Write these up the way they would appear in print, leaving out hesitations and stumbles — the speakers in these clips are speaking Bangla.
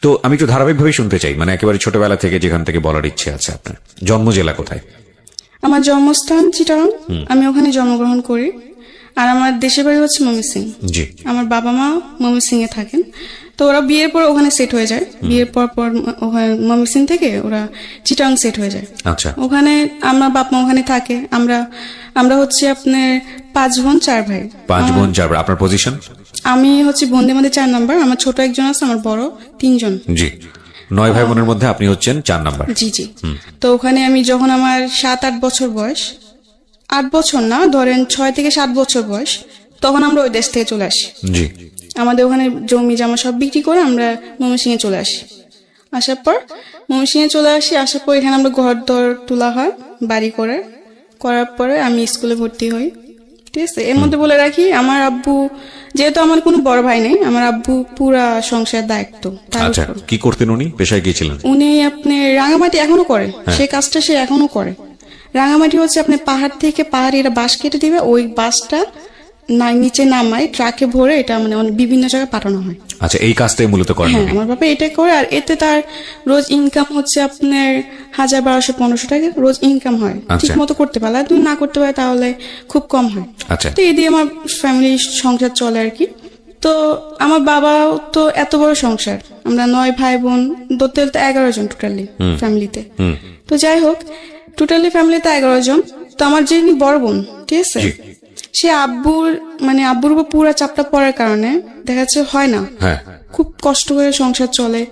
তো আমি একটু ধারাবাহিকভাবে শুনতে চাই, মানে একেবারে ছোটবেলা থেকে যেখান থেকে বলার ইচ্ছে আছে আপনার। জন্ম জেলা কোথায়? আমার জন্মস্থান চিটাগাং, আমি ওখানে জন্মগ্রহণ করি। আর আমার দেশের বাড়ি হচ্ছে ময়মনসিংহ। জি। আমার বাবা মা ময়মনসিংহে থাকেন, তো ওরা বিয়ের পর ওখানে সেট হয়ে যায়। বিয়ের পর ওখানে ময়মনসিংহ থেকে ওরা চিটাগাং সেট হয়ে যায়। আচ্ছা। ওখানে আমার বাপ মা ওখানে থাকে। আমরা হচ্ছে আপনার 5 বোন 4 ভাই। 5 বোন 4 ভাই। আপনার পজিশন? আমি হচ্ছে বোনদের মধ্যে 4 নাম্বার। আমার ছোট একজন আছে, আমার বড় 3 জন। জি। 9 ভাই বোনের মধ্যে আপনি হচ্ছেন 4 নাম্বার। জি জি। তো ওখানে আমি যখন আমার 7-8 বছর বয়স, 8 বছর না, ধরেন 6 থেকে 7 বছর বয়স, তখন আমরা ওই দেশ থেকে চলে আসি। জি। আমাদের ওখানে জমি জামা সব বিক্রি করে আমরা ময়মনসিংহে চলে আসি। আসার পর আসার পর এখানে আমরা ঘর দর তোলা হয়, বাড়ি করার পরে আমি স্কুলে ভর্তি হই। ঠিক আছে। এর মধ্যে বলে রাখি, আমার আব্বু, যেহেতু আমার কোনো বড় ভাই নেই, আমার আব্বু পুরা সংসার দায়িত্ব তার আচ্ছা, উপর। কি করতেন উনি? পেশায় কি ছিলেন? উনি আপনি রাঙামাটি এখনো করে, সেই কাজটা সে এখনো করে। রাঙামাটি হচ্ছে আপনি পাহাড় থেকে পাহাড়িরা বাঁশ কেটে দিবে, ওই বাঁশটা নিচে নামায় ট্রাকে ভরে এটা মানে বিভিন্ন জায়গায় পাঠানো হয়। আচ্ছা, এই কাজটাই মূলত করেন হ্যাঁ, উনি? আমার বাবা এটাই করে। আর এতে তার রোজ ইনকাম হচ্ছে আপনার 1000, 1200, 1500 টাকা রোজ ইনকাম হয়। আচ্ছা। ঠিক মতো করতে পারলে, তুমি না করতে পারে তাহলে খুব কম হয়। আচ্ছা। তো এই দিয়ে আমার ফ্যামিলি সংসার চলে আর কি। তো আমার বাবাও তো এত বড় সংসার, আমরা 9 ভাই বোন, ধরতে 11 জন টোটালি ফ্যামিলিতে। তো যাই হোক, টোটালি ফ্যামিলিতে 11 জন। তো আমার যিনি বড় বোন, ঠিক আছে, জি। সে আব্বুর উপর পুরা চাপটা পড়ার কারণে দেখা যাচ্ছে হয় না, হ্যাঁ। খুব কষ্ট করে সংসার চলে,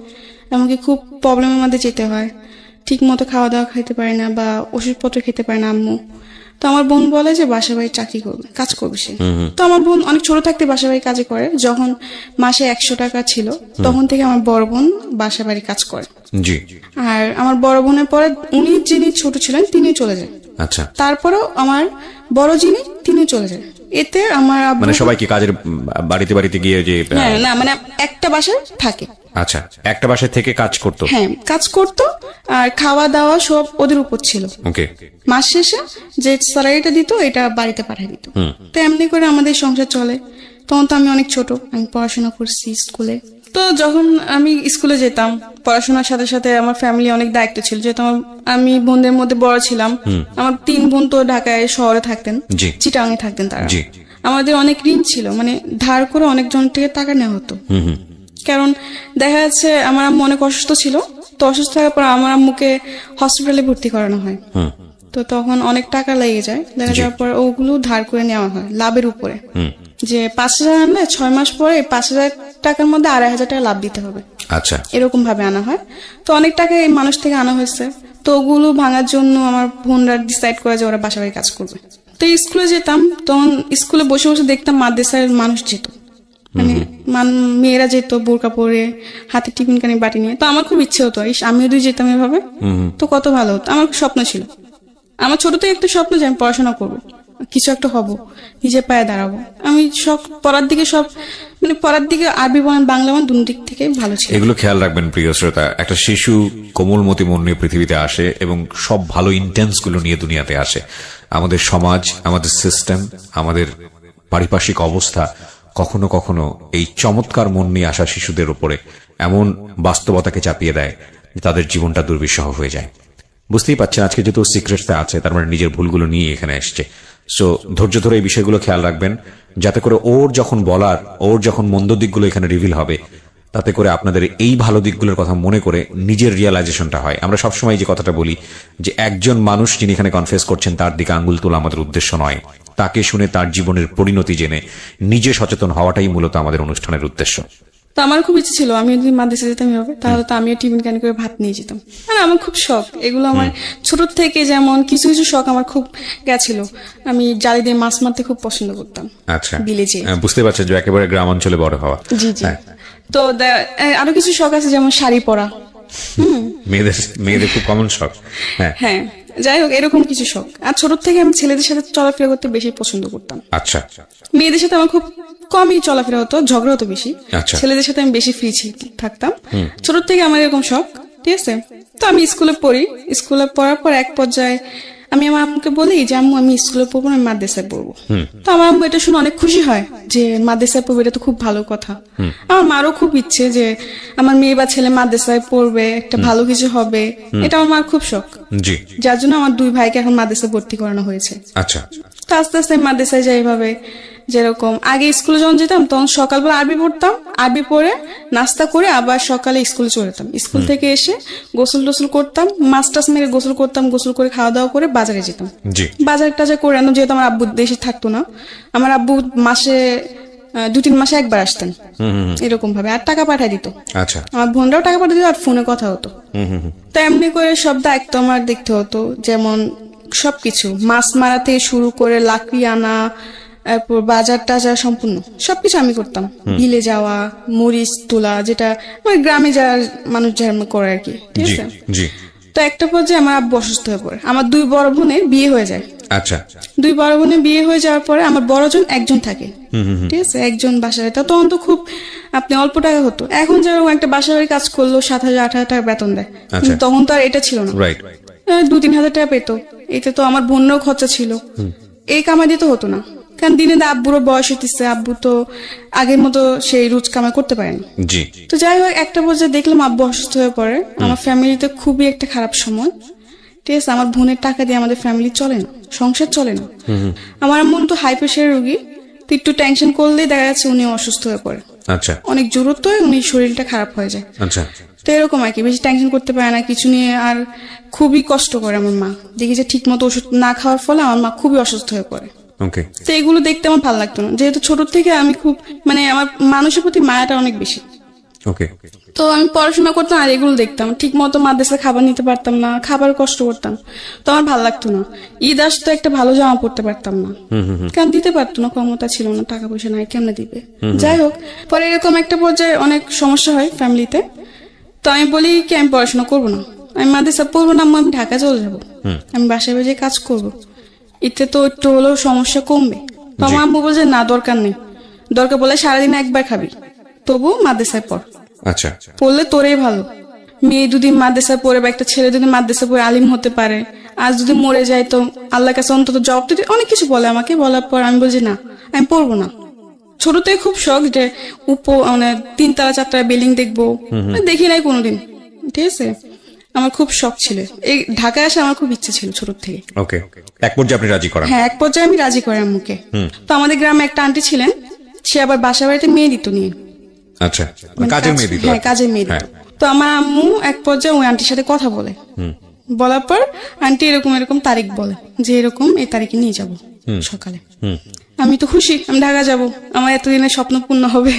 এমনকি খুব প্রবলেমের মধ্যে যেতে হয়। ঠিক মতো খাওয়া দাওয়া খেতে পারে না বা ওষুধপত্র খেতে পারে না আম্মু। তো আমার বোন বলে যে বাসা বাড়ি চাকরি করবে, কাজ করবে সে। তো আমার বোন অনেক ছোট থাকতে বাসা বাড়ি কাজে করে। যখন মাসে 100 টাকা ছিল, তখন থেকে আমার বড় বোন বাসা বাড়ি কাজ করে। জি। আর আমার বড় বোনের পরে উনি যিনি ছোট ছিলেন তিনি চলে যায়। আচ্ছা, তারপরেও আমার বড় যিনি তিনি চলে যায়। এতে আমার আব্বু, মানে সবাই কি কাজের বাড়িতে বাড়িতে গিয়ে যে হ্যাঁ, না মানে একটা বাসায় থাকে। আচ্ছা, একটা বাসায় থেকে কাজ করতো? হ্যাঁ, কাজ করতো। আর খাওয়া দাওয়া সব ওদের উপর ছিল। ওকে। মাস শেষে যে স্যালারিটা দিত এটা বাড়িতে পাঠিয়ে দিত। তো এমনি করে আমাদের সংসার চলে। তখন তো আমি অনেক ছোট, আমি পড়াশোনা করছি স্কুলে। তো যখন আমি স্কুলে যেতাম, পড়াশোনার সাথে সাথে আমার ফ্যামিলি অনেক দায়িত্ব ছিল, যেহেতু আমি বোনদের মধ্যে বড় ছিলাম। আমার 3 বোন তো ঢাকায় শহরে থাকতেন, জি। চিটাগাংয়ে থাকতেন তারা। জি। আমাদের অনেক ঋণ ছিল, মানে ধার করে অনেক জন থেকে টাকা নেওয়া হতো। কারণ দেখা যাচ্ছে আমার আম্মু অনেক অসুস্থ ছিল। তো অসুস্থ থাকার পর আমার আম্মুকে হসপিটালে ভর্তি করানো হয়। তো তখন অনেক টাকা লেগে যায়, দেখা যাওয়ার পর ওগুলো ধার করে নেওয়া হয় লাভের উপরে। যে 5000 আনলে 6 মাস পরে 5000 টাকার মধ্যে 2500 টাকা লাভ দিতে হবে। আচ্ছা। এরকম ভাবে আনা হয়। তো অনেক টাকা এই মানুষ থেকে আনা হয়েছে। তো ওগুলো ভাঙার জন্য আমার বোনরা ডিসাইড করে যে ওরা বাসা বাড়ি কাজ করবে। তো স্কুলে যেতাম, তখন স্কুলে বসে বসে দেখতাম মাদ্রাসার মানুষ যেত, মানে মেয়েরা যেত বোরকা পরে, হাতে টিফিন কানি বাটি নিয়ে। তো আমার খুব ইচ্ছে হতো আমিও যদি যেতাম এভাবে, তো কত ভালো হতো। আমার স্বপ্ন ছিল, আমার ছোট থেকে একটা স্বপ্ন যে আমি পড়াশোনা করবো, কিছু একটা হব, নিজের পায়ে দাঁড়াবো। আমি পড়ার দিকে মানে পড়ার দিকে আরবি বলেন বাংলা বলেন দুই দিক থেকে ভালো ছিল। এগুলো খেয়াল রাখবেন প্রিয় শ্রোতা, একটা শিশু কোমলমতি মন নিয়ে পৃথিবীতে আসে এবং সব ভালো ইন্টেন্স গুলো নিয়ে দুনিয়াতে আসে। আমাদের সমাজ, আমাদের সিস্টেম, আমাদের পারিপার্শ্বিক অবস্থা কখনো কখনো এই চমৎকার মন নিয়ে আসা শিশুদের উপরে এমন বাস্তবতাকে চাপিয়ে দেয় যে তাদের জীবনটা দুর্বিষহ হয়ে যায়। বুঝতেই পারছেন আজকে যেহেতু সিক্রেটসে আছে, তার মানে নিজের ভুলগুলো নিয়ে এখানে এসছে। সো ধৈর্য ধরে এই বিষয়গুলো খেয়াল রাখবেন, যাতে করে ওর যখন মন্দ দিকগুলো এখানে রিভিল হবে, তাতে করে আপনাদের এই ভালো দিকগুলোর কথা মনে করে নিজের রিয়েলাইজেশনটা হয়। আমরা সবসময় যে কথাটা বলি যে একজন মানুষ যিনি এখানে কনফেস করছেন তার দিকে আঙ্গুল তোলা আমাদের উদ্দেশ্য নয়, তাকে শুনে তার জীবনের পরিণতি জেনে নিজে সচেতন হওয়াটাই মূলত আমাদের অনুষ্ঠানের উদ্দেশ্য। তো আমার খুব ইচ্ছে ছিল আমি যদি মাদ্রাসা যেতাম হবে, তাহলে তো আমিও টিফিন ক্যানি করে ভাত নিয়ে যেতাম। মানে আমার খুব শখ এগুলো, আমার ছোট থেকে যেমন কিছু কিছু শখ আমার খুব গেছিল। আমি জালি দিয়ে মাছ মারতে খুব পছন্দ করতাম। আচ্ছা, বিলেজে। বুঝতে পারছেন যে একেবারে গ্রাম অঞ্চলে বড় হওয়া। জি জি। তো আরো কিছু শখ আছে, যেমন শাড়ি পরা। মেয়েদের খুব কমন শখ। হ্যাঁ, যাই হোক এরকম কিছু শখ। আর ছোট থেকে আমি ছেলেদের সাথে চলাফেরা করতে বেশি পছন্দ করতাম। আচ্ছা। মেয়েদের সাথে আমার খুব কমই চলাফেরা হতো, ঝগড়া হতো বেশি। আচ্ছা। ছেলেদের সাথে আমি বেশি ফ্রি থাকতাম। ছোট থেকে আমার এরকম শখ, ঠিক আছে। তো আমি স্কুলে পড়ি, স্কুলে পড়ার পর এক পর্যায়ে আমি আমার আম্মুকে বলি যে আম্মু আমি স্কুলে পড়বো না, আমি মাদ্রাসায় পড়বো। তো আমার আম্মু এটা শুনে অনেক খুশি হয় যে মাদ্রাসায় পড়বে, এটা তো খুব ভালো কথা। আমার মারও খুব ইচ্ছে যে আমার মেয়ে বা ছেলে মাদ্রাসায় পড়বে, একটা ভালো কিছু হবে, এটা আমার মার খুব শখ। জি, যার জন্য আমার দুই ভাইকে এখন মাদ্রাসায় ভর্তি করানো হয়েছে। আচ্ছা, তো আস্তে আস্তে মাদ্রাসায় যাই ভাবে, যেরকম আগে স্কুলে যখন যেতাম তখন সকালবেলা আরবি পড়তাম, আরবি পড়ে নাস্তা করে আবার সকালে স্কুলে চলে যেতাম। স্কুল থেকে এসে গোসল টোসল করতাম, মাছ টাছ মেরে গোসল করতাম, গোসল করে খাওয়া দাওয়া করে বাজারে যেতাম। জি, বাজার টাজার করে আনতাম, যেহেতু আমার আব্বু দেশে থাকতো না, আমার আব্বু মাসে 2-3 মাসে একবার আসতেন এরকম ভাবে, আর টাকা পাঠাই দিত। আচ্ছা, আমার বোনরাও টাকা পাঠাই দিত, আর ফোনে কথা হতো। তো এমনি করে সব দায়িত্ব আমার দেখতে হতো, যেমন সবকিছু মাছ মারা থেকে শুরু করে লাকড়ি আনা, তারপর বাজার টাজার সম্পূর্ণ সবকিছু আমি করতাম। বিলে যাওয়া, মরিচ তোলা, যেটা মানে গ্রামে যারা মানুষ যেমন করে আর কি, ঠিক জি, আছে। জি, তো একটা পর্যায়ে আমার আব্বু অসুস্থ হয়ে পড়ে, আমার 2 বড় বোনের বিয়ে হয়ে যায়। আচ্ছা, 2 বড় বোনের বিয়ে হয়ে যাওয়ার পরে আমার বড়জন একজন থাকে, ঠিক আছে, একজন বাসায়। তো তখন তো খুব আপনি অল্প টাকা হতো, এখন যেরকম একটা বাসা বাড়ি কাজ করলো 7,000-8,000 টাকা বেতন দেয়, কিন্তু তখন তো আর এটা ছিল না। রাইট, 2-3 হাজার টাকা পেতো, এতে তো আমার বোনেরও খরচা ছিল, এই কামাই দিতে হতো না। কারণ দিনে আব্বুরও বয়স হইতেছে, আব্বু তো আগের মতো সেই রোজ কামাই করতে পারে না। জি, তো যাই হোক একটা পর্যায়ে দেখলাম আব্বু অসুস্থ হয়ে পড়ে, আমার ফ্যামিলিতে খুবই একটা খারাপ সময়, ঠিক আছে। আমার বোনের টাকা দিয়ে আমাদের ফ্যামিলি চলে না, সংসার চলে না। আমার আম্মু তো হাই প্রেশারের রোগী, তো একটু টেনশন করলেই দেখা যাচ্ছে উনি অসুস্থ হয়ে পড়ে, আচ্ছা, অনেক জরুরত হয়, উনি শরীরটা খারাপ হয়ে যায়। আচ্ছা, তো এরকম আর কি, বেশি টেনশন করতে পারে না কিছু নিয়ে, আর খুবই কষ্ট করে আমার মা। দেখি যে ঠিক মতো ওষুধ না খাওয়ার ফলে আমার মা খুবই অসুস্থ হয়ে পড়ে। ওকে, তো এগুলো দেখতে আমার ভালো লাগতো না, যেহেতু ছোট থেকে আমি খুব মানে আমার মানুষের প্রতি মায়াটা অনেক বেশি। ওকে, তো আমি পড়াশোনা করতাম আর এগুলো দেখতাম, ঠিক মতো মাদ্রাসায় খাবার নিতে পারতাম না, খাবার কষ্ট করতাম, তো আমার ভালো লাগতো না। ঈদ আসতো একটা ভালো জামা পড়তে পারতাম না, কারণ দিতে পারতো না, ক্ষমতা ছিল না, টাকা পয়সা নাই, কেমনে দিবে। যাই হোক, পরে এরকম একটা পর্যায়ে অনেক সমস্যা হয় ফ্যামিলিতে। তো আমি বলি কি আমি পড়াশোনা করবো না, আমি মাদ্রাসা পড়বো না, আমি ঢাকা চলে যাবো, আমি বাসায় বাজে কাজ করবো, এতে তো একটু হলেও সমস্যা কমবে। তো আমার আম্মু বলছে না দরকার নেই, দরকার বলে সারাদিন একবার খাবি, তবু মাদ্রাসায় পড়, আচ্ছা, পড়লে তোরই ভালো। মেয়ে যদি মাদ্রাসায় পড়ে বা একটা ছেলে যদি মাদ্রাসায় পড়ে আলিম হতে পারে, আর যদি মরে যায় তো আল্লাহর কাছে অন্তত জবাব দিতে, অনেক কিছু বলে আমাকে। বলার পর আমি বলছি না, আমি পড়বো না। ছোট থেকে খুব শখ যে মানে 3 তলা 4 তলা বিল্ডিং দেখবো, দেখি নাই কোনোদিন, ঠিক আছে। আমার খুব শখ ছিল, এই ঢাকায় আসা আমার খুব ইচ্ছে ছিল ছোট থেকে। ওকে, এক পর্যায়ে আপনি রাজি করান। হ্যাঁ, এক পর্যায়ে আমি রাজি করি আম্মুকে। তো আমাদের গ্রামে একটা আন্টি ছিলেন, সে আবার বাসা বাড়িতে মেয়ে দিত নিয়ে, আচ্ছা, মানে কাজের মেয়ে দিত। হ্যাঁ, কাজের মেয়ে দিত। হ্যাঁ। তো আমার আম্মু এক পর্যায়ে ওই আন্টির সাথে কথা বলে, বলার পর আন্টি এরকম এরকম তারিখ বলে যে এরকম এই তারিখে নিয়ে যাব সকালে। আমি তো খুশি, আমি ঢাকা যাব, আমার এতদিনের স্বপ্ন পূর্ণ হবে।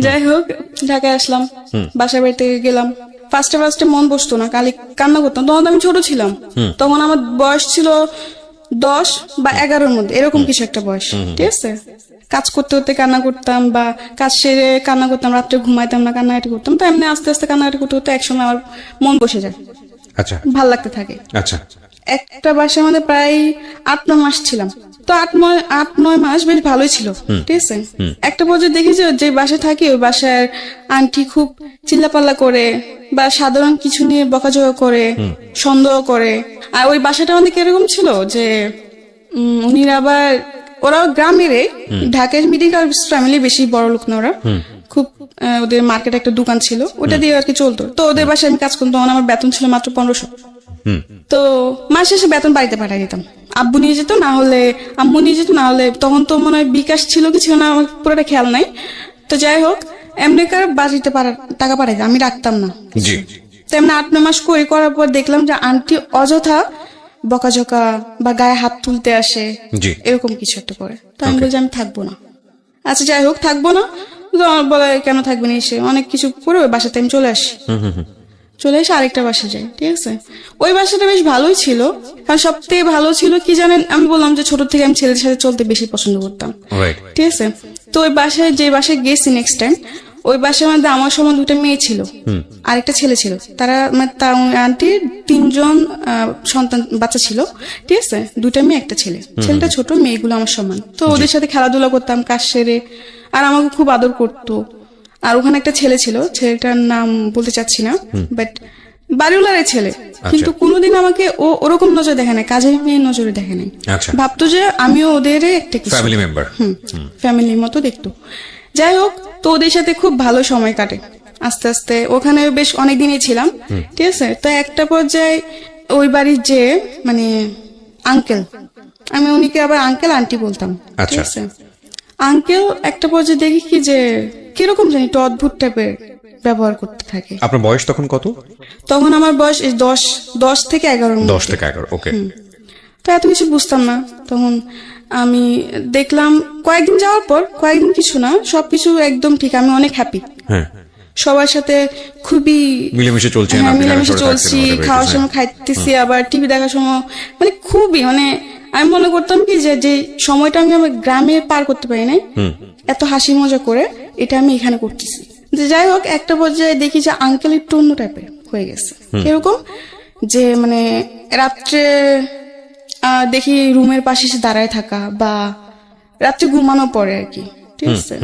যাই হোক, ঢাকায় আসলাম, বাসা বাড়িতে গেলাম। ফার্স্টে মন বসতো না, কান্না করতাম, তখন আমি ছোট ছিলাম, তখন আমার বয়স ছিল 10 বা 11-র মধ্যে, এরকম কিছু একটা বয়স, ঠিক আছে। কাজ করতে করতে কান্না করতাম, বা কাজ সেরে কান্না করতাম, রাত্রে ঘুমাইতাম না, কান্নাকাটি করতাম। তো এমনি আস্তে আস্তে কান্নাকাটি করতে করতে একসময় আমার মন বসে যায়, আচ্ছা, ভাল লাগতে থাকে। আচ্ছা, একটা বাসার মধ্যে প্রায় 8-9 মাস ছিলাম। তো 8-9 মাস বেশ ভালোই ছিল, ঠিক আছে। একটা পর্যায়ে দেখি যে বাসায় থাকি ওই বাসার আন্টি খুব চিল্লাপাল্লা করে, বা সাধারণ কিছু নিয়ে বকাঝকা করে, সন্দেহ করে। আর ওই বাসাটা আমাদের কিরকম ছিল যে উনিরা আবার, ওরাও গ্রামেরই, ঢাকার মিডিল ক্লাস ফ্যামিলি, বেশি বড় লোক না ওরা, খুব ওদের মার্কেটে একটা দোকান ছিল, ওটা দিয়ে আর কি চলতো। তো ওদের বাসায় আমি কাজ করতাম, তখন আমার বেতন ছিল মাত্র 1500। তো মাস শেষে বেতন বাড়িতে পাঠিয়ে দিতাম, আব্বু নিয়ে যেত, না হলে আম্মু নিয়ে যেত, না হলে তখন তো মনে হয় বিকাশ ছিল কি ছিল না আমার পুরোটা খেয়াল নাই। তো যাই হোক, এমনি কার বাড়িতে টাকা পাঠাই, আমি রাখতাম না। জি, তো এমনি 8-9 মাস করার পর দেখলাম যে আন্টি অযথা বকাঝকা বা গায়ে হাত তুলতে আসে, জি, এরকম কিছু একটা করে। তো আমি বলছি আমি থাকবো না। আচ্ছা যাই হোক, থাকবো না। তো আমার বলে কেন থাকবেন, এসে অনেক কিছু করে ওই বাসাতে আমি চলে আসি। চলে এসে আরেকটা বাসা যাই, ঠিক আছে। ওই বাসাটা বেশ ভালোই ছিল, কারণ সব থেকে ভালো ছিল কি জানেন, আমি বললাম যে ছোট থেকে আমি ছেলেদের সাথে চলতে বেশি পছন্দ করতাম, রাইট, ঠিক আছে। তো ওই বাসায়, যে বাসায় গেছি নেক্সট টাইম, ওই বাসার মধ্যে আমার সময় 2টা মেয়ে ছিল, আরেকটা ছেলে ছিল। তারা মানে আন্টির 3জন সন্তান বাচ্চা ছিল, ঠিক আছে। 2টা মেয়ে, একটা ছেলে, ছেলেটা ছোট, মেয়েগুলো আমার সমান। তো ওদের সাথে খেলাধুলা করতাম, কাজ সেরে, আর আমাকে খুব আদর করতো। আর ওখানে একটা ছেলে ছিল, ছেলেটার নাম বলতে চাচ্ছি না, বাট বাড়িওয়ালার ছেলে, কিন্তু কোনোদিন আমাকে ও ওরকম নজর দেখে নাই, কাজের মেয়ের নজরে দেখে নাই। আচ্ছা, ভাবতো যে আমিও ওদের একটা কিছু ফ্যামিলি মেম্বার। ফ্যামিলির মতো দেখতো। যাই হোক, তো ওদের সাথে খুব ভালো সময় কাটে। আস্তে আস্তে ওখানে বেশ অনেকদিনই ছিলাম, ঠিক আছে। তো একটা পর্যায়ে ওই বাড়ির যে মানে আঙ্কেল, আমি উনিকে আবার আঙ্কেল আন্টি বলতাম, ঠিক আছে। আঙ্কেল একটা পর্যায়ে দেখি কি যে কিরকম জানি একটু অদ্ভুত টাইপের ব্যবহার করতে থাকে। আপনার বয়স তখন কত? তখন আমার বয়স 10 থেকে 11। 10 থেকে 11, ওকে। তো এত কিছু বুঝতাম না তখন। আমি দেখলাম কয়েকদিন যাওয়ার পর, কয়েকদিন কিছু না, সবকিছু একদম ঠিক, আমি অনেক হ্যাপি। হ্যাঁ, সবার সাথে খুবই মিলেমিশে চলছে। মিলেমিশে চলছি, খাওয়ার সময় খাইতেছি, আবার টিভি দেখার সময় মানে খুবই মানে আমি মনে করতাম কি যে যে সময়টা আমি আমার গ্রামে পার করতে পারি নাই এত হাসি মজা করে, এটা আমি এখানে করতেছি। যে যাই হোক, একটা পর্যায়ে দেখি যে আঙ্কেল একটু অন্য টাইপের হয়ে গেছে। এরকম যে মানে রাত্রে দেখি রুমের পাশে এসে দাঁড়ায় থাকা, বা রাত্রে ঘুমানো পরে আর কি, ঠিক আছে।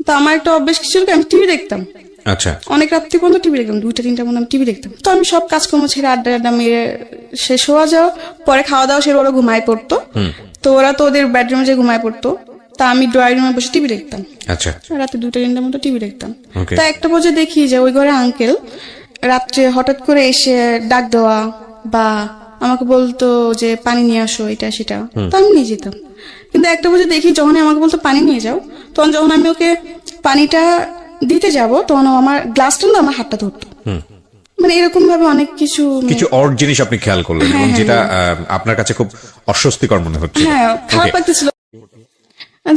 তো আমার একটা অভ্যেস কি ছিল, আমি টিভি দেখতাম। আচ্ছা, অনেক রাত্রি পর্যন্ত টিভি দেখতাম, 2টা-3টা পর্যন্ত আমি টিভি দেখতাম। তো আমি সব কাজকর্ম ছেড়ে আড্ডা মেরে শেষ হওয়া যাওয়া পরে খাওয়া দাওয়া সেরে ওরা ঘুমায় পড়তো। তো ওরা তো ওদের বেডরুমে যে ঘুমায় পড়তো, তা আমি ড্রয়িং রুমে বসে টিভি দেখতাম। আচ্ছা, রাতে 2টা-3টার মতো টিভি দেখতাম। তা একটা পর্যায়ে দেখি যে ওই ঘরে আঙ্কেল রাত্রে হঠাৎ করে এসে ডাক দেওয়া, বা আমাকে বলতো যে পানি নিয়ে আসো, এটা সেটা, তো আমি নিয়ে যেতাম। কিন্তু একটা পর্যায়ে দেখি যখন আমাকে বলতো পানি নিয়ে যাও, তখন যখন আমি ওকে পানিটা দিতে যাব, তখন আমার গ্লাসটা না আমার হাতটা ধরতো। মানে এরকম ভাবে অনেক কিছু কিছু অড জিনিস আপনি খেয়াল করলেন, এবং যেটা আপনার কাছে খুব অস্বস্তিকর মনে হচ্ছে। হ্যাঁ, খারাপ লাগতেছিল।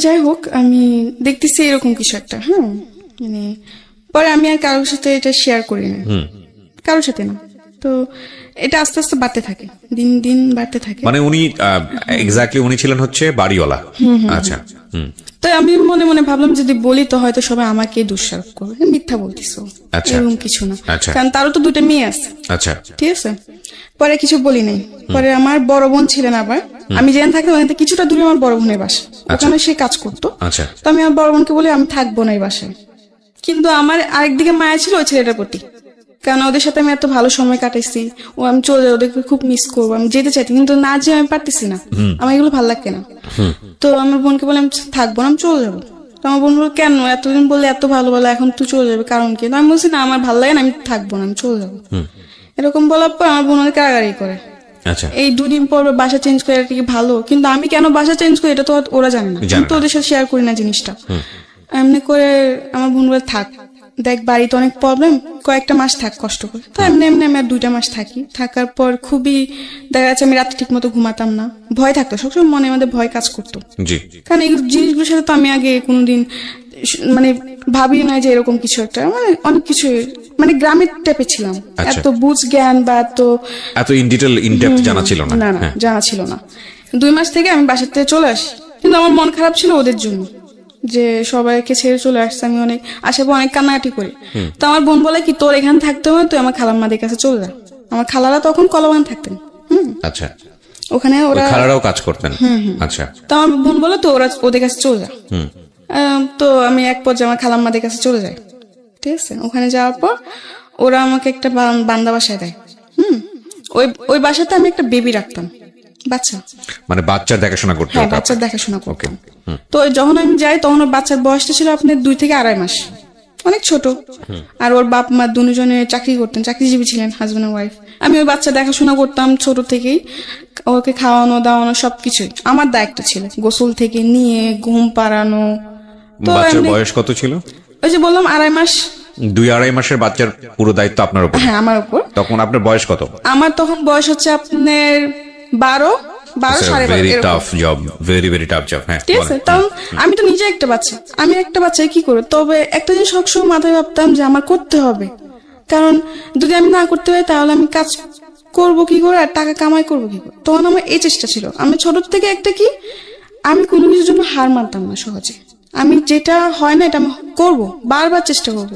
যাই হোক, আমি দেখতেছি এরকম কিছু একটা। মানে পরে আমি আর কারোর সাথে এটা শেয়ার করি না, কারোর সাথে না। তো এটা আস্তে আস্তে বাড়তে থাকে, দিন দিন বাড়তে থাকে। মানে উনি এক্স্যাক্টলি উনি ছিলেন হচ্ছে বাড়িওয়ালা। আচ্ছা, তো আমি মনে মনে ভাবলাম যদি বলি তো হয়তো সবাই আমাকে দোষারোপ করবে, মিথ্যা বলতিছো, এরকম কিছু না। কারণ তারও তো 2টা মেয়ে আছে। আচ্ছা, ঠিক আছে। পরে কিছু বলি নাই। পরে আমার বড় বোন ছিলেন আবার, আমি যেখানে থাকতাম ওখান থেকে কিছুটা দূরে আমার বড় বোনের বাসা, ওখানে সে কাজ করতো। তো আমি আমার বড় বোনকে বলি আমি থাকবো না এই বাসায়। কিন্তু আমার আরেকদিকে মায়া ছিল ওই ছেলেটার প্রতি, কারণ ওদের সাথে আমি এত ভালো সময় কাটাইছি। ও আমি চলে যাই, ওদেরকে খুব মিস করবো, আমি যেতে চাইছি, কিন্তু না যে আমি পারতেছি না, আমার এগুলো ভালো লাগে না। তো আমার বোনকে বলে আমি থাকবো না, আমি চলে যাবো। তো আমার বোন বললো কেন, এতদিন বললে এত ভালো ভালো, এখন তুই চলে যাবে, কারণ কি? আমি বলছি না আমার ভালো লাগে না, আমি থাকবো না, আমি চলে যাবো। এরকম বলার পর আমার বোন অনেক রাগারাগি করে। এই 2 দিন পর বাসা চেঞ্জ করে, এটা কি ভালো? কিন্তু আমি কেন বাসা চেঞ্জ করি এটা তো ওরা জানে না, কিন্তু ওদের সাথে শেয়ার করি না জিনিসটা। এমনি করে আমার বোন বলে থাক, দেখ বাড়িতে অনেক প্রবলেম, কয়েকটা মাস থাক কষ্ট করে। তো এমনি এমনি আমি আর 2টা মাস থাকি। থাকার পর খুবই দেখা যাচ্ছে আমি রাতে ঠিক মতো ঘুমাতাম না, ভয় থাকতো সবসময়, মনে মধ্যে ভয় কাজ করতো। কারণ এই জিনিসগুলোর সাথে তো আমি আগে কোনোদিন মানে ভাবি না যে এরকম কিছু একটা, মানে অনেক কিছু মানে গ্রামের টাইপে ছিলাম, এত বুঝ জ্ঞান বা এত ইন ডিটেইল ইন ডেপথ জানা ছিল না। না, জানা ছিল না। 2 মাস থেকে আমি বাসা থেকে চলে আসি, কিন্তু আমার মন খারাপ ছিল ওদের জন্য, যে সবাইকে ছেড়ে চলে আসছে। আমি অনেক আসার পর অনেক কান্নাকাটি করি। তো আমার বোন বলে কি তোর এখানে থাকতে হবে, তুই আমার খালাম্মাদের কাছে চলে যা। আমার খালারা তখন কলাবাগান থাকতেন। আচ্ছা, ওখানে ওরা খালারাও কাজ করতেন। আচ্ছা, তো আমার বোন বলে তো ওরা ওদের কাছে চলে যা। তো আমি এক পর্যায়ে আমার খালাম্মাদের কাছে চলে যাই, ঠিক আছে। ওখানে যাওয়ার পর ওরা আমাকে একটা বান্দা বাসায় দেয়। ওই বাসাতে আমি একটা বেবি রাখতাম, বাচ্চা, মানে বাচ্চার দেখাশোনা করতে। হ্যাঁ, বাচ্চার দেখাশোনা করতাম। তো যখন আমি যাই তখন ওর বাচ্চার বয়সটা ছিল আপনার 2 থেকে 2.5 মাস, অনেক ছোট। আর ওর বাপ মা দুজনে চাকরি করতেন, চাকরিজীবী ছিলেন, হাজবেন্ড আর ওয়াইফ। আমি ওই বাচ্চা দেখাশোনা করতাম ছোট থেকেই, ওকে খাওয়ানো দাওয়ানো সবকিছুই আমার দায়িত্ব ছিল, গোসল থেকে নিয়ে ঘুম পাড়ানো। তো বাচ্চার বয়স কত ছিল? ওই যে বললাম 2.5 মাস। 2-2.5 মাসের বাচ্চার পুরো দায়িত্ব আপনার উপর? হ্যাঁ, আমার উপর। তখন আপনার বয়স কত? আমার তখন বয়স হচ্ছে আপনার 12, 12, 12.5। Very tough job, very very tough job. হ্যাঁ, ঠিক আছে। তখন আমি তো নিজে একটা বাচ্চা, আমি একটা বাচ্চায় কি করবো? তবে একটা জিনিস সবসময় মাথায় ভাবতাম যে আমার করতে হবে, কারণ যদি আমি না করতে হয় তাহলে আমি কাজ করবো কি করে আর টাকা কামাই করবো কি করে। তখন আমার এই চেষ্টা ছিল। আমি ছোট থেকে একটা কি, আমি কোনো কিছুর জন্য হার মানতাম না সহজে। আমি যেটা হয় না এটা আমি করবো, বারবার চেষ্টা করবো।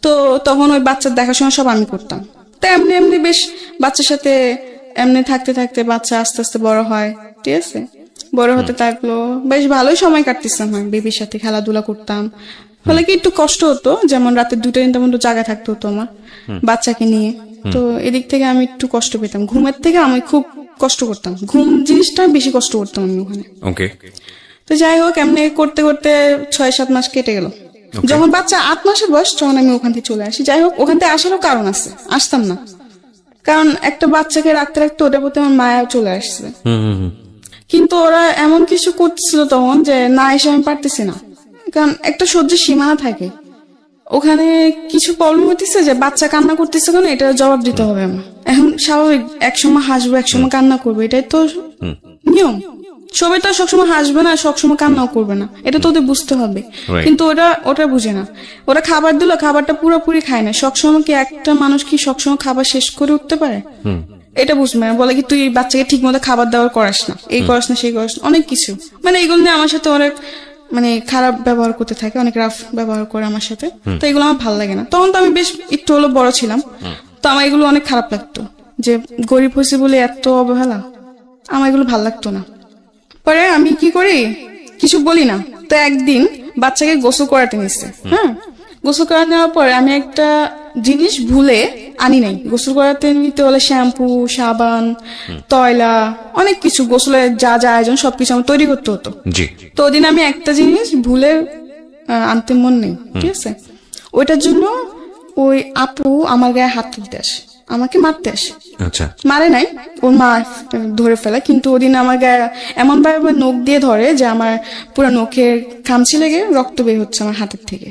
তো তখন ওই বাচ্চার দেখাশোনা সব আমি করতাম। তো এমনি এমনি বেশ বাচ্চার সাথে এমনি থাকতে থাকতে বাচ্চা আস্তে আস্তে বড় হয়, ঠিক আছে। বড় হতে থাকলো, বেশ ভালোই সময় কাটতেছিলাম, আমি বেবির সাথে খেলাধুলা করতাম। ফলে কি একটু কষ্ট হতো, যেমন রাতে 2টা-3টা পর্যন্ত জায়গা থাকতে হতো আমার বাচ্চাকে নিয়ে। তো এদিক থেকে আমি একটু কষ্ট পেতাম, ঘুমের থেকে আমি খুব কষ্ট করতাম, ঘুম জিনিসটা বেশি কষ্ট করতাম আমি ওখানে। ওকে। তো যাই হোক, এমনি করতে করতে 6-7 মাস কেটে গেল। যখন বাচ্চা 8 মাসের বয়স তখন আমি ওখান থেকে চলে আসি। যাই হোক, ওখান থেকে আসারও কারণ আছে, আসতাম না, কারণ একটা বাচ্চাকে রাখতে রাখতে ওটার প্রতি আমার মায়া চলে আসছে। কিন্তু ওরা এমন কিছু করতেছিল তখন যে না এসে আমি পারতেছি না, কারণ একটা সহ্যের সীমানা থাকে। ওখানে কিছু প্রবলেম হতেছে যে বাচ্চা কান্না করতেছে কেন, এটা জবাব দিতে হবে আমার। এখন স্বাভাবিক, একসময় হাসবো একসময় কান্না করবো, এটাই তো নিয়ম। সবাই তো সবসময় হাসবে না, সবসময় কান্নাও করবে না, এটা তো ওদের বুঝতে হবে। কিন্তু ওটা বুঝে না। ওরা খাবার দিল, খাবারটা পুরোপুরি খায় না। সবসময় কি একটা মানুষ কি সবসময় খাবার শেষ করে উঠতে পারে? এটা বুঝবে না। বলে কি তুই বাচ্চাকে ঠিক মতো খাবার দাবার করাস না, এই করাস না, সেই করাস না, অনেক কিছু। মানে এগুলো নিয়ে আমার সাথে অনেক মানে খারাপ ব্যবহার করতে থাকে, অনেক রাফ ব্যবহার করে আমার সাথে। তো এগুলো আমার ভালো লাগে না। তখন তো আমি বেশ একটু হলো বড় ছিলাম, তো আমার এগুলো অনেক খারাপ লাগতো যে গরিব হয়েছে বলে এত অবহেলা, আমার এগুলো ভালো লাগতো না। পরে আমি কি করি, কিছু বলি না। তো একদিন বাচ্চাকে গোসল করাতে নিচ্ছে। হ্যাঁ, গোসল করাতে নেওয়ার পরে আমি একটা জিনিস ভুলে আনি নাই। গোসল করাতে নিতে হলে শ্যাম্পু, সাবান, তয়লা, অনেক কিছু, গোসলের যা যা আয়োজন সবকিছু আমার তৈরি করতে হতো। তো ওদিন আমি একটা জিনিস ভুলে আনতে মন নেই, ঠিক আছে। ওইটার জন্য ওই আপু আমার গায়ে হাত তুলতে আসে, আমাকে মারতে আসে। আচ্ছা। মারে নাই, ওর মা ধরে ফেলে, কিন্তু ওদিন আমার গায়ে এমন ভাবে নখ দিয়ে ধরে যে আমার পুরো নখের খামচি লেগে রক্ত বের হচ্ছে আমার হাতের থেকে।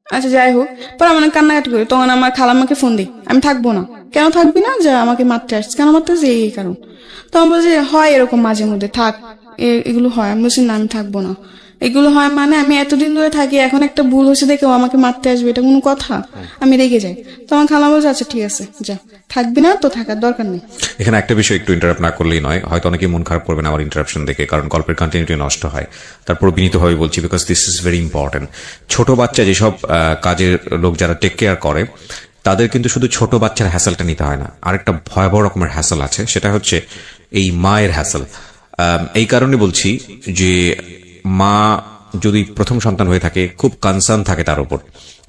আচ্ছা, যাই হোক, পরে আমার কান্নাকাটি করি। তখন আমার খালাম্মাকে ফোন দিই, আমি থাকবো না। কেন থাকবি না? যে আমাকে মারতে আসছে। কেন মারতে আসছে? এই কারণ। তখন বলছে হয় এরকম মাঝে মধ্যে, থাক, এগুলো হয়। আমি বলছি না, আমি থাকবো না। এগুলো হয় মানে আমি এতদিন ধরে থাকি, এখন একটা ভুল হয়েছে দেখে ও আমাকে মারতে আসবে, এটা কোনো কথা? আমি রেগে যাই। তখন খালা বলছে আচ্ছা ঠিক আছে, যা, থাকবি না তো থাকার দরকার নেই। এখানে একটা বিষয় একটু ইন্টারাপ্ট না করলেই নয়, হয়তো অনেকে মন খারাপ করবেন আমার ইন্টারাপশন দেখে, কারণ গল্পের কন্টিনিউটি নষ্ট হয়। তারপর বিনীতভাবে বলছি, because this is very important. ছোট বাচ্চা যেসব কাজের লোক যারা টেক কেয়ার করে, তাদের কিন্তু শুধু ছোট বাচ্চার হ্যাসেলটা নিতে হয় না, আরেকটা ভয়াবহ রকমের হ্যাসেল আছে, সেটা হচ্ছে এই মায়ের হ্যাসেল। এই কারণে বলছি যে মা যদি প্রথম সন্তান হয়ে থাকে, খুব কনসার্ন থাকে তার উপর,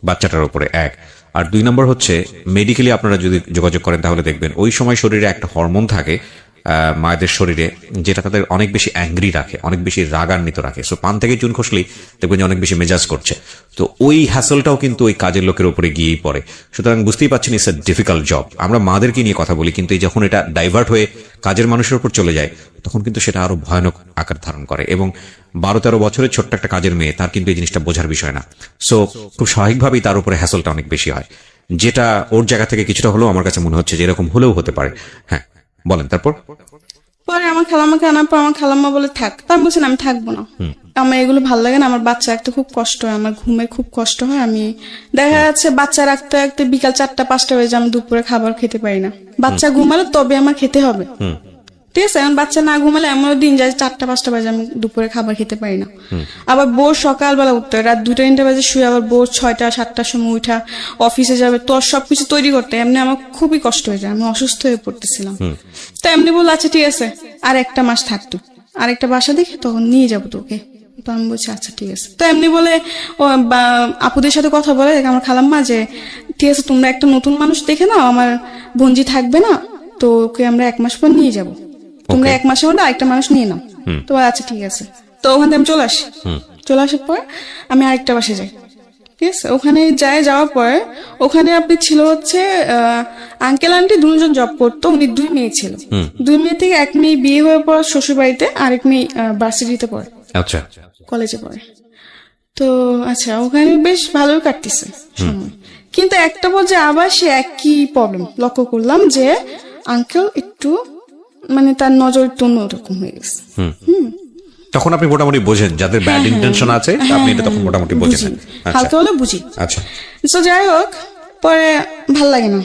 বাচ্চাটার উপরে, এক। আর 2 নম্বর হচ্ছে মেডিকেলি আপনারা যদি যোগাযোগ করেন তাহলে দেখবেন ওই সময় শরীরে একটা হরমোন থাকে মায়েদের শরীরে, যেটা তাদের অনেক বেশি অ্যাংরি রাখে, অনেক বেশি রাগান্বিত রাখে। সো পান থেকে চুন খসলেই দেখবেন যে অনেক বেশি মেজাজ করছে। তো ওই হ্যাসলটাও কিন্তু ওই কাজের লোকের উপরে গিয়েই পড়ে। সুতরাং বুঝতেই পারছেন ইটস এ ডিফিকাল্ট জব। আমরা মাদেরকে নিয়ে কথা বলি, কিন্তু যখন এটা ডাইভার্ট হয়ে কাজের মানুষের উপর চলে যায়, তখন কিন্তু সেটা আরো ভয়ানক আকার ধারণ করে। এবং 12-13 বছরের ছোট্ট একটা কাজের মেয়ে, তার কিন্তু এই জিনিসটা বোঝার বিষয় না। সো খুব স্বাভাবিকভাবেই তার উপরে হ্যাসলটা অনেক বেশি হয়, যেটা ওর জায়গা থেকে কিছুটা হলেও আমার কাছে মনে হচ্ছে যে এরকম হলেও হতে পারে। হ্যাঁ, বলেন তারপর। পরে আমার খালাম্মাকে আনার পর আমার খালাম্মা বলে থাক, তার বলছেন আমি থাকবো না, আমার এগুলো ভালো লাগে না, আমার বাচ্চা রাখতে খুব কষ্ট হয়, আমার ঘুমে খুব কষ্ট হয়। আমি দেখা যাচ্ছে বাচ্চা রাখতে রাখতে বিকাল 4টা-5টা বেজে আমি দুপুরে খাবার খেতে পারি না। বাচ্চা ঘুমালে তবে আমার খেতে হবে, ঠিক আছে। এখন বাচ্চা না ঘুমালে এমনও দিন যায় 4টা-5টা বাজে আমি দুপুরে খাবার খেতে পারি না। আবার বোর সকালবেলা উঠতে হয়, রাত 2টা-3টা বাজে শুয়ে আবার বোর 6টা-7টার সময় উঠা অফিসে যাবে, তোর সবকিছু তৈরি করতে এমনি আমার খুবই কষ্ট হয়ে যায়, আমি অসুস্থ হয়ে পড়তেছিলাম। তো এমনি বললো আচ্ছা ঠিক আছে, আর 1টা মাস থাকতো, আর একটা বাসা দেখে তখন নিয়ে যাবো তোকে। তো আমি বলছি আচ্ছা ঠিক আছে। তো এমনি বলে আপুদের সাথে কথা বলে আমার খালাম্মা যে ঠিক আছে তোমরা একটা নতুন মানুষ দেখে নাও, আমার বোনজি থাকবে না, তো ওকে আমরা 1 মাস পর নিয়ে যাবো, তোমরা 1 মাসের মধ্যে আরেকটা মানুষ নিয়ে নাও। তো আচ্ছা ঠিক আছে। তো ওখান থেকে আমি চলে আসি। চলে আসার পর আমি আরেকটা বাসে যাই, ঠিক আছে। ওখানে যাওয়ার পরে ওখানে আপনি ছিল হচ্ছে আঙ্কেল আন্টি 2জন জব করতো, উনি 2 মেয়ে ছিল। 2 মেয়ে থেকে 1 মেয়ে বিয়ে হয়ে পড়ে শ্বশুর বাড়িতে, আরেক মেয়ে ভার্সিটিতে পড়ে, আচ্ছা, কলেজে পড়ে। তো আচ্ছা, ওখানে বেশ ভালোই কাটতেছে সময়। কিন্তু একটা পর্যায়ে আবার সে একই প্রবলেম লক্ষ্য করলাম যে আঙ্কেল একটু মানে তার নজর একটু অন্যরকম হয়ে গেছে। তখন আপনি মোটামুটি বোঝেন যাদের ব্যাড ইন্টেনশন আছে, আপনি এটা তখন মোটামুটি বোঝেন, হালকা হলে বুঝি। আচ্ছা, তো যাই হোক, পরে ভাল লাগে না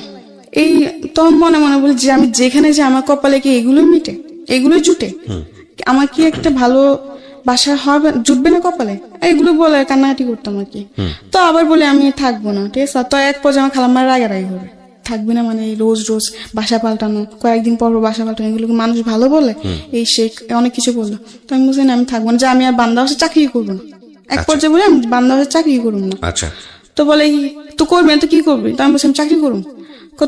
এই, তখন মনে মনে বলি যে আমি যেখানে যে আমার কপালে কি এগুলোই মিটে, এগুলোই জুটে, আমার কি একটা ভালো বাসা হবে, জুটবে না কপালে, এগুলো বলে কান্নাকাটি করতাম আর কি। তো আবার বলে আমি থাকবো না, ঠিক আছে। তো এক পর্যায়ে আমার খালাম্মার রাগারাগি হবে, থাকবি না মানে রোজ রোজ বাসা পাল্টানো, কয়েকদিন পর বাসা পাল্টানো, এগুলোকে মানুষ ভালো বলে, এই শেখ অনেক কিছু বললো। তো আমি বুঝলি আমি থাকবো না, যে আমি আর বান্দা হাউসে চাকরি করবো না। এক পর্যায়ে বলে আমি বান্দা হাউসে চাকরি করবো না। আচ্ছা। তো বলে তো করবি না তো কি করবি? তো আমি বলছি আমি চাকরি করবো।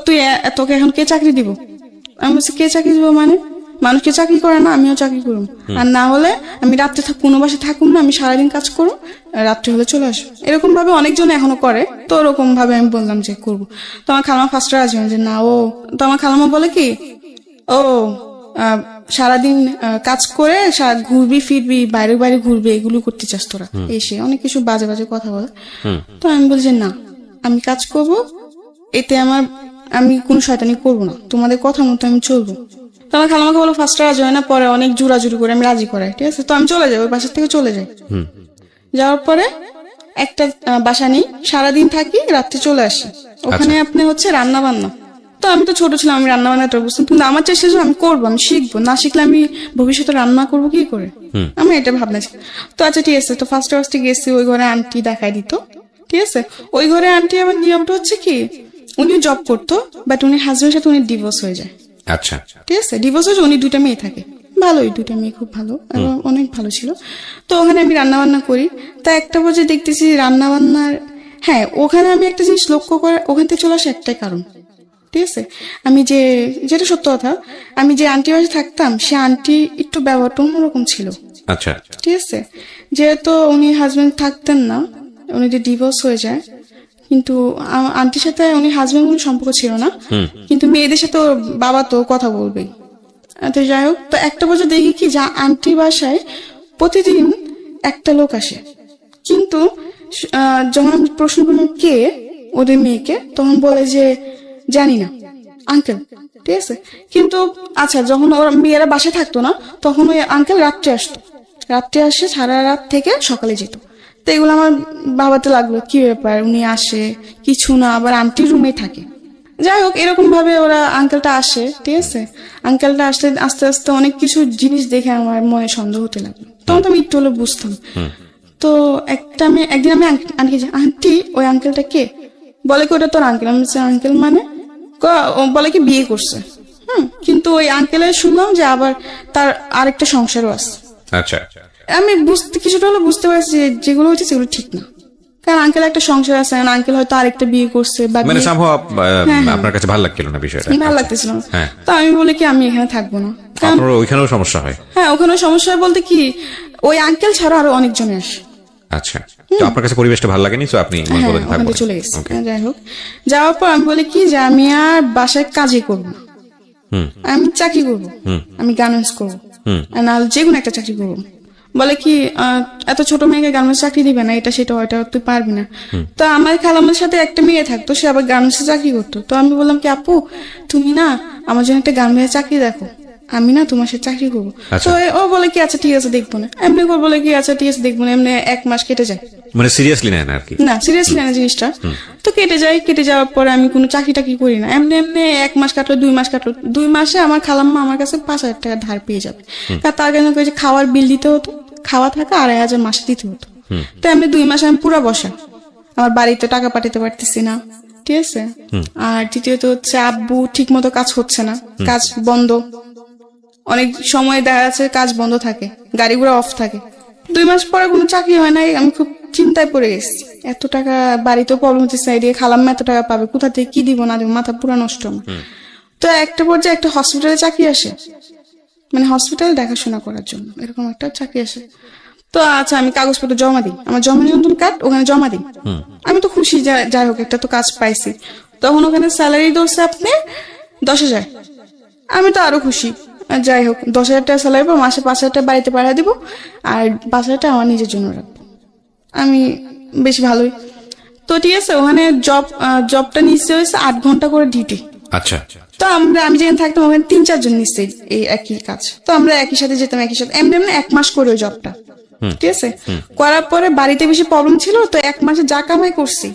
তুই তোকে এখন কে চাকরি দিব? আমি বলছি কে চাকরি দিব মানে? মানুষকে চাকরি করে না, আমিও চাকরি করবো। আর না হলে আমি রাত্রে কোনো বাসে থাকুম না, আমি সারাদিন কাজ করবো, রাত্রে হলে চলে আসবো। এরকম ভাবে অনেকজন এখনো করে। তো ওরকম ভাবে আমি বললাম যে করবো। তো আমার খালামা ফার্স্ট রাজি হয় যে না ও। তো আমার খালামা বলে কি, ও সারাদিন কাজ করে ঘুরবি ফিরবি, বাইরে বাইরে ঘুরবি, এগুলো করতে চাস তোরা, এসে অনেক কিছু বাজে বাজে কথা বলে। তো আমি বলি যে না, আমি কাজ করব, এতে আমি কোনো শয়তানি করবো না, তোমাদের কথা মতো আমি চলবো। তো আমার খালামাকে বলো ফার্স্ট রাজি হয় না, পরে অনেক জোরাজুরি করে আমি রাজি করাই, ঠিক আছে। তো আমি চলে যাই, ওই বাসার থেকে চলে যাই। যাওয়ার পরে একটা বাসা নেই, সারাদিন থাকি, রাত্রে চলে আসি। ওখানে আপনি হচ্ছে রান্না বান্না। তো আমি তো ছোট ছিলাম, আমি রান্না বান্নাটা বুঝতাম, কিন্তু আমার চেষ্টা ছিল আমি করবো, আমি শিখবো, না শিখলে আমি ভবিষ্যতে রান্না করবো কি করে, আমি এটা ভাবনা ছিল। তো আচ্ছা ঠিক আছে, তো ফার্স্টে গেছি, ওই ঘরে আন্টি দেখাই দিত, ঠিক আছে। ওই ঘরে আন্টি আমার নিয়মটা হচ্ছে কি, উনি জব করতো, বাট উনি হাজবেন্ডের সাথে উনি ডিভোর্স হয়ে যায়। আচ্ছা, ঠিক আছে, ডিভোর্স হয়েছে, উনি 2টা মেয়ে থাকে, ভালোই, 2টা মেয়ে খুব ভালো এবং অনেক ভালো ছিল। তো ওখানে আমি রান্না বান্না করি। তা একটা পর্যায়ে দেখতেছি রান্না বান্নার, হ্যাঁ ওখানে আমি একটা জিনিস লক্ষ্য করে, ওখান থেকে চলে আসে একটাই কারণ, ঠিক আছে। আমি যেটা সত্য কথা, আমি যে আন্টি বাসে থাকতাম, সে আন্টি একটু ব্যবহারটা অন্যরকম ছিল। আচ্ছা, ঠিক আছে, যেহেতু উনি হাজবেন্ড থাকতেন না, উনি যে ডিভোর্স হয়ে যায়, কিন্তু আন্টির সাথে উনি হাজবেন্ড কোনো সম্পর্ক ছিল না, কিন্তু মেয়েদের সাথে ওর বাবা তো কথা বলবেই। তো যাই হোক, তো একটা বছর দেখি কি, যা আন্টির বাসায় প্রতিদিন একটা লোক আসে, কিন্তু যখন আমি প্রশ্ন করলাম কে ওদের মেয়েকে, তখন বলে যে জানি না, আঙ্কেল, ঠিক আছে। কিন্তু আচ্ছা, যখন ওর মেয়েরা বাসায় থাকতো না, তখন ওই আঙ্কেল রাত্রে আসতো, রাত্রে আসে, সারা রাত থেকে সকালে যেত। তো এগুলো আমার ভাবাতে লাগলো, কি ব্যাপার, উনি আসে কিছু না, আবার আন্টির রুমে থাকে। যাই হোক, এরকম ভাবে ওরা আঙ্কেলটা আসে, ঠিক আছে। আঙ্কেলটা আসলে আস্তে আস্তে অনেক কিছু জিনিস দেখে আমার মনে সন্দেহ হতে লাগলো, তখন তো আমি একটু হলে বুঝতাম। তো একদিন আমি আন্টি, আন্টি ওই আঙ্কেলটা কে? বলে কি ওটা তোর আঙ্কেল। আমি বলছি আঙ্কেল মানে? বলে কি বিয়ে করছে। কিন্তু ওই আঙ্কেলের শুনলাম যে আবার তার আরেকটা সংসারও আছে। আচ্ছা, আমি কিছুটা হলে বুঝতে পারছি যেগুলো হচ্ছে সেগুলো ঠিক না, কারণ আঙ্কেল একটা সংসার আছে, আঙ্কেল হয়তো আরেকটা বিয়ে করছে, বা মানে আপনার কাছে ভালো লাগছিল না বিষয়টা? ভালো লাগতেছিল না। তো আমি বলি কি আমি এখানে থাকবো না, আপনার ওইখানেও সমস্যা হয়? হ্যাঁ, ওখানেও সমস্যা হয় বলতে কি, ওই আঙ্কেল ছাড়া আরো অনেকজনে আসে। আচ্ছা, তো আপনার কাছে পরিবেশটা ভালো লাগেনি, তো আপনি ওখানে চলে গেছি। যাই হোক, যাওয়ার পর আমি বলি কি যে আমি আর বাসায় কাজই করবো না, আমি চাকরি করবো, আমি গার্মেন্টস করবো, না যে কোনো একটা চাকরি করবো। বলে কি এত ছোট মেয়েকে গার্মেন্টস চাকরি দিবে না, এটা সেটা ওইটা তুই পারবি না। তো আমার খালামার সাথে একটা মেয়ে থাকতো, সে আবার গার্মেন্টসে চাকরি করতো। তো আমি বললাম কি আপু, তুমি না আমার জন্য একটা গার্মেন্টসে চাকরি দেখো, আমি না তোমার সাথে চাকরি করবো। তো ও বলে কি আচ্ছা ঠিক আছে দেখবো না, এমনি করে বলে কি আচ্ছা ঠিক আছে দেখবো না, এমনি 1 মাস কেটে যায়, মানে সিরিয়াসলি নেয় না আর কি? না সিরিয়াসলি না জিনিসটা। তো কেটে যাওয়ার পরে আমি কোনো চাকরি টাকরি করি না, এমনি 1 মাস কাটলো, 2 মাস কাটলো। 2 মাসে আমার খালাম্মা আমার কাছে 5,000 টাকা ধার পেয়ে যাবে, তার জন্য খাওয়ার বিল দিতে হতো, খাওয়া থাকা 2,500 মাসে দিতে হতো। তো এমনি 2 মাসে আমি পুরা বসা, আমার বাড়িতে টাকা পাঠাতে পারতেছি না, ঠিক আছে। আর দ্বিতীয়ত হচ্ছে আব্বু ঠিক মতো কাজ হচ্ছে না, কাজ বন্ধ, অনেক সময় দেখা যাচ্ছে কাজ বন্ধ থাকে, গাড়ি ঘোড়া অফ থাকে। 2 মাস পরে কোনো চাকরি হয় নাই, আমি খুব চিন্তায় পড়ে গেছি, এত টাকা বাড়িতেও প্রবলেম হচ্ছে, এদিকে খালাম্মা এত টাকা পাবে কোথা থেকে, কি দিব না দিব, মাথা পুরা নষ্ট। তো একটা পর্যায়ে একটা হসপিটালে চাকরি আসে, মানে হসপিটালে দেখাশোনা করার জন্য এরকম একটা চাকরি আসে। তো আচ্ছা আমি কাগজপত্র জমা দিই, আমার জমা নিবন্ধন কার্ড ওখানে জমা দিই, আমি তো খুশি, যাই হোক একটা তো কাজ পাইছি। তখন ওখানে স্যালারি ধরছে আপনি 10,000, আমি তো আরো খুশি। যাই হোক 10,000 টাকা স্যালারি পর মাসে 5,000 টাকা বাড়িতে পাঠিয়ে দিব, আর 5,000 টাকা আমার নিজের জন্য রাখবো, আমি বেশ ভালোই। তো ঠিক আছে, ওখানে জবটা নিশ্চয় হয়েছে 8 ঘন্টা করে ডিউটি। আচ্ছা, তো আমি যেখানে থাকতাম ওখানে 3-4 জন নিশ্চয়ই এই একই কাজ, তো আমরা একই সাথে যেতাম, একই সাথে এমনি 1 মাস করে ওই জবটা, ঠিক আছে। করার পরে বাড়িতে বেশি প্রবলেম ছিল, তো 1 মাসে যা কামাই করছি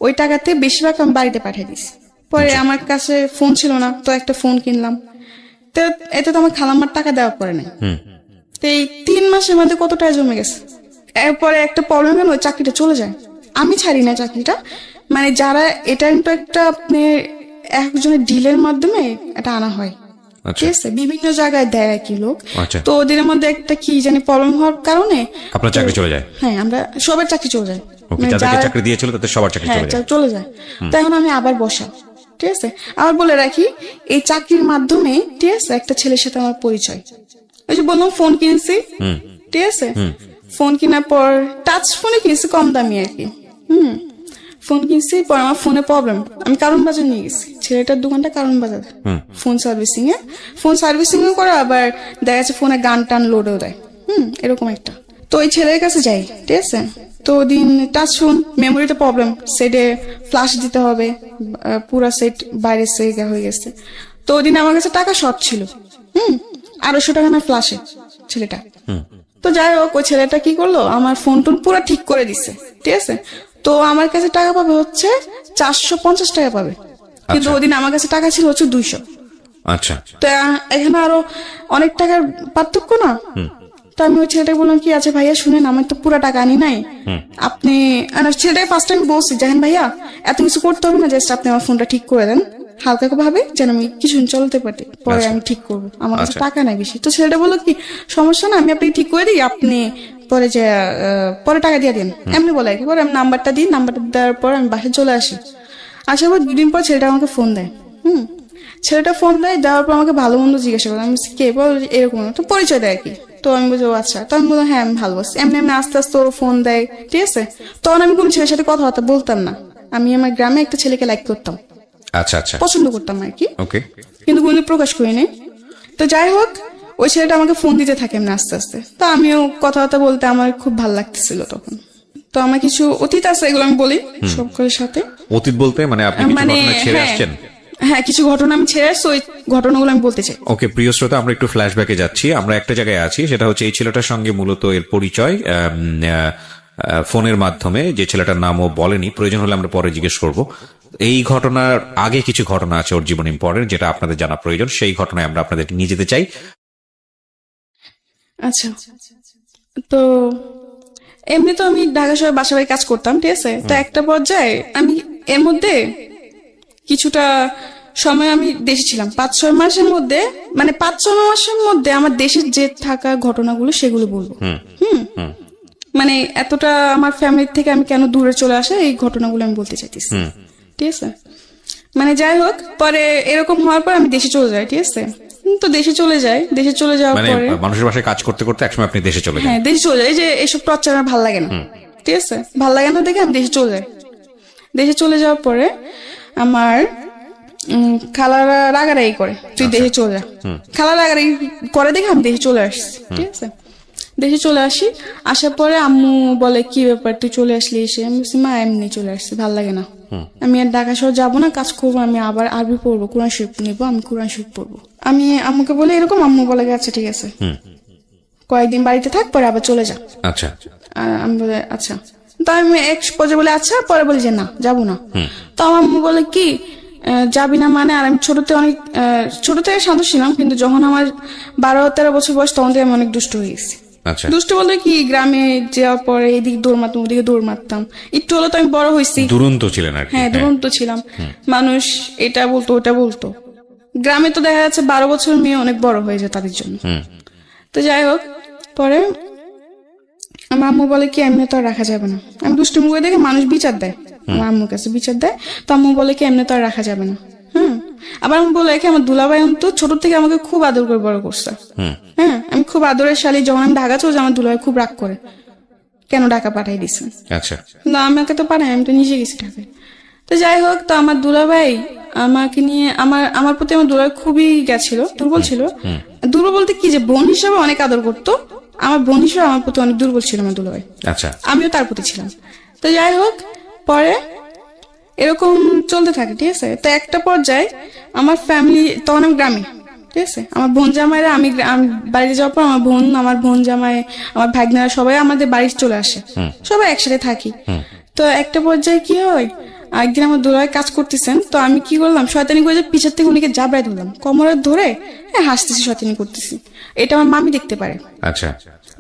ওই টাকাতে বেশিরভাগ আমি বাড়িতে পাঠিয়ে দিছি। পরে আমার কাছে ফোন ছিল না, তো একটা ফোন কিনলাম, তো এতে তো আমার খালাম্মার টাকা দেওয়া পড়ে নাই। তো এই 3 মাসের মধ্যে কত টাকা জমে গেছে। এরপরে একটা প্রবলেম হলো, ওই চাকরিটা চলে যায়, আমি ছাড়ি না চাকরিটা, মানে যারা এটা কিন্তু একটা আপনি একজনের ডিলের মাধ্যমে এটা আনা হয়, ঠিক আছে, বিভিন্ন জায়গায় দেয় কি লোক। তো ওদের মধ্যে একটা কি জানি প্রবলেম হওয়ার কারণে আপনার চাকরি চলে যায়। হ্যাঁ, আমরা সবার চাকরি চলে যায়, যাদেরকে চাকরি দিয়েছিল তাদের সবার চাকরি চলে যায়। তো এখন আমি আবার বসা, ঠিক আছে। আবার বলে রাখি, এই চাকরির মাধ্যমে ঠিক আছে একটা ছেলের সাথে আমার পরিচয়। ওই যে বললাম ফোন কিনছি, ঠিক আছে, ফোন কেনার পর টাচ ফোনে কিনছি কম দামি আর কি। ফোন কিনছি, পর আমার ফোনে প্রবলেম, আমি কারণ বাজার নিয়ে গেছি, ছেলেটার দোকানটা কারণ বাজার, ফোন সার্ভিসিং এ করে, আবার দেখা যাচ্ছে ফোনে গান টান লোডও দেয়, এরকম একটা। তো ওই ছেলের কাছে যাই, ঠিক আছে। তো দিন টাচ ফোন, মেমোরিতে প্রবলেম, সেটে ফ্লাশ দিতে হবে, পুরা সেট বাইরে সেগা হয়ে গেছে। তো ওই দিন আমার কাছে টাকা শর্ট ছিল, 250 টাকা না ফ্লাশে ছেলেটা। তো যাই হোক, ওই ছেলেটা কি করলো, আমার ফোন টোন পুরো ঠিক করে দিছে, ঠিক আছে। তো আমার কাছে টাকা পাবে হচ্ছে 450 টাকা পাবে, কিন্তু ওদিন আমার কাছে টাকা ছিল হচ্ছে 200। আচ্ছা, তো এখানে আরো অনেক টাকার পার্থক্য না। তো আমি ওই ছেলেটাকে বললাম কি, আচ্ছা ভাইয়া শুনেন, আমার তো পুরো টাকা আনি নাই, আপনি, ছেলেটাকে ফার্স্ট টাইম বলছি, জানেন ভাইয়া এত কিছু করতে হবে না, জাস্ট আপনি আমার ফোনটা ঠিক করে দেন হালকা ভাবে, যেন আমি কিছুদিন চলতে পারি, পরে আমি ঠিক করবো, আমার কাছে টাকা নাই বেশি। তো ছেলেটা বললো কি, সমস্যা না, আমি আপনাকে ঠিক করে দিই, আপনি পরে যে পরে টাকা দিয়ে দিন, এমনি বলে আর কি। পরে আমি নাম্বারটা দিই, নাম্বারটা দেওয়ার পর আমি বাসায় চলে আসি। আসার পর 2 দিন পর ছেলেটা আমাকে ফোন দেয়, ছেলেটা ফোন দেওয়ার পর আমাকে ভালো মন্দ জিজ্ঞাসা করে, আমি কে বল, এরকম তো পরিচয় দেয় আর কি। তো আমি বলছি আচ্ছা, তো আমি বললাম হ্যাঁ আমি ভালো আছি। এমনি এমনি আস্তে আস্তে ওর ফোন দেয়, ঠিক আছে। তখন আমি কোন ছেলের সাথে কথাবার্তা বলতাম না, আমি আমার গ্রামে একটা ছেলেকে লাইক করতাম, আচ্ছা আচ্ছা, পছন্দ করতাম আর কি, ওকে, কিন্তু কোনো প্রকাশ করিনি। তো যাই হোক, ওই ছেলেটা আমাকে ফোন দিতে থাকে এমনি আস্তে আস্তে। তো আমিও কথাবার্তা বলতে আমার খুব ভালো লাগতেছিল তখন। তো আমার কিছু অতীত আছে, এগুলো আমি বলি সবগুলোর সাথে। অতীত বলতে মানে আপনি কিছু ঘটনা ছেড়ে আসছেন? হ্যাঁ, কিছু ঘটনা আমি ছেড়ে আসছি, ওই ঘটনাগুলো আমি বলতে চাই। ওকে, প্রিয় শ্রোতা, আমরা একটু ফ্ল্যাশব্যাকে যাচ্ছি। আমরা একটা জায়গায় আছি, সেটা হচ্ছে এই ছেলেটার সঙ্গে মূলত এর পরিচয় ফোনের মাধ্যমে। যে ছেলেটার নামও বলেনি, প্রয়োজন হলে আমরা পরে জিজ্ঞেস করব। এই ঘটনার আগে কিছু ঘটনা আছে ওর জীবন ইম্পর্টেন্ট, যেটা আপনাদের জানা প্রয়োজন, সেই ঘটনায় আমরা আপনাদেরকে নিয়ে যেতে চাই। আচ্ছা, তো এমনি তো আমি ঢাকা শহরে বাসা বাড়ি কাজ করতাম, ঠিক আছে। তো একটা পর্যায়ে আমি এর মধ্যে কিছুটা সময় আমি দেশে ছিলাম, 5-6 মাসের মধ্যে, মানে 5-6 মাসের মধ্যে আমার দেশের যে থাকা ঘটনাগুলো সেগুলো বলবো। মানে এতটা আমার ফ্যামিলি থেকে আমি কেন দূরে চলে আসা, এই ঘটনাগুলো আমি বলতে চাইতেছি, ঠিক আছে। মানে যাই হোক, পরে এরকম হওয়ার পর আমি দেশে চলে যাই, ঠিক আছে। তো দেশে চলে যাওয়ার মানে পরে মানুষের বাসায় কাজ করতে করতে একসময় আপনি দেশে চলে যান? হ্যাঁ, দেশে চলে যাই, যে এসব টর্চার আমার ভালো লাগে না, ঠিক আছে, ভালো লাগে না দেখে আমি দেশে চলে যাই। দেশে চলে যাওয়ার পরে আমার খালারা রাগারাগি করে, তুই দেশে চলে যা। খালা রাগারাগি করে দেখে আমি দেশে চলে আসছি, ঠিক আছে। দেশে চলে আসি, আসার পরে আম্মু বলে কি ব্যাপার তুই চলে আসলি এসে। আমি বলছি মা এমনি চলে আসছি, ভালো লাগে না, আমি আর ঢাকা শহর যাবো না, কাজ করবো, আমি আবার আরবি পড়বো, কোরআন শরীফ নিবো, আমি কোরআন শরীফ পড়বো। আমি আম্মুকে বলে এরকম, আম্মু বলে আচ্ছা ঠিক আছে, কয়েকদিন বাড়িতে থাক, পরে আবার চলে যা। আচ্ছা, আমি বলে আচ্ছা। তো আমি এক পর্যায়ে বলে আচ্ছা, পরে বলি যে না যাবো না। তো আমার আম্মু বলে কি যাবি না মানে? আর আমি ছোট থেকে শান্ত ছিলাম, কিন্তু যখন আমার 12-13 বছর বয়স, তখন থেকে আমি অনেক দুষ্ট হয়ে গেছি। দুষ্ট বলতে কি, গ্রামে যাওয়ার পরে এদিকে দৌড় মারতাম, ওদিকে দৌড় মারতাম, একটু হলো তো আমি বড় হয়েছি। দুরন্ত ছিলেন আর কি? হ্যাঁ, দুরন্ত ছিলাম। মানুষ এটা বলতো ওটা বলতো, গ্রামে তো দেখা যাচ্ছে 12 বছর মেয়ে অনেক বড় হয়ে যায় তাদের জন্য। তো যাই হোক, পরে আমার আম্মু বলে কি এমনি তো আর রাখা যাবে না, আমি দুষ্টুমি করে দেখে মানুষ বিচার দেয়, আমার আম্মুর কাছে বিচার দেয়। তো আম্মু বলে কি এমনি তো আর রাখা যাবে না। আবার আমি বলে কি আমার দুলাভাই তো ছোট থেকে আমাকে খুব আদর করে বড় করছে। হ্যাঁ, আমি খুব আদরের শালী। যখন আমি ঢাকা চলে যাই, আমার দুলাভাই খুব রাগ করে, কেন ঢাকা পাঠাই দিছে। আচ্ছা, না আমাকে তো পাঠাই, আমি তো নিজে গেছি ঢাকায়। তো যাই হোক, তো আমার দুলাভাই আমাকে নিয়ে, আমার প্রতি আমার দুলাভাই খুবই গেছিল, দুর্বল ছিল। দুর্বল বলতে কি, যে বোন হিসাবে অনেক আদর করতো, আমার বোন হিসাবে আমার প্রতি অনেক দুর্বল ছিল আমার দুলাভাই। আচ্ছা, আমিও তার প্রতি ছিলাম। তো যাই হোক, পরে এরকম চলতে থাকে, ঠিক আছে। তো একটা পর্যায়ে আমার ফ্যামিলি, তখন আমি গ্রামে, ঠিক আছে, আমার বোন জামাইরা, আমি বাড়িতে যাওয়ার পর আমার বোন জামাই, আমার ভাগ্নারা সবাই আমাদের বাড়ি চলে আসে, সবাই একসাথে থাকি। তো একটা পর্যায়ে কি হয়, একদিন আমার দুলাভাই কাজ করতেছেন, তো আমি কি করলাম, শয়তানি করে পিছের থেকে উনিকে জাবড়াই ধরলাম, কোমরে ধরে হাসতেছি, শয়তানি করতেছি। এটা আমার মামি দেখতে পারে। আচ্ছা,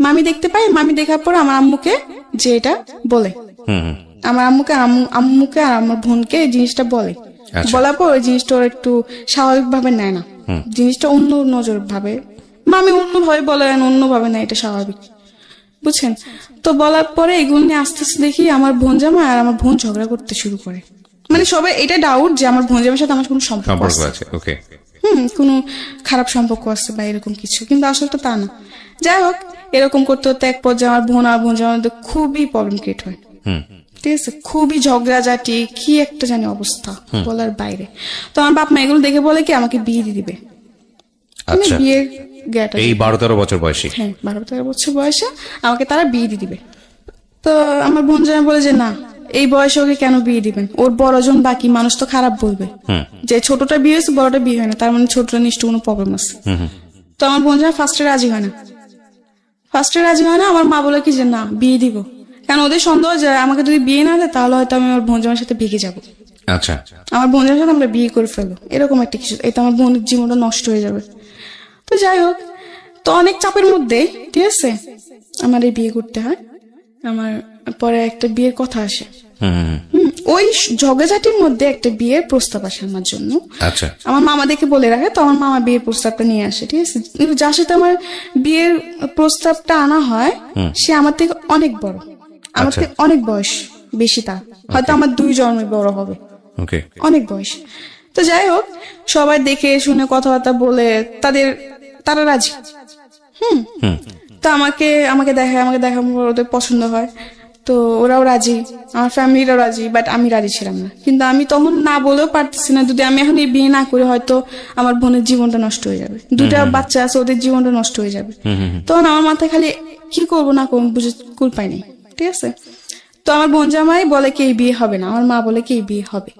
মামি দেখতে পায়, মামি দেখার পর আমার আম্মুকে যে এটা বলে, আমার আম্মুকে আর আমার বোনকে এই জিনিসটা বলে। বলার পর ওই জিনিসটা ওর একটু স্বাভাবিক ভাবে নেয় না, জিনিসটা অন্য নজর ভাবে, মামি অন্য ভাবে বলে, অন্য ভাবে নেয়, এটা স্বাভাবিক, বুঝছেন। তো বলার পরে এগুলো নিয়ে আস্তে আস্তে দেখি আমার বোন জামা আর আমার বোন ঝগড়া করতে শুরু করে, মানে সবাই এটা ডাউট যে আমার বোনজামের সাথে আমার কোনো সম্পর্ক সম্পর্ক আছে, আছে। ওকে। কোনো খারাপ সম্পর্ক আছে বা এরকম কিছু, কিন্তু আসলে তো তা না। যাই হোক, এরকম করতে করতে এক পর্যায়ে আমার বোন আর বোনজামের মধ্যে খুবই প্রবলেম ক্রিয়েট হয়। ঠিক আছে, খুবই ঝগড়াঝাটি, কি একটা জানি অবস্থা বলার বাইরে। তো আমার বাপ মা এগুলো দেখে বলে কি আমাকে বিয়ে দিয়ে দিবে। আচ্ছা, বিয়ের গ্যাট এই 12-13 বছর বয়সী। হ্যাঁ, 12-13 বছর বয়সে আমাকে তারা বিয়ে দিয়ে দিবে। তো আমার বোন জামাই বলে যে না, এই বয়সে ওকে কেন বিয়ে দিবেন, ওর বড়জন বাকি, মানুষ তো খারাপ বলবে যে ছোটটা বিয়ে হয়েছে বড়টা বিয়ে হয় না, তার মানে ছোটটা নিশ্চয় কোনো প্রবলেম আছে। তো আমার বোন জামাই ফার্স্টে রাজি হয় না। আমার মা বলে কি যে না, বিয়ে দিব, কারণ ওদের সন্দেহ যে আমাকে যদি বিয়ে না দেয় তাহলে হয়তো আমি আমার বোন জামাইয়ের সাথে ভেগে যাবো, আচ্ছা, আমার বোন জামাইয়ের সাথে আমরা বিয়ে করে ফেলবো, এরকম একটা কিছু, এটা আমার বোনের জীবনটা নষ্ট হয়ে যাবে। তো যাই হোক, তো অনেক চাপের মধ্যে, ঠিক আছে, আমার এই বিয়ে করতে হয়। আমার পরে একটা বিয়ের কথা আসে। ওই ঝগড়াঝাটির মধ্যে একটা বিয়ের প্রস্তাব আসে আমার জন্য। আচ্ছা, আমার মামা দেখে বলে রাখে, তো আমার মামা বিয়ের প্রস্তাবটা নিয়ে আসে। ঠিক আছে, কিন্তু যার সাথে আমার বিয়ের প্রস্তাবটা আনা হয় সে আমার থেকে অনেক বড়, আমার থেকে অনেক বয়স বেশি, তার হয়তো আমার 2 জন্মে বড় হবে, ওকে, অনেক বয়স। তো যাই হোক, সবাই দেখে শুনে কথাবার্তা বলে তারা রাজি। তো আমাকে দেখায়, ওদের পছন্দ হয়, তো ওরাও রাজি, আমার ফ্যামিলিরাও রাজি, বাট আমি রাজি ছিলাম না। কিন্তু আমি তখন না বলেও পারতেছি না, যদি আমি এখন এই বিয়ে না করি হয়তো আমার বোনের জীবনটা নষ্ট হয়ে যাবে, 2টা বাচ্চা আছে, ওদের জীবনটা নষ্ট হয়ে যাবে। তখন আমার মাথায় খালি কি করবো না করবো বুঝে কুল পাই নাই। ঠিক আছে, তো আমার বোন জামাই বলে কি এই বিয়ে হবে না, আমার মা বলে কি এই বিয়ে হবে।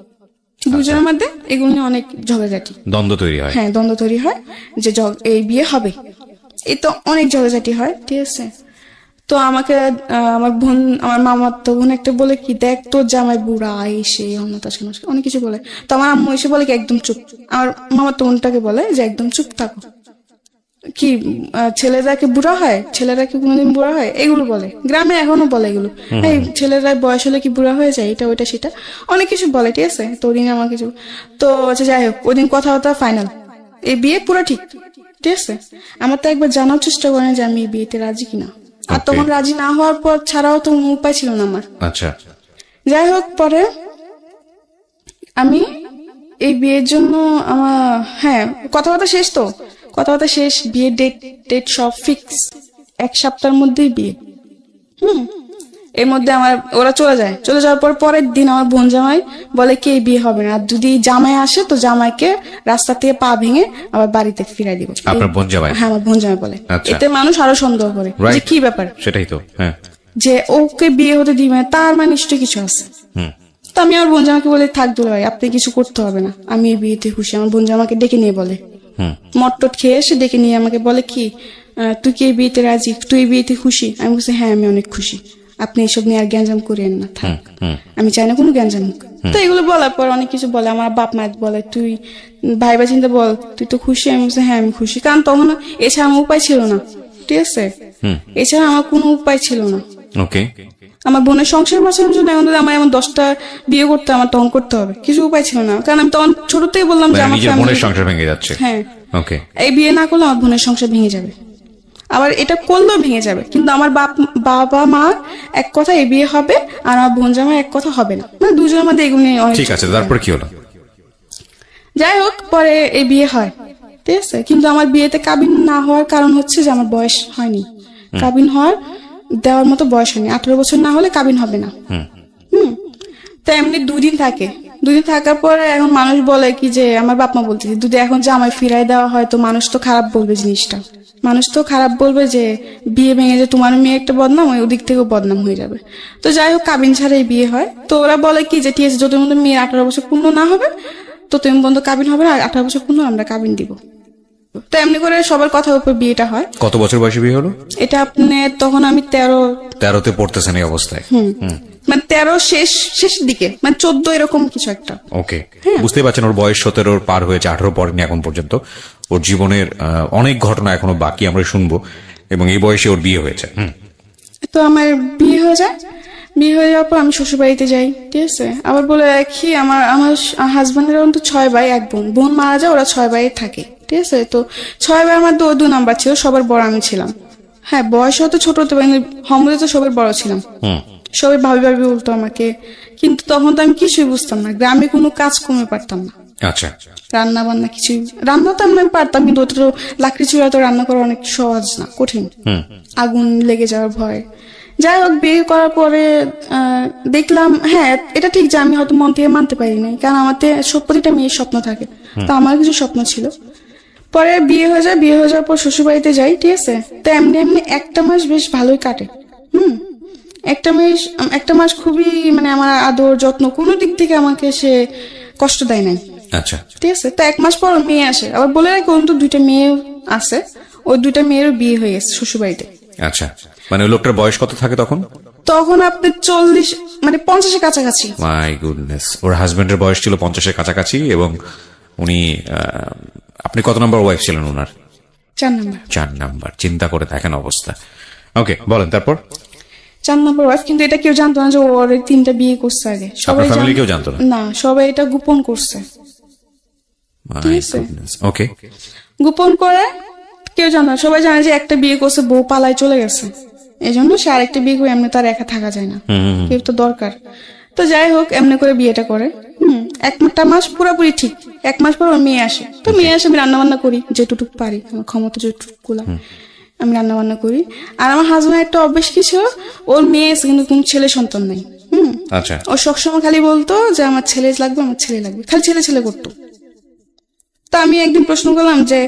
দুজনের মধ্যে এগুলো নিয়ে অনেক ঝগড়াঝাটি, দ্বন্দ্ব তৈরি হয়। হ্যাঁ, দ্বন্দ্ব তৈরি হয় যে এই বিয়ে হবে, এই তো অনেক ঝগড়াঝাটি হয়। ঠিক আছে, তো আমাকে আমার মামার তো বোন একটা বলে কি, দেখ তোর জামাই বুড়া, এসে অনেক কিছু বলে। তো আমার আম্মু এসে বলে কি একদম চুপ, আমার মামার তো বোনটাকে বলে যে একদম চুপ থাকো, কি ছেলেরা কি বুড়া হয়, ছেলেরা কি কোনোদিন বুড়া হয়, এগুলো বলে, গ্রামে এখনো বলে এগুলো, এই ছেলেরা বয়স হলে কি বুড়া হয়ে যায়, এটা ওইটা সেটা অনেক কিছু বলে। ঠিক আছে, তো ওদিন আমার কিছু, তো আচ্ছা যাই হোক, ওদিন কথাবার্তা ফাইনাল, এই বিয়ে পুরো ঠিক। ঠিক আছে, আমার তো একবার জানার চেষ্টা করেন যে আমি এই বিয়েতে রাজি কিনা, আর তখন রাজি না হওয়ার পর ছাড়াও তো উপায় ছিল না আমার। আচ্ছা, যাই হোক, পরে আমি এই বিয়ের জন্য আমার, হ্যাঁ, কথাবার্তা শেষ, বিয়ের ডেট সব ফিক্স, 1 সপ্তাহের মধ্যেই বিয়ে। এর মধ্যে ওরা চলে যাওয়ার পরের দিন আমার বোন জামাই বলে কি এই বিয়ে হবে না, আর যদি জামাই আসে তো জামাইকে রাস্তা থেকে পা ভেঙে আবার বাড়িতে ফিরাই দিব। আপনার বোন জামাই? হ্যাঁ, আমার বোন জামাই বলে। এতে মানুষ আরো সন্দেহ করে যে কি ব্যাপার, সেটাই তো, হ্যাঁ, যে ওকে বিয়ে হতে দিবে, তার মানে নিশ্চয়ই কিছু আছে। তো আমি আমার বোন জামাকে বলে, থাক দুলা ভাই, আপনি কিছু করতে হবে না, আমি এই বিয়েতে খুশি। আমার বোন জামাকে ডেকে নিয়ে বলে, মটটট খেয়ে এসে ডেকে নিয়ে আমাকে বলে কি, তুই কি এই বিয়েতে রাজি, তুই এই বিয়েতে খুশি? আমি বলছি হ্যাঁ, আমি অনেক খুশি, আপনি এসব নিয়ে আর গ্যাঞ্জাম করেন না, থাক, আমি চাই না কোনো গ্যাঞ্জাম হোক। তো এগুলো বলার পর অনেক কিছু বলে, আমার বাপ মা বলে তুই ভাইবা চিন্তা বল, তুই তো খুশি? আমি বলছি হ্যাঁ আমি খুশি, কারণ তখন এছাড়া আমার উপায় ছিল না। ঠিক আছে, এছাড়া আমার কোনো উপায় ছিল না। ওকে, আমার বোনের সংসার বাঁচানোর জন্য এখন যদি আমার এমন 10টা বিয়ে করতে, আমার তখন করতে হবে, কিছু উপায় ছিল না, কারণ আমি তখন ছোট থেকে বললাম যে আমার বোনের সংসার ভেঙে যাচ্ছে। হ্যাঁ, ওকে, এই বিয়ে না করলে আমার বোনের সংসার ভেঙে যাবে, আবার এটা করলেও ভেঙে যাবে, কিন্তু আমার বাবা মা এক কথা এই বিয়ে হবে, আর আমার বোন জামাই এক কথা হবে না, মানে দুজনের মধ্যে এগুলো নিয়ে অনেক। ঠিক আছে, তারপর কি হলো? যাই হোক, পরে এই বিয়ে হয়। ঠিক আছে, কিন্তু আমার বিয়েতে কাবিন না হওয়ার কারণ হচ্ছে যে আমার বয়স হয়নি, কাবিন দেওয়ার মতো বয়স হয়নি, 18 বছর না হলে কাবিন হবে না। তো এমনি 2 দিন থাকার পরে এখন মানুষ বলে কি যে, আমার বাপ মা বলতেছে যদি এখন জামাই ফিরাই দেওয়া হয় তো মানুষ তো খারাপ বলবে, জিনিসটা মানুষ তো খারাপ বলবে যে বিয়ে ভেঙে যে তোমার মেয়ে একটা বদনাম, ওই ওদিক থেকেও বদনাম হয়ে যাবে। তো যাই হোক, কাবিন ছাড়াই বিয়ে হয়। তো ওরা বলে কি যে ঠিক আছে, যত মধ্যে মেয়ের 18 বছর পূর্ণ না হবে তো তুমি বন্ধু কাবিন হবে না, আর 18 বছর পূর্ণ আমরা কাবিন দিব। তো এমনি করে সবার কথার উপর বিয়েটা হয়। কত বছর বয়সে বিয়ে হলো এটা? তখন আমি 13তে পড়তেছেন এই অবস্থায়? মানে 13 শেষের দিকে, মানে 14 এরকম কিছু একটা। ওকে, বুঝতে পারছেন ওর বয়স 17 পার হয়েছে, 18 পড়েনি এখন পর্যন্ত। ওর জীবনের অনেক ঘটনা এখনো বাকি, আমরা শুনবো, এবং এই বয়সে ওর বিয়ে হয়েছে। তো আমার বিয়ে হয়ে যায়, বিয়ে হয়ে যাওয়ার পর আমি শ্বশুর বাড়িতে যাই। ঠিক আছে, আবার বলে রাখি আমার হাজবেন্ডের তো 6 ভাই 1 বোন, বোন মারা যায়, ওরা 6 ভাই থাকে। ঠিক আছে, তো 6 ভাইয়ের মধ্যে ও 2 নাম্বার ছিল, সবার বড় আমি ছিলাম। হ্যাঁ, বয়স হতো ছোট হতে পারি, হমলে তো সবার বড় ছিলাম। সবাই ভাবি ভাবি বলতো আমাকে, কিন্তু তখন তো আমি কিছুই বুঝতাম না, গ্রামে কোনো কাজ কমে পারতাম না, আচ্ছা, রান্না বান্না কিছু, রান্না তো আমি পারতাম কিন্তু ওটা তো লাকড়ি চুলা তো রান্না করা অনেক সহজ না, কঠিন, আগুন লেগে যাওয়ার ভয়। যাই হোক, বিয়ে করার পরে দেখলাম হ্যাঁ এটা ঠিক যে আমি হয়তো মন থেকে মানতে পারি নাই, কারণ আমার প্রতিটা মেয়ের স্বপ্ন থাকে, তো আমার কিছু স্বপ্ন ছিল। পরে বিয়ে হয়ে যায়, বিয়ে হয়ে যাওয়ার পর শ্বশুর বাড়িতে যাই, ঠিক আছে, তো এমনি এমনি একটা মাস বেশ ভালোই কাটে। একটা মাস খুবই মানে আমার আদর যত্ন কোনো দিক থেকে আমাকে সে কষ্ট দেয় নাই। আচ্ছা, ঠিক আছে, তো 1 মাস পর মেয়ে আসে, আবার বলে রাখি তো 2টা মেয়ে আছে, ওই 2টা মেয়েরও বিয়ে হয়ে গেছে শ্বশুর বাড়িতে। আচ্ছা, মানে ওই লোকটার বয়স কত থাকে তখন? তখন আপনি 40 মানে 50-এর কাছাকাছি। মাই গুডনেস, ওর হাজবেন্ডের বয়স ছিল 50-এর কাছাকাছি, এবং উনি আপনি কত নম্বর ওয়াইফ ছিলেন ওনার? 4 নম্বর। 4 নাম্বার। চিন্তা করে দেখেন অবস্থা। ওকে, বলেন তারপর। 4 নম্বর ওয়াইফ, কিন্তু এটা কেউ জানতো না যে ওর 3টা বিয়ে করছে আগে, আপনার ফ্যামিলি কেউ জানতো না? না, সবাই এটা গোপন করছে। ঠিক আছে, ওকে, গোপন করে কেউ জানে না, সবাই জানে যে একটা বিয়ে করছে, বউ পালায় চলে গেছে, এই জন্য সে আরেকটা বিয়ে করে এমনি তার একা থাকা যায় না, কেউ তো দরকার। তো যাই হোক, এমনি করে বিয়েটা করে। একটা মাস পুরোপুরি ঠিক, 1 মাস পর ওর মেয়ে আসে, তো মেয়ে আসে, আমি রান্না বান্না করি যেটুকু পারি, আমার ক্ষমতা যেটুকু আমি রান্না বান্না করি। আর আমার হাজবেন্ড একটা অভ্যেস কি ছিল, ওর মেয়ে এসে কিন্তু কোন ছেলে সন্তান নাই। আচ্ছা, ও সবসময় খালি বলতো যে আমার ছেলে লাগবে, আমার ছেলে লাগবে, খালি ছেলে ছেলে করতো। তা আমি একদিন প্রশ্ন করলাম যে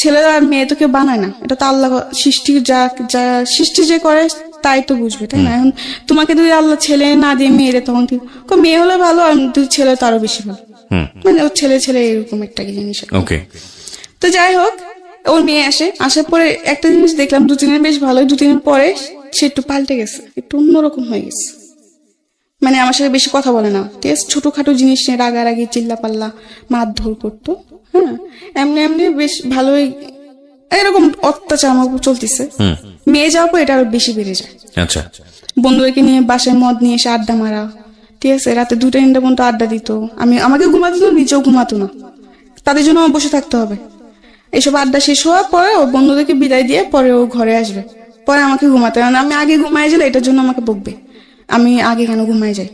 ছেলে আর মেয়ে তো কেউ বানায় না, এটা তো আল্লাহ সৃষ্টি, যা যা সৃষ্টি যে করে তাই তো বুঝবে, তাই না? এখন তোমাকে যদি আল্লাহ ছেলে না দিয়ে মেয়ে, তখন কি মেয়ে হলে ভালো, আর দুই ছেলে তো আরো বেশি ভালো, মানে ওর ছেলে ছেলে এরকম একটা কি জিনিস। ওকে, তো যাই হোক, ওর মেয়ে আসে, আসার পরে একটা জিনিস দেখলাম, 2-3 দিন বেশ ভালোই, 2-3 দিন পরে সে একটু পাল্টে গেছে, একটু অন্যরকম হয়ে গেছে, মানে আমার সাথে বেশি কথা বলে না, ঠিক আছে, ছোটখাটো জিনিস নিয়ে রাগারাগি চিল্লা পাল্লা মারধর করতো। হ্যাঁ, এমনি এমনি বেশ ভালোই এরকম অত্যাচার আমার উপর চলতেছে। মেয়ে যাওয়ার পর এটা আরো বেশি বেড়ে যায়। আচ্ছা, বন্ধুদেরকে নিয়ে বাসায় মদ নিয়ে এসে আড্ডা মারা, ঠিক আছে, রাতে 2টা-3টা পর্যন্ত আড্ডা দিত, আমাকে ঘুমাতে দিত, নিজেও ঘুমাতো না, তাদের জন্য আমার বসে থাকতে হবে। এইসব আড্ডা শেষ হওয়ার পরে ও বন্ধুদেরকে বিদায় দিয়ে পরে ও ঘরে আসবে, পরে আমাকে ঘুমাতে হবে, আমি আগে ঘুমাই গেলে এটার জন্য আমাকে বকবে, আমি আগে কেন ঘুমাই যাই,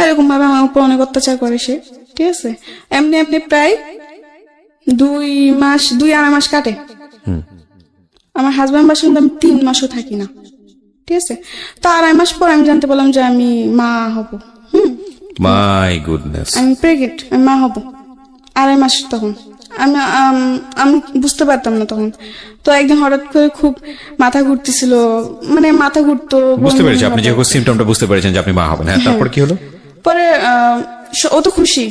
এরকম ভাবে আমার উপর অনেক অত্যাচার করে সে। ঠিক আছে, এমনি এমনি প্রায় 2-2.5 মাস কাটে। আমার হাজবেন্ড বাসায় আমি 3 মাসও থাকি না। ঠিক আছে, তো 2.5 মাস পর আমি জানতে পারলাম যে আমি মা হব। মাই গুডনেস, আমি প্রেগনেন্ট, আমি মা হব। 2.5 মাস তখন আমি বুঝতে পারতাম না তখন। তো একদিন হঠাৎ করে খুব মাথা ঘুরতেছিল, মানে মাথা ঘুরতো, বুঝতে পেরেছি আপনি যে সিমটমটা বুঝতে পেরেছেন যে আপনি মা হবেন। হ্যাঁ, তারপর কি হলো? পরে ও তো খুশি,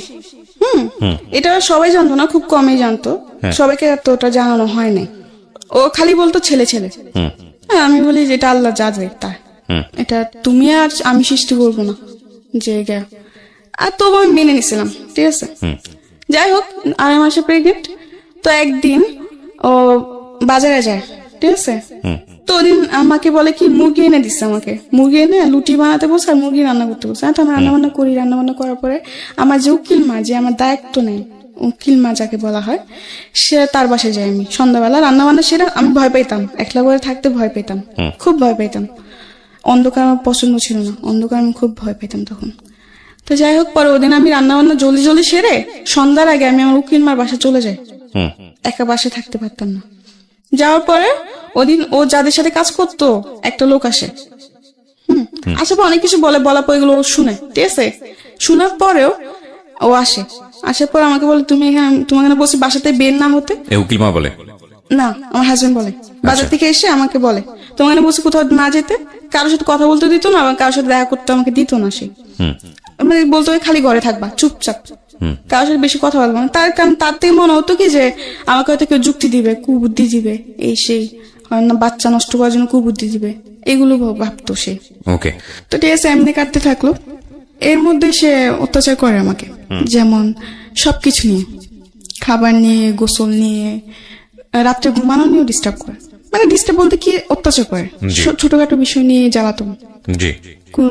এটা সবাই জানতো না, খুব কমই জানতো, সবাইকে তো ওটা জানানো হয় নাই। ও খালি বলতো ছেলে ছেলে। হ্যাঁ, আমি বলি যে এটা আল্লাহ যা যায় তা, এটা তুমি আর আমি সৃষ্টি করবো না, যে আর তো আমি মেনে নিছিলাম। ঠিক আছে, যাই হোক, 2.5 মাসে প্রেগনেন্ট। তো একদিন ও বাজারে যায়, ঠিক আছে, তো ওদিন আমাকে বলে কি মুরগি এনে দিচ্ছে, আমাকে মুরগি এনে লুটি বানাতে বলছে আর মুরগি রান্না করতে বলছে। তো আমি রান্না বান্না করি, রান্না বান্না করার পরে আমার যে উকিল মা, যে আমার দায়িত্ব নেই, উকিল মা যাকে বলা হয়, সে তার বাসায় যাই আমি সন্ধ্যাবেলা, রান্না বান্না সেটা আমি ভয় পেতাম, একলা করে থাকতে ভয় পেতাম, খুব ভয় পেতাম, অন্ধকার আমার পছন্দ ছিল না, অন্ধকার আমি খুব ভয় পেতাম তখন। তো যাই হোক, পরে ওদিন আমি রান্না বান্না জলদি জলদি সেরে সন্ধ্যার আগে আমি আমার উকিল মার বাসায় চলে যাই, একা বাসায় থাকতে পারতাম না। যাওয়ার পরে ওদিন ও যাদের সাথে কাজ করতো একটা লোক আসে, আসার পর অনেক কিছু বলার পর এগুলো শুনে, ঠিক আছে, শোনার পরেও ও আসার পর আমাকে বলে তুমি এখানে, তোমাকে না বলছি বাসাতে বের না হতে। উকিল মা বলে না, আমার হাজবেন্ড বলে, বাজার থেকে এসে আমাকে বলে তোমাকে বলছি কোথাও না যেতে, কারোর সাথে কথা বলতে দিত না, কারোর সাথে দেখা করতে আমাকে দিত না, সে মানে বলতো খালি ঘরে থাকবা চুপচাপ, কারোর সাথে বেশি কথা বলবো না। তার কারণ তার থেকে মনে হতো কি যে আমাকে হয়তো কেউ যুক্তি দিবে, কুবুদ্ধি দিবে, এই সেই হয় না, বাচ্চা নষ্ট করার জন্য কুবুদ্ধি দিবে, এগুলো ভাবতো সে। ওকে, তো ঠিক আছে, এমনি কাটতে থাকলো। এর মধ্যে সে অত্যাচার করে আমাকে, যেমন সবকিছু নিয়ে, খাবার নিয়ে, গোসল নিয়ে, রাত্রে ঘুমানো নিয়েও ডিস্টার্ব করে, মানে ডিস্টার্ব বলতে কি অত্যাচার করে, ছোটখাটো বিষয় নিয়ে জ্বালাতো।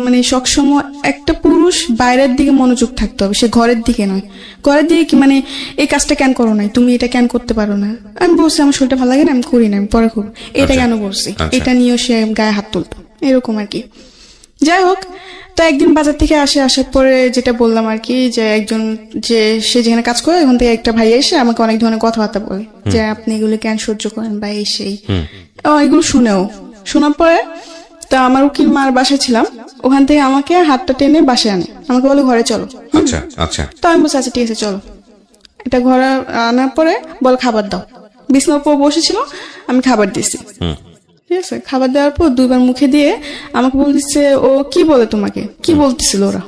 মানে সবসময় একটা পুরুষ বাইরের দিকে মনোযোগ থাকতে হবে, সে ঘরের দিকে নয়। ঘরের দিকে কি মানে এই কাজটা কেন করো না, তুমি এটা কেন করতে পারো না, আমি বলছি আমার শরীরটা ভালো লাগে না, আমি করি না, আমি পরে করবো, এটা কেন বলছি, এটা নিয়েও সে গায়ে হাত তুলতো, এরকম আর কি। যাই হোক, তো একদিন বাজার থেকে আসার পরে যেটা বললাম আর কি, যে একজন যে সে যেখানে কাজ করে ওখান থেকে একটা ভাই এসে আমাকে অনেক ধরনের কথাবার্তা বলে যে আপনি এগুলো কেন সহ্য করেন বা এই সেই, এগুলো শোনার পরে তো আমার উকিল মার বাসায় ছিলাম, ওখান থেকে আমাকে হাতটা টেনে বাসায় আনে, আমাকে বলে ঘরে চলো। আচ্ছা আচ্ছা তো আমি বলছি আচ্ছা ঠিক আছে চলো। এটা ঘরে আনার পরে বল খাবার দাও, বিছানার উপর বসেছিল, আমি খাবার দিয়েছি। ঠিক আছে, খাবার দেওয়ার পর 2বার মুখে দিয়ে আমাকে বলতেছে ও কি বলে তোমাকে, কি বলতেছিল ওরা।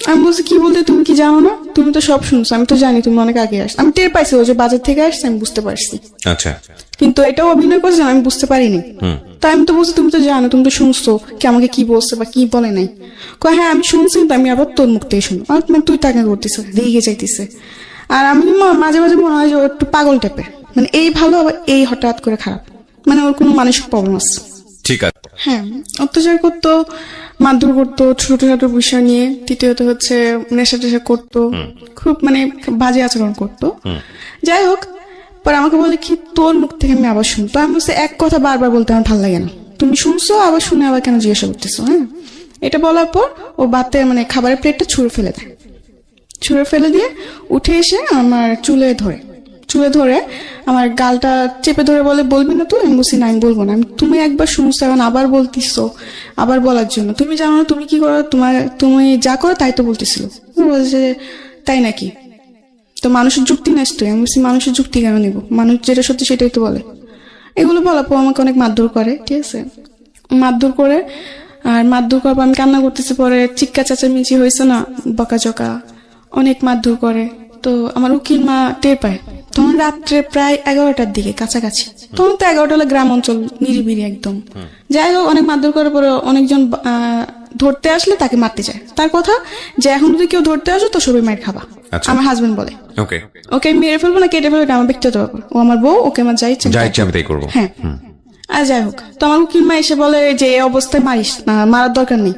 আমি বলছি কি বলতে, তুমি কি জানো না, তুমি তো সব শুনছো, আমি তো জানি তুমি অনেক আগে আসছো, আমি টের পাইছি ও যে বাজার থেকে আসছে, আমি বুঝতে পারছি, আচ্ছা কিন্তু এটাও অভিনয় করছে আমি বুঝতে পারিনি। তাই আমি তো বলছি তুমি তো জানো, তুমি তো শুনছো কি আমাকে কি বলছে বা কি বলে নাই। কয় হ্যাঁ আমি শুনছি, কিন্তু আমি আবার তোর মুখ থেকে শুনো, আর তুই টাকা করতেছ, রেগে যাইতেছে। আর আমি মাঝে মাঝে মনে হয় যে ও একটু পাগল টাইপের, মানে এই ভালো আবার এই হঠাৎ করে খারাপ, মানে ওর কোনো মানসিক প্রবলেম আছে। ঠিক আছে। হ্যাঁ, অত্যাচার করতো, মারধর করতো ছোটখাটো বিষয় নিয়ে। তৃতীয়ত হচ্ছে নেশা টেশা করতো, খুব মানে বাজে আচরণ করতো। যাই হোক, পরে আমাকে বলে কি তোর মুখ থেকে আমি আবার শুনতো। আমি বলছি এক কথা বারবার বলতে আমার ভালো লাগে না, তুমি শুনছো আবার শুনে আবার কেন জিজ্ঞাসা করতেছো। হ্যাঁ, এটা বলার পর ও বাতে মানে খাবারের প্লেটটা ছুঁড়ে ফেলে দেয়, ছুঁড়ে ফেলে দিয়ে উঠে এসে আমার চুলে ধরে আমার গালটা চেপে ধরে বলে বলবি না তুই। আমি বলছি না আমি বলবো না, আমি তুমি একবার শুনছো এখন আবার বলতিছো, আবার বলার জন্য, তুমি জানো না তুমি কি করো, তুমি যা করো তাই তো বলতেছিল। বলছে তাই নাকি, তো মানুষের যুক্তি নেস তুই। আমি বলছি মানুষের যুক্তি কেন নিবো, মানুষ যেটা সত্যি সেটাই তো বলে। এগুলো বলার পর আমাকে অনেক মারধর করে। ঠিক আছে, মারধর করে, আর মারধর করার পর আমি কান্না করতেছি, পরে চিৎকা চেঁচামেচি হয়েছে না, বকাঝকা, অনেক মারধর করে। তো আমার উকিল মা টের পায়, তখন রাত্রে প্রায় 11টার দিকে কাছাকাছি, তখন তো 11টা হলো গ্রাম অঞ্চল, নিরিবিরি একদম। যাই হোক, অনেক মারধর করার পরে অনেকজন ধরতে আসলে তাকে মারতে যায়। তার কথা যে এখন যদি কেউ ধরতে আসো তো সবাই মার খাবা। আমার হাজবেন্ড বলে ওকে মেরে ফেলবো না কেটে ফেলবো, আমার ব্যক্তিগত ব্যাপার, ও আমার বউ, ওকে আমার যাই আমি তাই করবো। হ্যাঁ, আর যাই হোক, তো আমার উকিল মা এসে বলে যে এই অবস্থায় মারিস না, মারার দরকার নেই,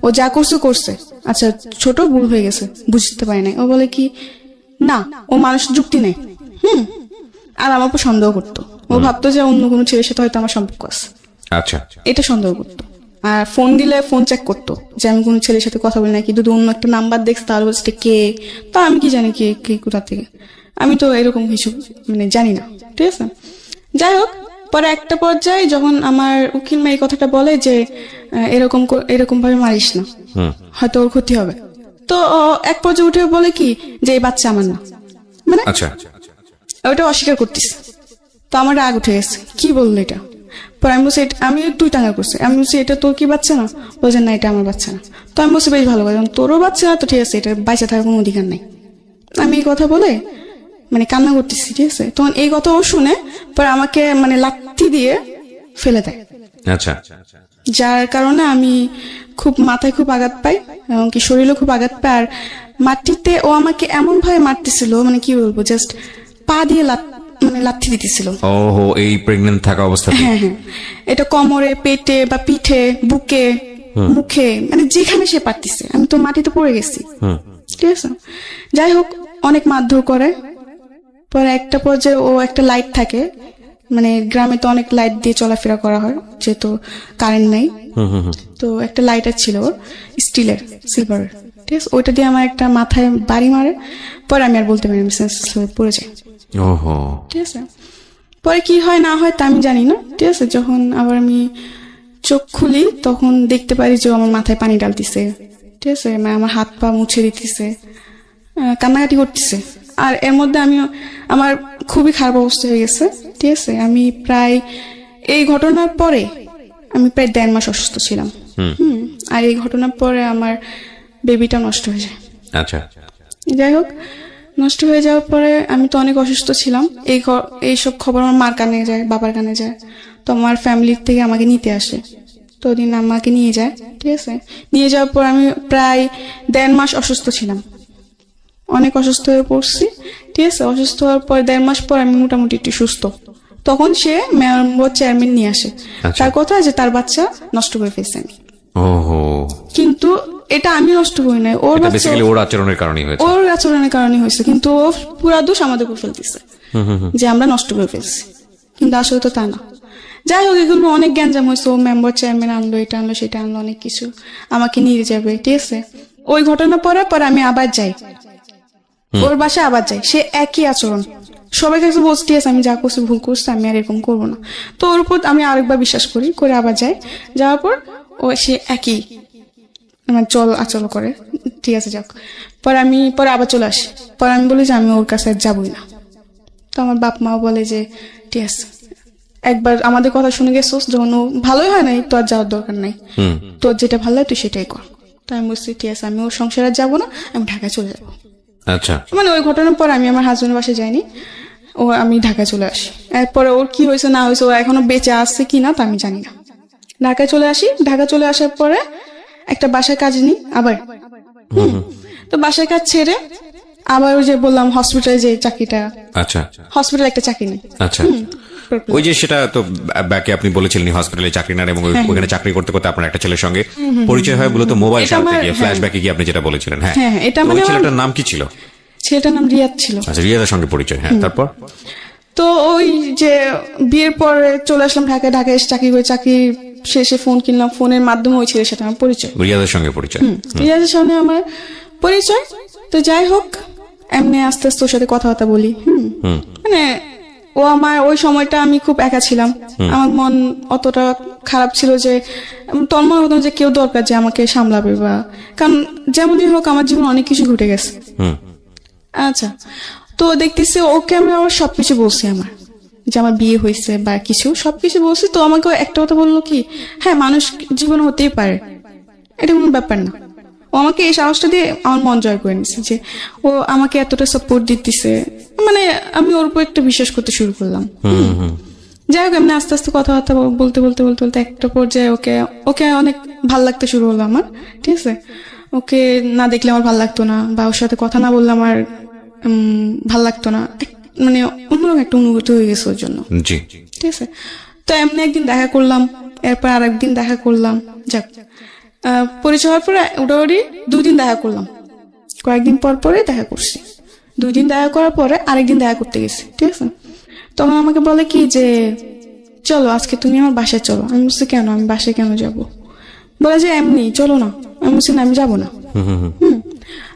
ও যা করছে। আচ্ছা ছোট ভুল হয়ে গেছে, বুঝতে পারি নাই। ও বলে কি না, ও মানুষের যুক্তি নেই। আর আমার উপর সন্দেহ করতো, ও ভাবতো যে অন্য কোনো ছেলের সাথে হয়তো আমার সম্পর্ক আছে। আচ্ছা, এটা সন্দেহ করতো। আর ফোন দিলে ফোন চেক করতো যে আমি কোনো ছেলের সাথে কথা বলি নাকি, যদি অন্য একটা নাম্বার দেখছে তাহলে বলছে কে, তো আমি কি জানি কে কোথা থেকে, আমি তো এরকম কিছু মানে জানি না। ঠিক আছে, যাই হোক, পরে একটা পর্যায়ে যখন আমার উকিল মা এই কথাটা বলে যে এরকম ভাবে মারিস না, হয়তো ওর ক্ষতি হবে, তো এক পর্যায়ে উঠে বলে কি যে এই বাচ্চা আমার না, মানে আচ্ছা ওটা অস্বীকার করতিস। তো আমার রাগ উঠে গেছে, কি বললো এটা। পরে আমি বলছি আমি তুই টাঙ্গা করছি, আমি বলছি এটা তোর কি বাচ্চা না, বলছে না এটা আমার বাচ্চা না। তো আমি বলছি বেশ ভালো কথা, তোরও বাচ্চা না তো ঠিক আছে, এটা বাচ্চা থাকার কোনো অধিকার নাই। আমি এই কথা বলে মানে কান্না করতেছি। ঠিক আছে, তখন এই কথা ও শুনে পরে আমাকে মানে লাথি দিয়ে ফেলে দেয়। আচ্ছা, যার কারণে আমি খুব মাথায় খুব আঘাত পাই, এবং কি শরীরে খুব আঘাত পাই। আর মাটিতে ও আমাকে এমন ভাবে মারতেছিল, মানে কি বলবো, জাস্ট পা দিয়ে মানে লাথি দিতেছিল। ওহো, এই প্রেগন্যান্ট থাকা অবস্থাতে? হ্যাঁ, এটা কোমরে, পেটে বা পিঠে, বুকে, মুখে, মানে যেখানে সে পারতেছে। আমি তো মাটিতে পড়ে গেছি। ঠিক আছে, যাই হোক, অনেক মারধর করে। পরে একটা পর্যায়ে ও একটা লাইট থাকে, মানে গ্রামে তো অনেক লাইট দিয়ে চলাফেরা করা হয় যেহেতু কারেন্ট নাই, তো একটা লাইটার ছিল ওর, স্টিলের, সিলভারের। ঠিক আছে, ওইটা দিয়ে আমার একটা মাথায় বাড়ি মারে। পরে আমি আর বলতে পারি না, পড়ে যাই। ওহো, ঠিক আছে, পরে কি হয় না হয় তা আমি জানি না। ঠিক আছে, যখন আবার আমি চোখ খুলি তখন দেখতে পারি যে আমার মাথায় পানি ডালতেছে। ঠিক আছে, আমার হাত পা মুছে দিতেছে, কান্নাকাটি করতেছে। আর এর মধ্যে আমার খুবই খারাপ অবস্থা হয়ে গেছে। ঠিক আছে, আমি প্রায় এই ঘটনার পরে আমি প্রায় 1.5 মাস অসুস্থ ছিলাম। আর এই ঘটনার পরে আমার বেবিটা নষ্ট হয়ে যায়। আচ্ছা, যাই হোক, নষ্ট হয়ে যাওয়ার পরে আমি তো অনেক অসুস্থ ছিলাম। এইসব খবর আমার মার কানে যায়, বাবার কানে যায়, তো আমার ফ্যামিলির থেকে আমাকে নিতে আসে। তো ওদিন আমাকে নিয়ে যায়। ঠিক আছে, নিয়ে যাওয়ার পর আমি প্রায় 1.5 মাস অসুস্থ ছিলাম, অনেক অসুস্থ হয়ে পড়ছি। ঠিক আছে, অসুস্থ হওয়ার পর 1.5 মাস পর আমি মোটামুটি একটু সুস্থ। তখন সে মেয়র চেয়ারম্যান নিয়ে আসে, তার কথা যে তার বাচ্চা নষ্ট করে ফেলছে আমি। ওহো, কিন্তু এটা আমি নষ্ট করি নাই, ওর আচরণের কারণে হয়েছে, ওর আচরণের কারণে হয়েছে। কিন্তু ও পুরা দোষ আমাদের উপর ফেলতেছে যে আমরা নষ্ট করে ফেলছি, কিন্তু আসলে তো তা না। যাই হোক এগুলো অনেক গ্যাঞ্জাম হয়েছে, ও মেম্বার চেয়ারম্যান আনলো, এটা আনলো সেটা আনলো, অনেক কিছু আমাকে নিয়ে যাবে, ঠিক আছে। ওই ঘটনা পরে পরে আমি আবার যাই ওর বাসায়, আবার যাই, সে একই আচরণ, সবাই কাছে বলছি ঠিক আছে আমি যা করছি ভুল করছি, আমি আর এরকম করবো না। তো ওর উপর আমি আরেকবার বিশ্বাস করি, করে আবার যাই, যাওয়ার পর ও সে একই আমার চল আচল করে, ঠিক আছে যাক। পরে আবার চলে আসি, পরে আমি বলি যে আমি ওর কাছে আর যাবোই না। তো আমার বাপ মাও বলে যে ঠিক আছে, একবার আমাদের কথা শুনে গেছোস, যখন ও ভালোই হয় নাই তো আর যাওয়ার দরকার নাই, তোর যেটা ভালো লাগে তুই সেটাই কর। তো আমি বলছি ঠিক আছে আমি ওর সংসারে যাবো না, আমি ঢাকায় চলে যাবো। আচ্ছা, মানে ওই ঘটনার পর আমি আমার হাজবেন্ডের বাসায় যাইনি, আমি ঢাকায় চলে আসি। এরপরে ওর কি হয়েছে না হয়েছে, ও এখনো বেঁচে আসছে কিনা তা আমি জানি না। ঢাকায় চলে আসি, ঢাকা চলে আসার পরে একটা বাসায় কাজ নিই আবার। তো বাসায় কাজ ছেড়ে আবার ওই যে বললাম হসপিটালে যে চাকরিটা, আচ্ছা, হসপিটালে একটা চাকরি নিই। আচ্ছা। ওই যে সেটা তো ব্যাকে আপনি বলেছিলেন হসপিটালে চাকরি নেন, এবং ওখানে চাকরি করতে করতে আপনার একটা ছেলের সঙ্গে পরিচয় হয় মূলত মোবাইল এটা চালাতে আমার- গিয়ে, ফ্ল্যাশব্যাকে গিয়ে আপনি যেটা বলেছিলেন। হ্যাঁ, হ্যাঁ, এটা তো ওই মানে আমার- ছেলেটার নাম কি ছিল? ছেলেটার নাম রিয়াদ ছিল। আচ্ছা, রিয়াদের সঙ্গে পরিচয়। হ্যাঁ, তারপর? তো ওই যে বিয়ের পরে চলে আসলাম ঢাকায়, ঢাকায় এসে চাকরি করে, চাকরি শেষে ফোন কিনলাম, ফোনের মাধ্যমে ওই ছেলের সাথে আমার পরিচয়, রিয়াদের সঙ্গে পরিচয়। রিয়াজের সঙ্গে আমার পরিচয়। তো যাই হোক এমনি আস্তে আস্তে ওর সাথে কথাবার্তা বলি। মানে ও আমার ওই সময়টা আমি খুব একা ছিলাম, আমার মন অতটা খারাপ ছিল যে তোর মনে হতো যে কেউ দরকার যে আমাকে সামলাবে, বা কারণ যেমনই হোক আমার জীবনে অনেক কিছু ঘটে গেছে। আচ্ছা, তো দেখতেছি ওকে আমি আবার সবকিছু বলছি, আমার যে আমার বিয়ে হয়েছে বা কিছু সবকিছু বলছি। তো আমাকে ও একটা কথা বললো কি, হ্যাঁ মানুষ জীবনে হতেই পারে, এটা কোনো ব্যাপার না। ও আমাকে এই সাহসটা দিয়ে আমার মন জয় করে নিছে, যে ও আমাকে এতটা সাপোর্ট দিতেছে, মানে আমি ওর উপর একটা বিশ্বাস করতে শুরু করলাম। যাই হোক এমনি আস্তে আস্তে কথাবার্তা বলতে বলতে বলতে বলতে একটা পর্যায়ে ওকে ওকে অনেক ভাল লাগতে শুরু হলো আমার, ঠিক আছে। ওকে না দেখলে আমার ভাল লাগতো না, বা ওর সাথে কথা না বললে আমার ভাল লাগতো না, মানে অন্যরকম একটা অনুভূতি হয়ে গেছে ওর জন্য, জি, ঠিক আছে। তো এমনি একদিন দেখা করলাম, এরপর আর একদিন দেখা করলাম, যাক পরিচয় হওয়ার পরে ওটাওয়ারি 2 দিন দেখা করলাম, কয়েকদিন পর পরে দেখা করছি। 2 দিন দেখা করার পরে আরেকদিন দেখা করতে গেছি, ঠিক আছে। তখন আমাকে বলে কি যে চলো আজকে তুমি আমার বাসায় চলো। আমি বলছি কেন, আমি বাসায় কেন যাব? বলে যে এমনি চলো না। আমি বলছি না আমি যাবো না।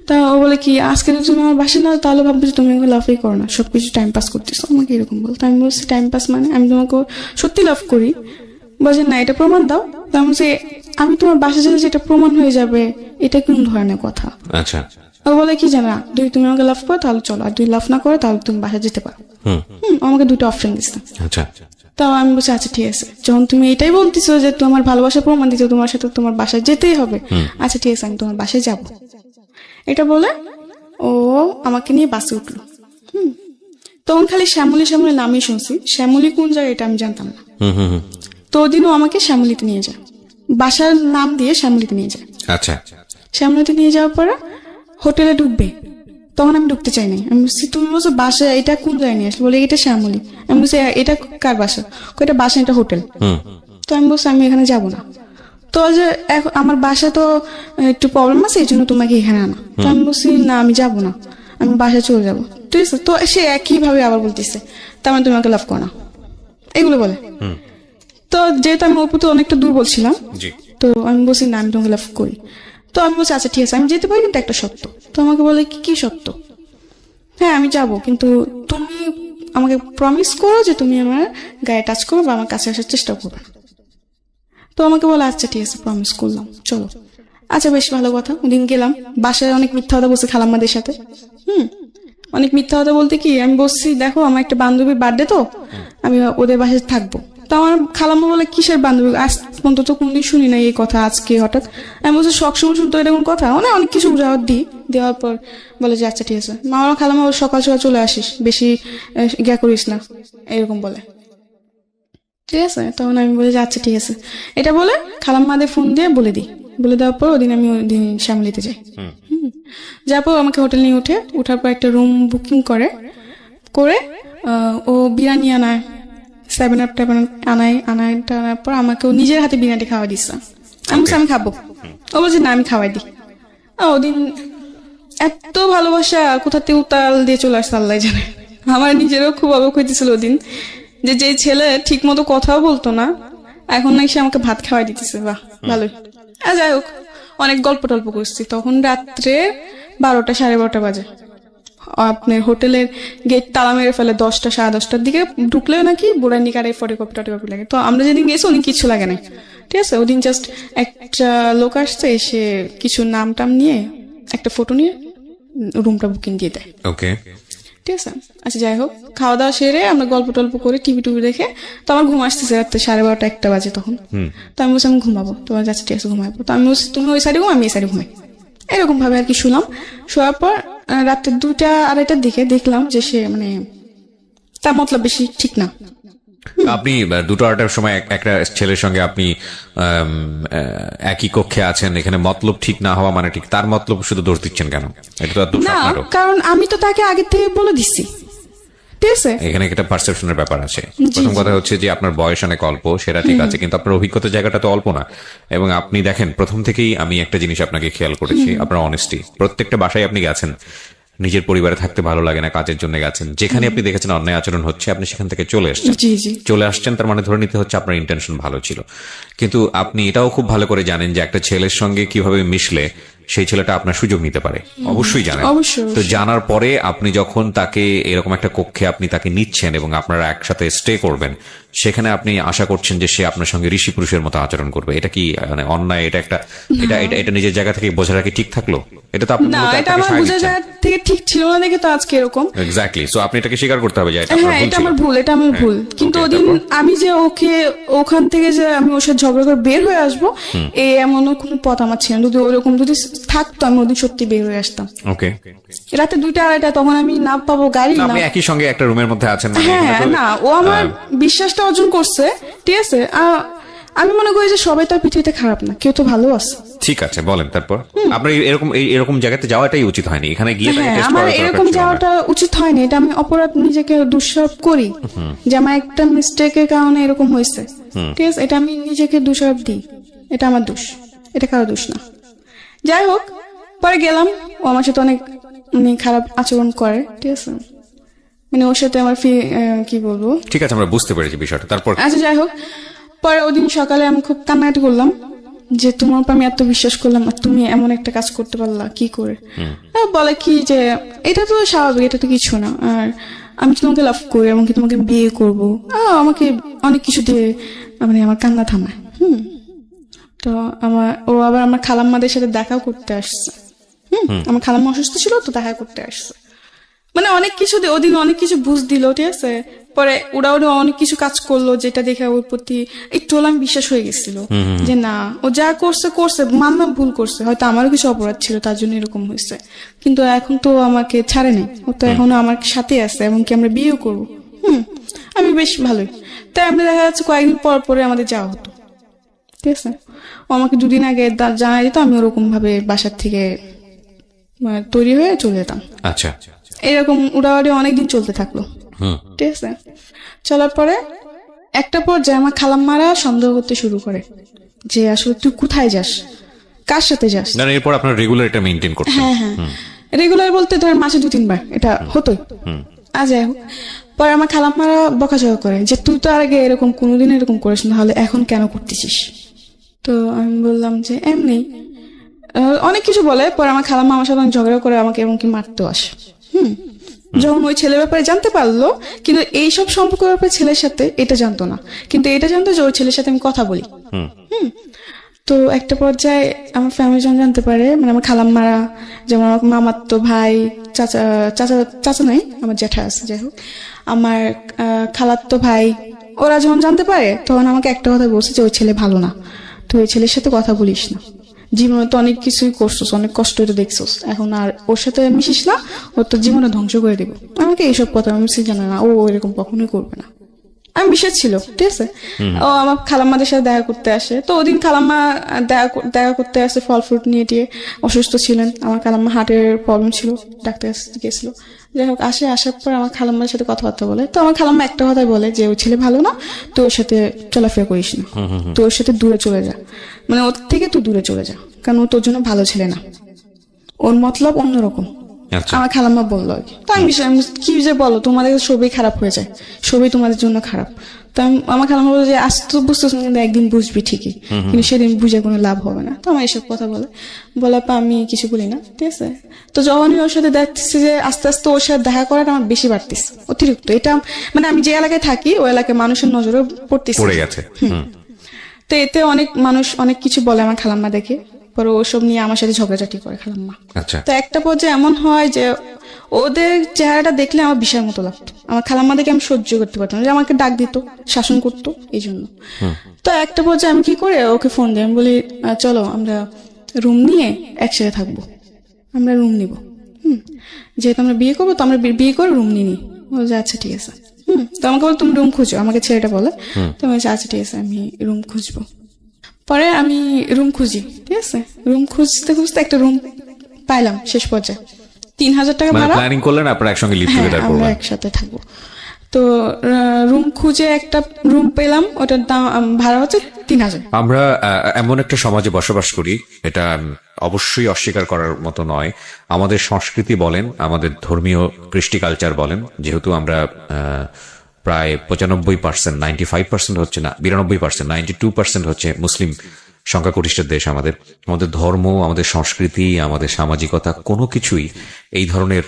তা ও বলে কি আজকে যদি তুমি আমার বাসায় না তাহলে ভাববে যে তুমি আমাকে লাভই করো না, সবকিছু টাইম পাস করতেছো, আমাকে এরকম বলতো। আমি বলছি টাইম পাস মানে আমি তোমাকে সত্যি লাভ করি। বলছে না এটা প্রমাণ দাও। তা আমি বলছি আমি তোমার বাসায় যেতে যেটা প্রমাণ হয়ে যাবে এটা কোন ধরনের কথা? আচ্ছা। ও বলে কি জানা, যদি তুমি আমাকে লাভ করো তাহলে চলো, আর যদি লাভ না করো তাহলে তুমি বাসায় যেতে পারো। আমাকে 2টা অপশন দিচ্ছে। আচ্ছা, তাও আমি বলছি আচ্ছা ঠিক আছে, যখন তুমি এটাই বলতেছো যে তোমার ভালোবাসার প্রমাণ দিচ্ছ, তোমার সাথে তোমার বাসায় যেতেই হবে, আচ্ছা ঠিক আছে আমি তোমার বাসায় যাব। এটা বলে ও আমাকে নিয়ে বাসে উঠলো। তখন খালি শ্যামলী শ্যামলী নামই শুনছি, শ্যামলী কোন জায়গায় এটা আমি জানতাম না। তো ওদিনও আমাকে শ্যামলীতে নিয়ে যায়, বাসার নাম দিয়ে শ্যামলীতে নিয়ে যায়। আচ্ছা, শ্যামলীতে নিয়ে যাওয়ার পরে হোটেলে ঢুকবে, তখন আমি ঢুকতে চাই নাই। আমি বলছি তুমি বলছো বাসা, এটা কোন জায়গায় নিয়ে আসলে? বলে এটা শ্যামলী। আমি বলছি এটা কার বাসা? এটা বাসা, এটা হোটেল। তো আমি বলছি আমি এখানে যাব না। তো যে এখন আমার বাসা তো একটু প্রবলেম আছে, এই জন্য তোমাকে এখানে আনা। তো আমি বলছি না আমি যাব না, আমি বাসায় চলে যাবো, ঠিক আছে। তো সে একই ভাবে আবার বলতেছে তার মানে তুমি আমাকে লাভ করো না, এগুলো বলে। তো যেহেতু আমি ওর প্রতি অনেকটা দুর্বল ছিলাম, জি, তো আমি বলছি না আমি তোমাকে লাভ করি। তো আমি বলছি আচ্ছা ঠিক আছে আমি যেতে পারি, কিন্তু একটা সত্য। তো আমাকে বলে কি সত্য? হ্যাঁ আমি যাব, কিন্তু তুমি আমাকে প্রমিস করো যে তুমি আমার গায়ে টাচ করো বা আমার কাছে আসার চেষ্টা করবে। তো আমাকে বলে আচ্ছা ঠিক আছে প্রমিস করলাম, চলো। আচ্ছা বেশ ভালো কথা। ওদিন গেলাম, বাসায় অনেক মিথ্যা কথা বলছে খালাম্মাদের সাথে। অনেক মিথ্যা কথা বলতে কি আমি বলছি দেখো আমার একটা বান্ধবীর বার্থডে, তো আমি ওদের বাসায় থাকবো। তো আমার খালাম্মা বলে কিসের বান্ধবী, আজ পর্যন্ত তো কোনদিন শুনি না এই কথা, আজকে হঠাৎ? আমি বলছি সবসময় শুনতো এটা কোন কথা, মানে অনেক কিছু জবাব দিই। দেওয়ার পর বলে যে আচ্ছা ঠিক আছে। মা আমার খালাম্মা সকাল সকাল চলে আসিস, বেশি ইয়া করিস না, এরকম বলে, ঠিক আছে। তখন আমি বলি যে আচ্ছা ঠিক আছে। এটা বলে খালাম্মাদের ফোন দিয়ে বলে দিই। বলে দেওয়ার পর ওদিন আমি ওদিন শ্যামলিতে যাই। যার পর আমাকে হোটেল নিয়ে উঠার পর একটা রুম বুকিং করে ও বিরিয়ানি আনায়, 7 আপ আনার পর আমাকে ও নিজের হাতে বিরিয়ানি খাওয়া দিচ্ছে। আমি বলছি আমি খাবো। ও বলছে না আমি খাওয়াই দিই। ওদিন এত ভালোবাসা কোথাতে উতাল দিয়ে চলে আসছে আল্লাহ জানে। আমার নিজেরও খুব অবাক হইতেছিল ওদিন যে যেই ছেলে ঠিক মতো কথাও বলতো না এখন নাকি সে আমাকে ভাত খাওয়াই দিতেছে। বাহ, ভালোই। যাই হোক, অনেক গল্প টল্প করছি। তখন রাত্রে 12টা 12:30 বাজে। আপনার হোটেলের গেট তালা মেরে ফেলে 10টা 10:30টার দিকে ঢুকলেও নাকি বুড়াই নিকারে ফটোকপি টটোকপি লাগে। তো আমরা যেদিন গেছি ওদিন কিছু লাগে নাই, ঠিক আছে। ওদিন জাস্ট একটা লোক আসছে, এসে কিছু নাম টাম নিয়ে একটা ফটো নিয়ে রুমটা বুকিং দিয়ে দেয়। ওকে, ঠিক আছে। আচ্ছা, যাই হোক, খাওয়া দাওয়া সেরে আমরা গল্প টল্প করে টিভি টুভি দেখে, তো আমার ঘুম আসতেছে রাত্রে 12:30 1টা বাজে তখন। তো আমি বলছি আমি ঘুমাবো, তোমার যাচ্ছে ঠিক আছে ঘুমাবো। তো আমি বলছি তুমি ওই সাইডে ঘুম, আমি এই সাইডে ঘুমাই, এরকম ভাবে আর কি শুলাম। শোয়ার পর রাত্রে 2টা 2:30টার দিকে দেখলাম যে সে মানে তার মতলব বেশি ঠিক না। আপনি 2টা-2:30টার সময় একটা ছেলের সঙ্গে আপনি একই কক্ষে আছেন, এখানে মতলব ঠিক না হওয়া মানে ঠিক, তার মতলব শুধু দোষ দিচ্ছেন কেন? এটা তো আর দোষ না, আপনারও। কারণ আমি তো তাকে আগে থেকে বলে দিচ্ছি, ঠিক আছে। এখানে একটা পারসেপশনের ব্যাপার আছে। প্রথম কথা হচ্ছে যে আপনার বয়স অনেক অল্প, সেটা ঠিক আছে, কিন্তু আপনার অভিজ্ঞতা জায়গাটা তো অল্প না। এবং আপনি দেখেন, প্রথম থেকেই আমি একটা জিনিস আপনাকে খেয়াল করেছি, আপনার অনেস্টি। প্রত্যেকটা বাসায় আপনি গেছেন, নিজের পরিবারে থাকতে ভালো লাগে না, কাজের জন্য গেছেন, যেখানে আপনি দেখেছেন অন্যায় আচরণ হচ্ছে আপনি সেখান থেকে চলে আসছেন। জি জি, চলে আসছেন তার মানে ধরে নিতে হচ্ছে আপনার ইন্টেনশন ভালো ছিল। কিন্তু আপনি এটাও খুব ভালো করে জানেন যে একটা ছেলের সঙ্গে কিভাবে মিশলে সেই ছেলেটা আপনার সুযোগ নিতে পারে, অবশ্যই জানেন। অবশ্যই। তো জানার পরে আপনি যখন তাকে এরকম একটা কক্ষে আপনি তাকে নিচ্ছেন এবং আপনারা একসাথে স্টে করবেন, সেখানে আপনি আশা করছেন যে সে আপনার সঙ্গে ঋষি পুরুষের মতো আচরণ করবে। এটা কি মানে অন্যায়? এটা একটা এটা নিজের জায়গা থেকে বোঝাটা কি ঠিক থাকলো? এটা তো আপনি না, এটা আমার বোঝা যায় থেকে ঠিক ছিল না দেখে তো আজকে এরকম। এক্স্যাক্টলি। সো আপনি এটাকে স্বীকার করতে হবে যে এটা আপনার হ্যাঁ, ভুল এটা ছিল। আমার ভুল, এটা আমার ভুল। কিন্তু Okay, ওদিন তারপর? আমি যে ওকে ওখান থেকে যে আমি ওর সাথে ঝগড়া করে বের হয়ে আসবো, এমনও কোনো পথ আমার ছিল না। যদি ওরকম যদি থাকতো আমি ওদিন সত্যি বের হয়ে আসতাম। ওকে, রাতে 2টা 2:30 তখন আমি না পাবো গাড়ি না। আপনি একই সঙ্গে একটা রুমের মধ্যে আছেন মানে হ্যাঁ এখানে তো- না, ও আমার বিশ্বাসটা অর্জন করছে, ঠিক আছে। আমি মনে করি যে সবাই তার পৃথিবীতে খারাপ না, কেউ তো ভালো আছে। ঠিক আছে, বলেন তারপর। আপনার এরকম জায়গাতে যাওয়াটাই উচিত হয়নি, এখানে গিয়ে তাকে হ্যাঁ, টেস্ট আমার করার দরকার এরকম ছিল না। যাওয়াটা উচিত হয়নি। এটা আমি অপরাধ নিজেকে দোষারোপ করি যে আমার একটা মিস্টেকের কারণে এরকম হয়েছে, ঠিক আছে। এটা আমি নিজেকে দোষারোপ দিই, এটা আমার দোষ, এটা কারো দোষ না। যাই হোক, পরে গেলাম, ও আমার সাথে অনেক মানে খারাপ আচরণ করে, ঠিক আছে। মানে ওর সাথে আমার কি বলবো। ঠিক আছে, আমরা বুঝতে পেরেছি বিষয়টা। তারপর আচ্ছা, যাই হোক, পরে ওদিন সকালে আমি খুব কান্নাকাটি করলাম যে তোমার উপর আমি এত বিশ্বাস করলাম আর তুমি এমন একটা কাজ করতে পারলা কি করে। বলে কি যে এটা তো স্বাভাবিক, এটা তো কিছু না, আর আমি তো তোমাকে লাভ করি, এমনকি তোমাকে বিয়ে করবো। আমাকে অনেক কিছু দিয়ে মানে আমার কান্না থামায়। তো ও আবার আমার খালাম্মাদের সাথে দেখাও করতে আসছে। আমার খালাম্মা অসুস্থ ছিল, তো দেখা করতে আসছে। মানে অনেক কিছু ওদিন অনেক কিছু বুঝ দিল, ঠিক আছে। পরে ওরা অনেক কিছু কাজ করলো যেটা দেখে ওর প্রতি একটু আমি বিশ্বাস হয়ে গেছিল যে না, ও যা করছে করছে, মানলাম ভুল করছে, হয়তো আমারও কিছু অপরাধ ছিল তার জন্য এরকম হয়েছে। কিন্তু এখন তো আমাকে ছাড়ে নাই, ও তো এখনো আমার সাথে আছে, এমনকি আমরা বিয়েও করবো। আমি বেশ ভালোই। তাই আমরা দেখা যাচ্ছে কয়েকদিন পর পরে আমাদের যাওয়া হতো, ঠিক আছে। ও আমাকে 2 দিন আগে জানাই দিত, আমি ওরকম ভাবে বাসার থেকে তৈরি হয়ে চলে যেতাম। আচ্ছা, এরকম উড়াউড়ি অনেকদিন চলতে থাকলো, ঠিক আছে। চলার পরে একটা পর্যায়ে আমার খালাম্মারা সন্দেহ করতে শুরু করে যে আসলে তুই কোথায় যাস, কার সাথে যাস। না এরপর আপনার রেগুলার এটা মেইনটেইন করতে। হ্যাঁ হ্যাঁ, রেগুলার বলতে ধর মাসে 2-3 বার এটা হতোই। যাই হোক, পরে আমার খালাম্মারা বকাঝকা করে যে তুই তো আর আগে এরকম কোনোদিন এরকম করিস না, তাহলে এখন কেন করতেছিস। তো আমি বললাম যে এমনি, অনেক কিছু বলে। পরে আমার খালাম্মা আমার সাথে ঝগড়া করে আমাকে এমনকি মারতেও আসে। যখন ওই ছেলের ব্যাপারে জানতে পারলো, কিন্তু এইসব সম্পর্কের ব্যাপারে ছেলের সাথে এটা জানতো না, কিন্তু এটা জানতো যে ওই ছেলের সাথে আমি কথা বলি। তো একটা পর্যায়ে আমার ফ্যামিলি যখন জানতে পারে, মানে আমার খালাম্মারা, যেমন আমার মামাতো ভাই, চাচা চাচা চাচা নাই, আমার জ্যাঠা আছে, যাই হোক, আমার খালাতো ভাই, ওরা যখন জানতে পারে তখন আমাকে একটা কথা বলছে যে ওই ছেলে ভালো না, তো ওই ছেলের সাথে কথা বলিস না, জীবনে তো অনেক কিছুই করছোস, অনেক কষ্ট তো দেখছোস, এখন আর ওর সাথে মিশিস না, ওর তো জীবনে ধ্বংস করে দিব। আমাকে এইসব কথা আমি জানা না, ও এরকম কখনোই করবে না। আমি বিশ্বাস ছিল, ঠিক আছে। ও আমার খালাম্মাদের সাথে দেখা করতে আসে, তো ওদিন খালাম্মা দেখা করতে আসে ফল ফ্রুট নিয়ে টিয়ে, অসুস্থ ছিলেন, আমার খালাম্মা হার্টের প্রবলেম ছিল, ডাক্তার গেছিল। যাই হোক, আসার পর আমার খালাম্মার সাথে কথাবার্তা বলে, তো আমার খালাম্মা একটা কথাই বলে যে ওই ছেলে ভালো না, তো ওর সাথে চলাফেরা করিস না, তো ওর সাথে দূরে চলে যা, মানে ওর থেকে তুই দূরে চলে যা, কারণ ও তোর জন্য ভালো ছেলে না, ওর মতলব অন্যরকম, আচ্ছা। আমার খালাম্মা বললো আর কি। তো আমি আমি কি যে বলো, তোমাদের সবই খারাপ হয়ে যায়, সবই তোমাদের জন্য খারাপ। তো আমার খালাম্মা বললো যে আজ তো বুঝতেছ না, কিন্তু একদিন বুঝবি ঠিকই, কিন্তু সেদিন বুঝে কোনো লাভ হবে না। তো আমার এসব কথা বলার পর আমি কিছু বলি না, ঠিক আছে। তো যখনই ওর সাথে দেখতেছি যে আস্তে আস্তে ওর সাথে দেখা করাটা আমার বেশি বাড়তেছে, অতিরিক্ত। এটা মানে আমি যে এলাকায় থাকি ওই এলাকায় মানুষের নজরে পড়তেছে। পড়ে গেছে। তো এতে অনেক মানুষ অনেক কিছু বলে আমার খালাম্মা দেখে, পরে ওসব নিয়ে আমার সাথে ঝগড়াঝাটি করে খালাম্মা। আচ্ছা। তো একটা পর্যায়ে এমন হয় যে ওদের চেহারাটা দেখলে আমার বিষয়ের মতো লাগতো, আমার খালাম্মা দেখে আমি সহ্য করতে পারতাম না, যে আমাকে ডাক দিত, শাসন করতো এই জন্য। তো একটা পর্যায়ে আমি কি করে ওকে ফোন দিই, আমি বলি চলো আমরা রুম নিয়ে একসাথে থাকবো, আমরা রুম নিব। যেহেতু আমরা বিয়ে করবো, তো আমরা বিয়ে করে রুম নিয়ে নিই। বলছে আচ্ছা ঠিক আছে। তো আমাকে বলে তুমি রুম খুঁজো, আমাকে ছেলেটা বলে। তো আমি বলছি আচ্ছা ঠিক আছে, আমি রুম খুঁজবো। পরে আমি রুম খুঁজি, ঠিক আছে। রুম খুঁজতে খুঁজতে একটা রুম পাইলাম শেষ পর্যায়ে, 3,000 টাকা মানে ভাড়া। প্ল্যানিং করলেন আপনারা একসঙ্গে লিভ হ্যাঁ, টুগেদার আমরা করবেন। একসাথে থাকবো। তো রুম খুঁজে একটা রুম পেলাম, ওটার দাম ভাড়া হচ্ছে 3,000। আমরা এমন একটা সমাজে বসবাস করি, এটা অবশ্যই অস্বীকার করার মতো নয়। আমাদের সংস্কৃতি বলেন, আমাদের ধর্মীয় কৃষ্টি কালচার বলেন, যেহেতু আমরা প্রায় 95%, 95% হচ্ছে না, 92%, 92% হচ্ছে মুসলিম সংখ্যাগরিষ্ঠ দেশ। আমাদের ধর্ম, আমাদের সংস্কৃতি, আমাদের সামাজিকতা কোনো কিছুই এই ধরনের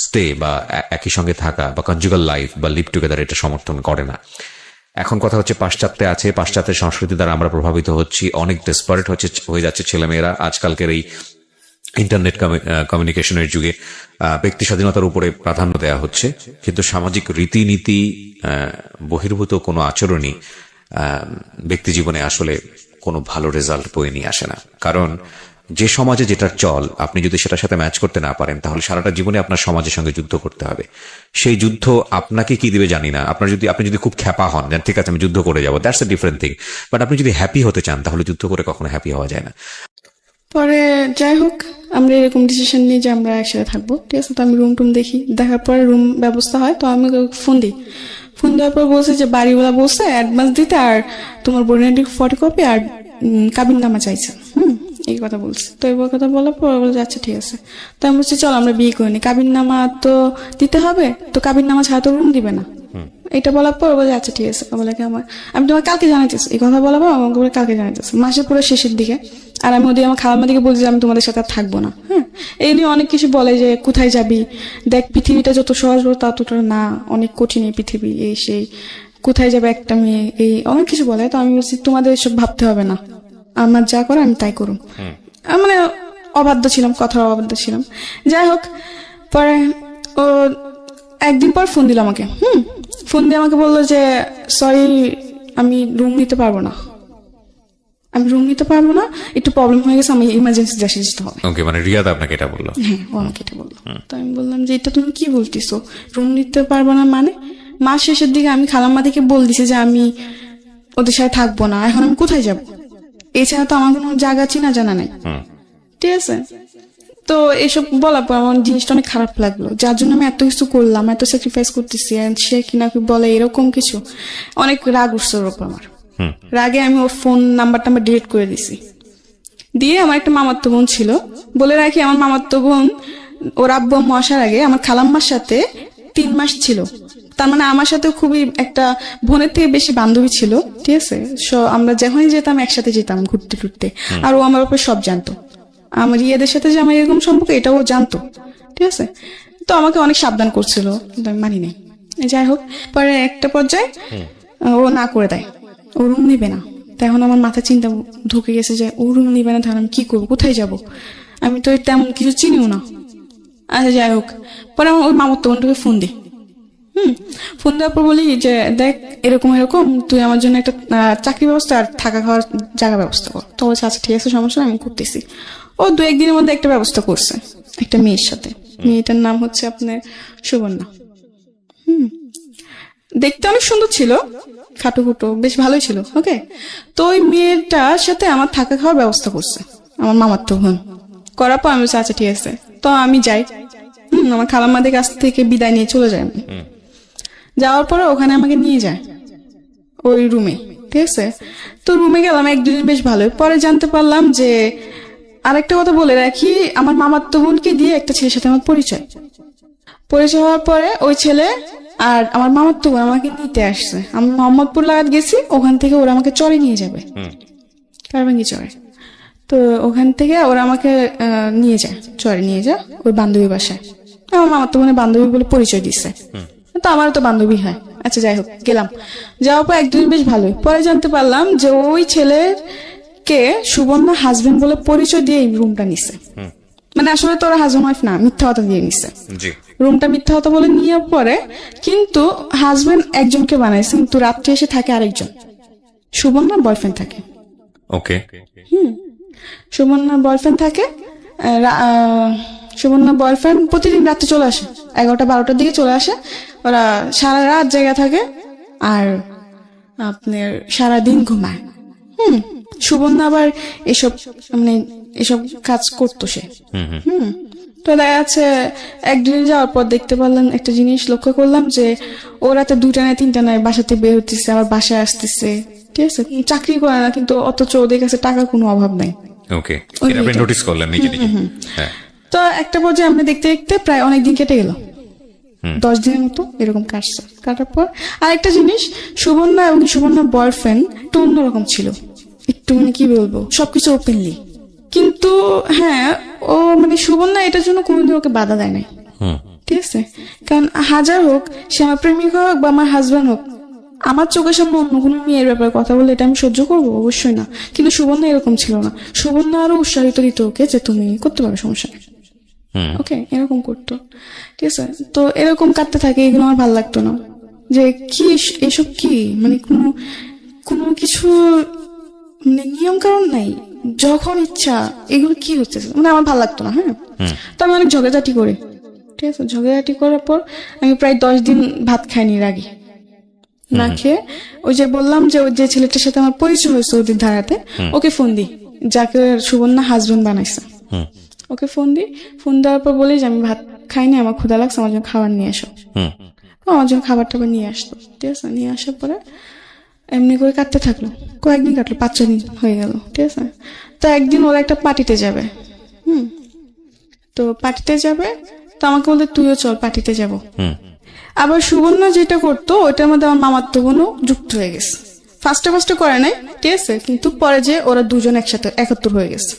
স্টে বা একই সঙ্গে থাকা বা কনজুগাল লাইফ বা লিভ টুগেদার এটা সমর্থন করে না। এখন কথা হচ্ছে পাশ্চাত্যে আছে, পাশ্চাত্যের সংস্কৃতি দ্বারা আমরা প্রভাবিত হচ্ছি, অনেক ডেসপারেট হয়ে যাচ্ছে ছেলেমেয়েরা আজকালকের এই ইন্টারনেট কমিউনিকেশনের যুগে। ব্যক্তি স্বাধীনতার উপরে প্রাধান্য দেওয়া হচ্ছে, কিন্তু সামাজিক রীতিনীতি বহির্ভূত কোনো আচরণই ব্যক্তি জীবনে আসলে কোনো ভালো রেজাল্ট বয়ে নিয়ে আসে না। কারণ যে সমাজে যেটার চল, আপনি যদি সেটার সাথে ম্যাচ করতে না পারেন, তাহলে সারাটা জীবনে আপনার সমাজের সঙ্গে যুদ্ধ করতে হবে। সেই যুদ্ধ আপনাকে কি দিবে জানি না। আপনি যদি খুব খ্যাপা হন, ঠিক আছে আমি যুদ্ধ করে যাবো, that's a different thing. But আপনি যদি হ্যাপি হতে চান, তাহলে যুদ্ধ করে কখনো হ্যাপি হওয়া যায় না। পরে যাই হোক, আমরা এরকম ডিসিশন নিই যে আমরা একসাথে থাকবো, ঠিক আছে। তো আমি রুম টুম দেখি, দেখার পরে রুম ব্যবস্থা হয়, তো আমি ফোন দিই। ফোন দেওয়ার পর বলছে যে বাড়িওয়ালা বলছে অ্যাডভান্স দিতে, আর তোমার বোনের ফটোকপি আর কাবিন নামা চাইছে। এই কথা বলছে। তো এই কথা বলার পর বলছে আচ্ছা ঠিক আছে। তো আমি বলছি চল আমরা বিয়ে করিনি, কাবিন নামা তো দিতে হবে, তো কাবিন নামা ছাড়া তো রুম দিবে না। এটা বলার পর বলে আচ্ছা ঠিক আছে। বলে কি আমি তোমার কালকে জানাইতেছি, এই কথা বলার পর আমাকে বলে কালকে জানাইতেছি, মাসের পুরো শেষের দিকে। আর আমি ওদিকে আমার খালাম্মা দিকে বলছি যে আমি তোমাদের সাথে আর থাকবো না। এই নিয়ে অনেক কিছু বলে যে কোথায় যাবি, দেখ পৃথিবীটা যত সহজ ততটা না, অনেক কঠিন এই পৃথিবী, এই সেই, কোথায় যাবে একটা মেয়ে, এই অনেক কিছু বলে। তো আমি বলছি তোমাদের এসব ভাবতে হবে না, আমার যা করে আমি তাই করুম। মানে অবাধ্য ছিলাম, কথার অবাধ্য ছিলাম। যাই হোক, পরে ও একদিন পর ফোন দিল আমাকে। ফোন দিয়ে আমাকে বললো যে সরি আমি রুম নিতে পারবো না, একটু প্রবলেম হয়ে গেছে, আমি ইমার্জেন্সি দেশে যেতে হবে। ওকে, মানে রিয়াদ আপনাকে এটা বললো? হ্যাঁ, ও আমাকে এটা বললো। তো আমি বললাম যে এটা তুমি কি বলতেছো, রুম নিতে পারবো না মানে? মাস শেষের দিকে আমি খালাম্মা দিকে বল দিছি যে আমি ওদের সাথে থাকবো না, এখন আমি কোথায় যাব? এছাড়া তো আমার কোনো জায়গা চিনা জানা নাই, ঠিক আছে। তো এইসব বলার পর আমার জিনিসটা অনেক খারাপ লাগলো, যার জন্য আমি এত কিছু করলাম, এত স্যাক্রিফাইস করতেছি, সে কিনা বলে এরকম কিছু। অনেক রাগ উঠছে ওর উপর আমার। রাগে আমি ওর ফোন নাম্বারটা ডিলিট করে দিছি। দিয়ে আমার একটা মামাতো বোন ছিল, বলে রাখি আমার মামাতো বোন ওর আব্বু আম্মু আসার আগে আমার খালাম্মার সাথে 3 মাস ছিল। তার মানে আমার সাথে খুবই একটা বোনের থেকে বেশি বান্ধবী ছিল, ঠিক আছে। আমরা যখনই যেতাম একসাথে যেতাম ঘুরতে টুরতে, আর ও আমার উপর সব জানতো। আমার ইয়েদের সাথে যে আমার এরকম সম্পর্ক এটাও জানতো, ঠিক আছে। তো আমাকে অনেক সাবধান করছিল, কিন্তু আমি মানি নাই। যাই হোক, পরে একটা পর্যায়ে ও না করে দেয়, ও রুম নিবে না। তখন আমার মাথা চিন্তা ঢুকে গেছে যে ও রুম নিবে না, তাহলে আমি কি করবো, কোথায় যাব? আমি তো তেমন কিছু চিনিও না। আচ্ছা যাই হোক, পরে আমার ওই মামাতো বোনটাকে ফোন দিই। ফোন দেওয়ার পর বলি যে দেখ এরকম তুই আমার জন্য একটা চাকরি ব্যবস্থা আর থাকা খাওয়ার জায়গা ব্যবস্থা কর। তো বলছে আচ্ছা ঠিক আছে, সমস্যা আমি করতেছি। ও 2-1 দিনের মধ্যে একটা ব্যবস্থা করছে একটা মেয়ের সাথে। মেয়েটার নাম হচ্ছে আপনার সুবর্ণা। দেখতে অনেক সুন্দর ছিল, খাটো খুটো, বেশ ভালোই ছিল। ওকে, তো ওই মেয়েটার সাথে আমার থাকা খাওয়ার ব্যবস্থা করছে আমার মামাতো বোন। করার পর আমি বলছি আচ্ছা ঠিক আছে। তো আমি যাই, আমার খালাম্মাদের কাছ থেকে বিদায় নিয়ে চলে যাই। আমি যাওয়ার পরে ওখানে আমাকে নিয়ে যায় ওই রুমে, ঠিক আছে। তো রুমে গেলাম 1-2 দিন বেশ ভালোই। পরে জানতে পারলাম যে আরেকটা কথা বলে রাখি, আমার মামাতো বোনকে দিয়ে একটা ছেলের সাথে আমার পরিচয় হওয়ার পরে ওই ছেলে আর আমার মামাতো বোন আমাকে নিতে আসছে। আমি মোহাম্মদপুর লাগাত গেছি, ওখান থেকে ওরা আমাকে চরে নিয়ে যাবে, কারবাঙ্গি চরে। তো ওখান থেকে ওরা আমাকে নিয়ে যায়, চরে নিয়ে যায় ওই বান্ধবী বাসায়। আমার মামাতো বোনের বান্ধবী বলে পরিচয় দিচ্ছে, তো আমারও তো বান্ধবী হয়। আচ্ছা যাই হোক, গেলাম। যাওয়ার পর একদিন বেশ ভালোই, পরে জানতে পারলাম যে ওই ছেলের কে সুবর্ণা হাজবেন্ড বলে পরিচয় দিয়ে এই রুমটা নিছে। মানে আসলে তো ওরা হাজবেন্ড ওয়াইফ না, মিথ্যা কথা দিয়ে নিছে রুমটা, মিথ্যা কথা বলে নিয়ে পরে। কিন্তু হাজবেন্ড একজনকে বানাইছে, কিন্তু রাত্রে এসে থাকে আরেকজন, সুবর্ণার বয়ফ্রেন্ড থাকে। ওকে। সুবর্ণার বয়ফ্রেন্ড থাকে। সুবর্ণার বয়ফ্রেন্ড প্রতিদিন রাত্রে চলে আসে, 11টা-12টার দিকে চলে আসে। ওরা সারা রাত জায়গা থাকে আর আপনার সারাদিন ঘুমায়। সুবর্ণা আবার এসব মানে এসব কাজ করতো সে। তো দেখা যাচ্ছে একদিন যাওয়ার পর দেখতে পারলাম একটা জিনিস, লক্ষ্য করলাম যে ও রাতে 2টা না 3টা নয় বাসাতে বের হতেছে, আবার বাসায় আসতেছে। ঠিক আছে, চাকরি করে না, কিন্তু অথচ ওদের কাছে টাকার কোনো অভাব নাই। ওকে, এটা আপনি নোটিস করলেন নিজে নিজে? হ্যাঁ। তো একটা পর্যায়ে আমরা দেখতে দেখতে প্রায় অনেকদিন কেটে গেল, 10 দিনের মতো এরকম কাটছে। কাটার পর আরেকটা জিনিস, সুবর্ণা এবং সুবর্ণার বয়ফ্রেন্ড একটু অন্যরকম ছিল, একটু মানে কি বলবো, সবকিছু ওপেনলি। কিন্তু হ্যাঁ, ও মানে সুবর্ণা এটার জন্য কোনোদিন ওকে বাধা দেয় নাই। ঠিক আছে, কারণ হাজার হোক সে আমার প্রেমিক হোক বা আমার হাজবেন্ড হোক, আমার চোখের সামনে অন্য কোনো মেয়ের ব্যাপারে কথা বলে এটা আমি সহ্য করবো? অবশ্যই না। কিন্তু সুবর্ণা এরকম ছিল না, সুবর্ণা আরো উৎসাহিত দিত ওকে যে তুমি করতে পারো, সমস্যা নেই। ওকে, এরকম করতো। ঠিক আছে, তো এরকম কাটতে থাকে, এগুলো আমার ভালো লাগতো না। যে কি এসব কি মানে কোনো কিছু মানে নিয়ম কারণ নাই, যখন ইচ্ছা এগুলো কি হচ্ছে, মানে আমার ভালো লাগতো না। হ্যাঁ, তো আমি অনেক ঝগড়াঝাটি করি। ঠিক আছে, ঝগড়াঝাটি করার পর আমি প্রায় 10 দিন ভাত খাইনি রাগে, না খেয়ে। ওই যে বললাম যে ওই যে ছেলেটার সাথে আমার পরিচয় হয়েছে ওদের ধারাতে, ওকে ফোন দিই, যাকে সুবর্ণা হাজবেন্ড বানাইছে। ওকে ফোন দেওয়ার পর বলি যে আমি ভাত খাইনি, আমার ক্ষুধা লাগছে, আমার জন্য খাবার নিয়ে আসো। আমার জন্য খাবার টাবার নিয়ে আসতো। ঠিক আছে, নিয়ে আসার পরে এমনি করে কাটতে থাকলো, কয়েকদিন কাটলো, 5-6 দিন হয়ে গেল। ঠিক আছে, তো একদিন ওরা একটা পার্টিতে যাবে। তো পার্টিতে যাবে, তো আমাকে বলতে তুইও চল পার্টিতে যাব। আবার সুবর্ণা যেটা করতো ওইটার মধ্যে আমার মামাতো বোনও যুক্ত হয়ে গেছে। ফার্স্টে করে নাই, ঠিক আছে, কিন্তু পরে যে ওরা দুজন একসাথে একাত্তর হয়ে গেছে।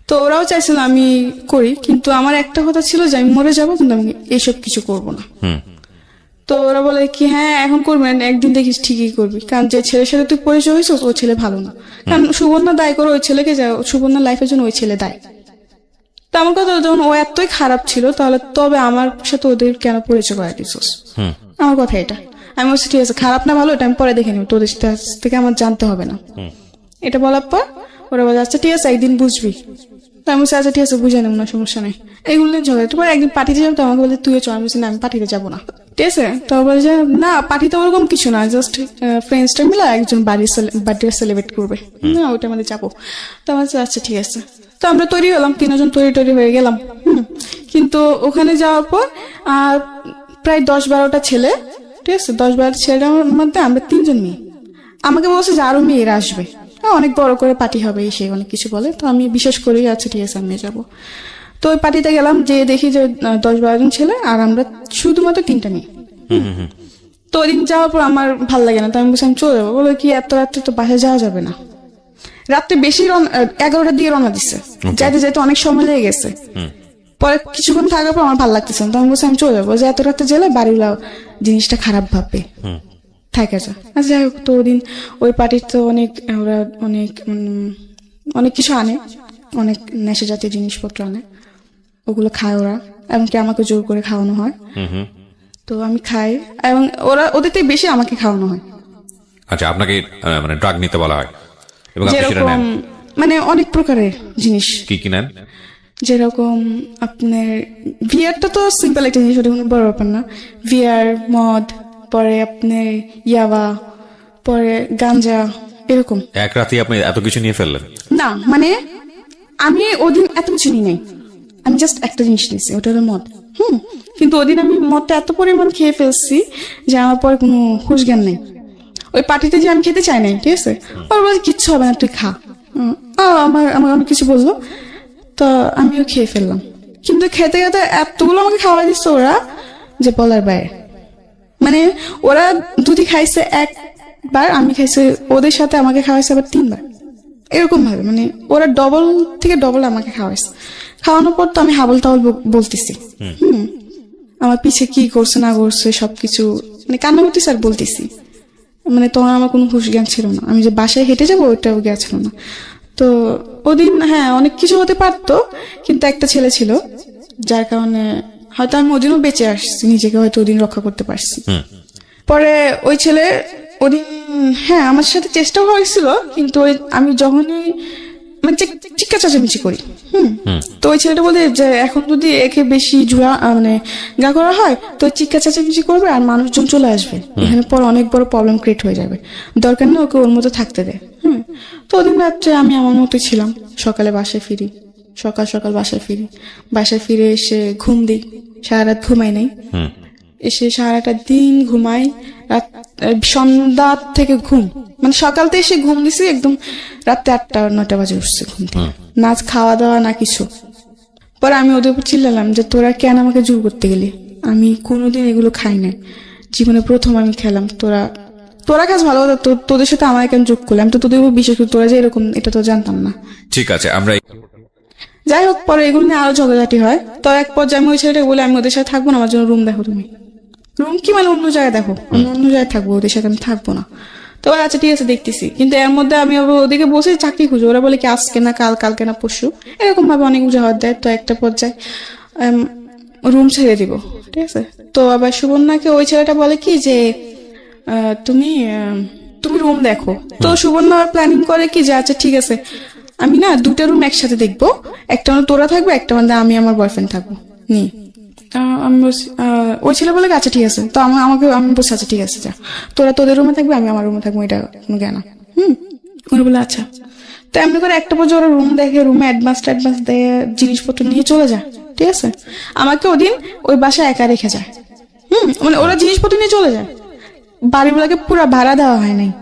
তো ওরাও চাইছিল আমি করি, কিন্তু আমার একটা কথা ছিল যে আমি মরে যাবো, কিন্তু আমি এইসব কিছু করবো না। তো ওরা বলে কি হ্যাঁ এখন করবি না, একদিন দেখিস ঠিকই করবি, কারণ যে ছেলের সাথে তুই পরিচয় হয়েছিস ওই ছেলে ভালো না। কারণ সুবর্ণা দায় করে ওই ছেলেকে, সুবর্ণার লাইফের জন্য ওই ছেলে দায়। তো আমার কথা, যখন ও এতই খারাপ ছিল তাহলে তবে আমার সাথে ওদের কেন পরিচয় করাই দিছিস? আমার কথা এটা। আমি বলছি ঠিক আছে, খারাপ না ভালো এটা আমি পরে দেখে নিব, তোদের থেকে আমার জানতে হবে না। এটা বলার পর ওরা বলে আচ্ছা ঠিক আছে একদিন বুঝবি। আমি বলছি আচ্ছা ঠিক আছে বুঝে নেব না, সমস্যা নেই। এইগুলো নিয়ে ঝগড়া। পরে একদিন পার্টিতে যাবো, তো আমাকে বলে তুইও চল। আমি বলছি না, আমি পার্টিতে যাবো না। ঠিক আছে, তো বলে যে না পার্টিতে ওরকম কিছু না, জাস্ট ফ্রেন্ডসটা মিলে একজন বার্থডে সেলিব্রেট করবে, না ওইটা আমাদের যাবো। তো আমার আচ্ছা ঠিক আছে। তো আমরা তৈরি হলাম, 3জন তৈরি হয়ে গেলাম। কিন্তু ওখানে যাওয়ার পর প্রায় 10-12টা ছেলে, ঠিক আছে, 10-12 ছেলের মধ্যে আমরা 3জন মেয়ে। আমাকে বলছে যে আরো মেয়েরা আসবে, অনেক বড় করে পার্টি হবে, সে অনেক কিছু বলে। তো আমি বিশ্বাস করি আচ্ছা ঠিক আছে আমি যাবো। তো ওই পার্টিতে গেলাম, যে দেখি যে 10-12 জন ছেলে আর আমরা শুধুমাত্র 3টা মেয়ে। তো ওই দিন যাওয়ার পর আমার ভাল লাগে না, তো আমি বলছি আমি চলে যাবো। বলে কি এত রাত্রে তো বাসায় যাওয়া যাবে না, রাত্রে বেশি 11টার দিকে রওনা দিচ্ছে, যাইতে যাইতে অনেক সময় লেগে গেছে। পরে কিছুক্ষণ থাকার পর আমার ভালো লাগতেছে না, তো আমি বলছি আমি চলে যাবো, যে এত রাত্রে গেলে বাড়িগুলা জিনিসটা খারাপ ভাববে, থাকে যা। আচ্ছা যাই হোক, তো ওদিন ওই পার্টিতে ওরা অনেক কিছু আনে, অনেক নেশা জাতীয় জিনিসপত্র আনে, ওগুলো খায় ওরা, এমনকি আমাকে জোর করে খাওয়ানো হয়। তো আমি খাই, এবং ওদের থেকে বেশি আমাকে খাওয়ানো হয়। আচ্ছা, আপনাকে মানে ড্রাগ নিতে বলা হয় এবং আপনি সেটা নেন? মানে অনেক প্রকারের জিনিস। কি নেন? যেরকম আপনার ভিআরটা তো সিম্পল একটা জিনিস, ওটা কোনো বড় ব্যাপার না। ভিআর, মদ, পরে আপনার ইয়াবা, পরে গাঞ্জা, এরকম। এক রাতে আপনি এত কিছু নিয়ে ফেললেন? না মানে আমি ওদিন এত কিছু নিই নাই, আমি জাস্ট একটা জিনিস নিয়েছি, ওটা হলো মদ। কিন্তু ওদিন আমি মদটা এত পরিমাণ খেয়ে ফেলছি যে আমার পরে কোনো হুঁশ জ্ঞান নেই। ওই পার্টিতে যে আমি খেতে চাই নাই, ঠিক আছে, ওর বলে কিচ্ছু হবে না তুই খা। আমার অনেক কিছু বললো, তো আমিও খেয়ে ফেললাম, কিন্তু খেতে খেতে এতগুলো আমাকে খাওয়া দিচ্ছে ওরা যে বলার বাইরে। মানে ওরা দুটি খাইছে একবার, আমি খাইছে ওদের সাথে, আমাকে খাওয়াইছে আবার 3বার, এরকম ভাবে। মানে ওরা ডবল থেকে ডবল আমাকে খাওয়াইছে। খাওয়ানোর পর তো আমি হাবল তাবল বলতেছি, আমার পিছে কি করছে না করছে সবকিছু, মানে কান্না করতেছি আর বলতেছি। মানে তখন আমার কোনো হুঁশ জ্ঞান ছিল না, আমি যে বাসায় হেঁটে যাবো ওইটাও জ্ঞান ছিল না। তো ওদিন হ্যাঁ অনেক কিছু হতে পারতো, কিন্তু একটা ছেলে ছিল যার কারণে হয়তো আমি ওদিনও বেঁচে আসছি, নিজেকে হয়তো ওদিন রক্ষা করতে পারছি। পরে ওই ছেলে ওদিন হ্যাঁ আমার সাথে চেষ্টাও হয়েছিল, কিন্তু আমি যখনই মানে চিৎকার চেঁচামেচি করি, তো ওই ছেলেটা বলে যে এখন যদি একে বেশি মানে গা করা হয় তো চিৎকার চেঁচামেচি করবে আর মানুষজন চলে আসবে, এখানে পর অনেক বড় প্রবলেম ক্রিয়েট হয়ে যাবে, দরকার নেই ওকে ওর মতো থাকতে দে। তো ওদিন রাত্রে আমি আমার মতো ছিলাম, সকালে বাসায় ফিরি, সকাল সকাল বাসায় ফিরে এসে ঘুম দিই, সারা রাত ঘুমাই নাই, এসে সারাটা দিন ঘুমাই, রাত সন্ধ্যা থেকে ঘুম, মানে সকালতে এসে ঘুম দিছি একদম রাত্রে 8টা-9টা বাজে উঠছে ঘুম থেকে, না খাওয়া দাওয়া না কিছু। পরে আমি ওদের উপর চিল্লালাম যে তোরা কেন আমাকে জোর করতে গেলি, আমি কোনোদিন এগুলো খাই নাই, জীবনে প্রথম আমি খেলাম, তোরা কাজ ভালো হতো, তোদের সাথে আমার কেন যোগ করলাম, তো তোদের উপর বিশেষ করে তোরা যে এরকম এটা তো জানতাম না। ঠিক আছে, আমরা যাই হোক পরে এগুলো নিয়ে আরো ঝগড়াঝাটি হয়। তো এক পর্যায়ে আমি ওই ছেলেটাকে বলে আমি ওদের সাথে থাকবো না, আমার জন্য রুম দেখো তুমি। রুম কি মানে অন্য জায়গায় দেখো, আমি অন্য জায়গায় থাকবো, ওদের সাথে আমি থাকবো না। তো আচ্ছা ঠিক আছে দেখতেছি, কিন্তু এর মধ্যে আমি ওদিকে বসে চাকরি খুঁজো, ওরা বলে কি আজকে না কালকে না পরশু, এরকম ভাবে অনেক উজাহার দেয়। তো একটা পর্যায়ে রুম ছেড়ে দিব, ঠিক আছে। তো আবার সুবর্ণাকে ওই ছেলেটা বলে কি যে তুমি রুম দেখো। তো সুবর্ণা প্ল্যানিং করে কি যে আচ্ছা ঠিক আছে আমি না 2টা রুম একসাথে দেখবো, একটা মানে তোরা থাকবে, একটা মানে আমি আমার বয়ফ্রেন্ড থাকবো নি। আমি ওই ছেলে বলে আচ্ছা ঠিক আছে। তো আমি বলছি আচ্ছা ঠিক আছে, যা তোরা তোদের রুমে থাকবে, আমি আমার রুমে থাকবো, এটা কোনো জ্ঞান। ওরা বলে আচ্ছা। তো এমনি করে একটা পর্যায়ে ওরা রুম দেখে, রুমে অ্যাডভান্স দিয়ে জিনিসপত্র নিয়ে চলে যায়, ঠিক আছে। আমাকে ওদিন ওই বাসায় একা রেখে যায়, মানে ওরা জিনিসপত্র নিয়ে চলে যায়, বাড়িগুলোকে পুরো ভাড়া দেওয়া হয় নাই,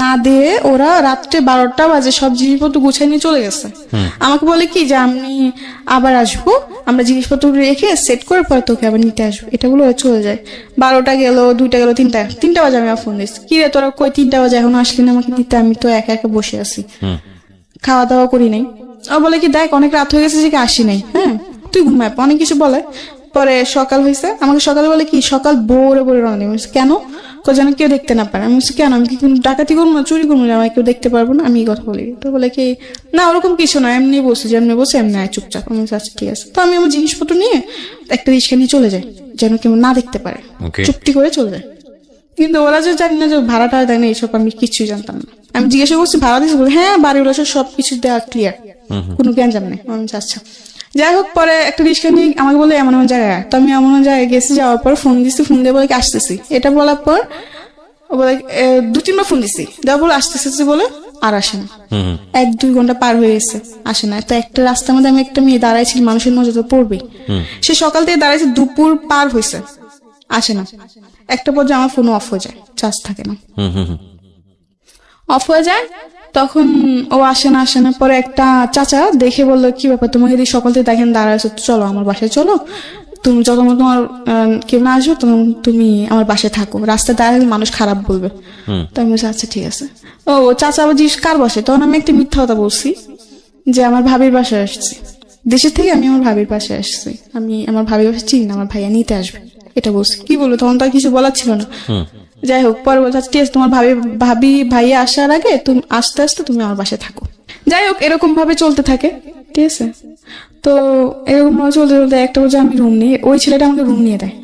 না দিয়ে ওরা রাত্রে 12টা বাজে সব জিনিসপত্র গুছাই নিয়ে চলে গেছে। আমাকে বলে কি যে আমি আবার আসবো, আমরা জিনিসপত্র রেখে সেট করে পরে তোকে আবার নিতে আসবো, এটা বলে চলে যায়। 12টা গেল, 2টা গেল, 3টা বাজে আমি ফোন দিচ্ছি, কি রে তোরা কই 3টা বাজে এখনো আসলি না আমাকে নিতে, আমি তো একা একা বসে আছি, খাওয়া দাওয়া করি নাই। ও বলে কি দেখ অনেক রাত হয়ে গেছে যে আসি নাই, তুই ঘুমায়, অনেক কিছু বলে। পরে সকাল হয়েছে, আমাকে সকালে বলে কি সকাল ভোরে রওনা দিই। কেন? যেন কেউ দেখতে না পারে। আমি বলছি কেন, আমি কি ডাকাতি করবো না, চুরি করবো না, আমাকে কেউ দেখতে পারবো না, আমি এই কথা বলি। তো বলে কি না ওরকম কিছু না, এমনি বলছি যে এমনি বসে এমনি আয় চুপচাপ। আমি আচ্ছা ঠিক আছে। তো আমি আমার জিনিসপত্র নিয়ে একটা রিক্সা নিয়ে চলে যাই, যেন কেউ না দেখতে পারে, চুপটি করে চলে যায়। কিন্তু ওরা যে জানি না যে ভাড়াটা দেয় না, এইসব আমি কিছুই জানতাম না। আমি জিজ্ঞাসা করছি ভাড়া দিয়েছি, হ্যাঁ বাড়িগুলো সবকিছু দেওয়া ক্লিয়ার, কোনো জ্ঞান নেই। আমি আচ্ছা। যাই হোক পরে একটা রিক্সা নিয়ে আমাকে বলে এমন এমন জায়গায়, তো আমি এমন জায়গায় গেছি, যাওয়ার পর ফোন দিচ্ছি, ফোন দিয়ে বলে আসতেছি, এটা বলার পর বলে 2-3বার ফোন দিচ্ছি, দেওয়ার পর আসতেছি বলে আর আসে না। 1-2 ঘন্টা পার হয়ে গেছে, আসে না। তো একটা রাস্তার মধ্যে আমি একটা মেয়ে দাঁড়াইছি, মানুষের নজর তো পড়বেই, সে সকাল থেকে দাঁড়াইছে, দুপুর পার হয়েছে, আসে না। একটা পর্যায়ে আমার ফোন অফ হয়ে যায়, চার্জ থাকে না, অফ হয়ে যায়। তখন ও আসে না। পরে একটা চাচা দেখে বললো কি ব্যাপার, তোমাকে যদি সকাল থেকে দেখেন দাঁড়াইছো, চলো আমার বাসায় চলো, তুমি যখন তোমার কেউ না আসবে তখন তুমি আমার বাসায় থাকো, রাস্তায় দাঁড়ালে মানুষ খারাপ বলবে। তো আমি বলছি আচ্ছা ঠিক আছে। ও চাচা আবার জিজ্ঞেস কার বাসায়, তখন আমি একটা মিথ্যা কথা বলছি যে আমার ভাবির বাসায় আসছি, দেশের থেকে আমি আমার ভাবির বাসায় আসছি, আমি আমার ভাবির বাসায় চিনি না, আমার ভাইয়া নিতে আসবে, এটা বলছি। কি বললো, তখন তো আর কিছু বলার ছিল না। যাই হোক পরে বলছে ঠিক আছে, তোমার ভাইয়া আসার আগে তুমি আস্তে আস্তে তুমি আমার বাসায় থাকো। যাই হোক এরকম ভাবে চলতে থাকে, ঠিক আছে। তো এরকম ভাবে চলতে একটা বলছে আমি রুম নিয়ে, ওই ছেলেটা আমাকে রুম নিয়ে দেয়।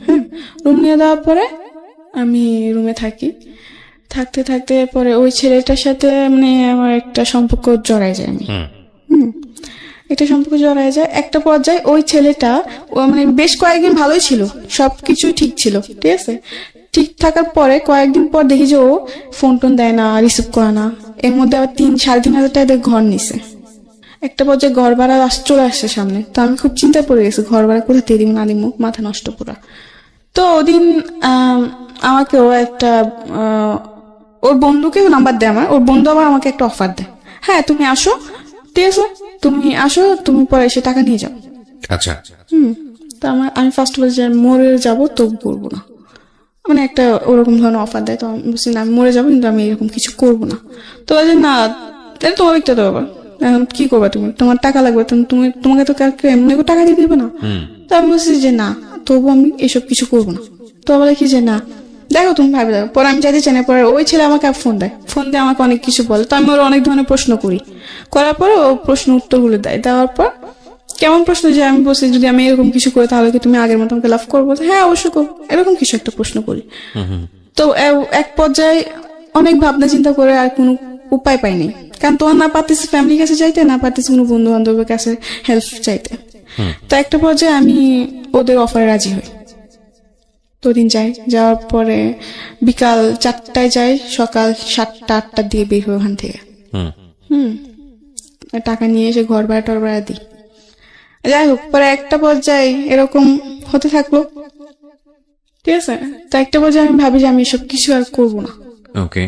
রুম নিয়ে দেওয়ার পরে আমি রুমে থাকি, থাকতে পরে ওই ছেলেটার সাথে মানে আমার একটা সম্পর্ক জড়াই যায়। আমি একটা সম্পর্ক জড়ায় যায়। একটা পর্যায়ে ওই ছেলেটা মানে বেশ কয়েকদিন ভালোই ছিল, সবকিছু ঠিক ছিল, ঠিক আছে। ঠিক থাকার পরে কয়েকদিন পর দেখি যে ও ফোন টোন দেয় না, রিসিভ করে না। এর মধ্যে আবার 3-3.5 টাকা ঘর নিছে। একটা পর্যায়ে ঘর ভাড়া চলে আসছে সামনে। তো আমি খুব চিন্তায় পড়ে গেছি, ঘর ভাড়া কোথা দিয়ে দিব না দিব, মাথা নষ্ট পুরা। তো ওদিন আমাকে ও একটা ওর বন্ধুকে নাম্বার দেয় আমার, ওর বন্ধু আবার আমাকে একটা অফার দেয়, হ্যাঁ তুমি আসো, ঠিক আছে তুমি আসো, তুমি পরে এসে টাকা নিয়ে যাও। আচ্ছা, তো আমি ফার্স্ট বলছি যে মরে যাবো তবু করবো না, মানে একটা ওরকম ধরনের অফার দেয়। তো আমি বলছি না, আমি মরে যাবো কিন্তু আমি এরকম কিছু করবো না। তো বলছে না, তাহলে তোমার একটা দেবো, এখন কি করবা তুমি, তোমার টাকা লাগবে, তোমাকে তো কাউকে এমনি করে টাকা দিয়ে দিবে না। তো আমি বলছি যে না, তবু আমি এসব কিছু করবো না। তো বলে কি যে না দেখো তুমি ভাবে দেখো। পরে আমি যাইতে চাই না, পরে ওই ছেলে আমাকে ফোন দেয়, ফোন দিয়ে আমাকে অনেক কিছু বলে। তো আমি ওর অনেক ধরনের প্রশ্ন করি, করার পরে ও প্রশ্ন উত্তরগুলো দেয়। দেওয়ার পর কেমন প্রশ্ন, যে আমি বলছি যদি আমি এরকম কিছু করি তাহলে কি তুমি আগের মতো আমাকে লাভ করবো? হ্যাঁ অবশ্যই করবো, এরকম কিছু একটা প্রশ্ন করি। তো এক পর্যায়ে অনেক ভাবনা চিন্তা করে আর কোনো উপায় পাইনি, কারণ তোমার না পারতেছি ফ্যামিলির কাছে চাইতে, না পারতেছি কোনো বন্ধু বান্ধবের কাছে হেল্প চাইতে। তো একটা পর্যায়ে আমি ওদের অফারে রাজি হই। তো দিন যাই, যাওয়ার পরে বিকাল 4টায় যাই, সকাল 7টা 8টার দিয়ে বের হই ওখান থেকে। টাকা নিয়ে এসে ঘর ভাড়া টর ভাড়া দিই। যাই হোক, পরে একটা পর্যায়ে এরকম হতে থাকলো, ঠিক আছে। তো একটা পর্যায়ে আমি ভাবি যে আমি এসব কিছু আর করবো না, ওকে,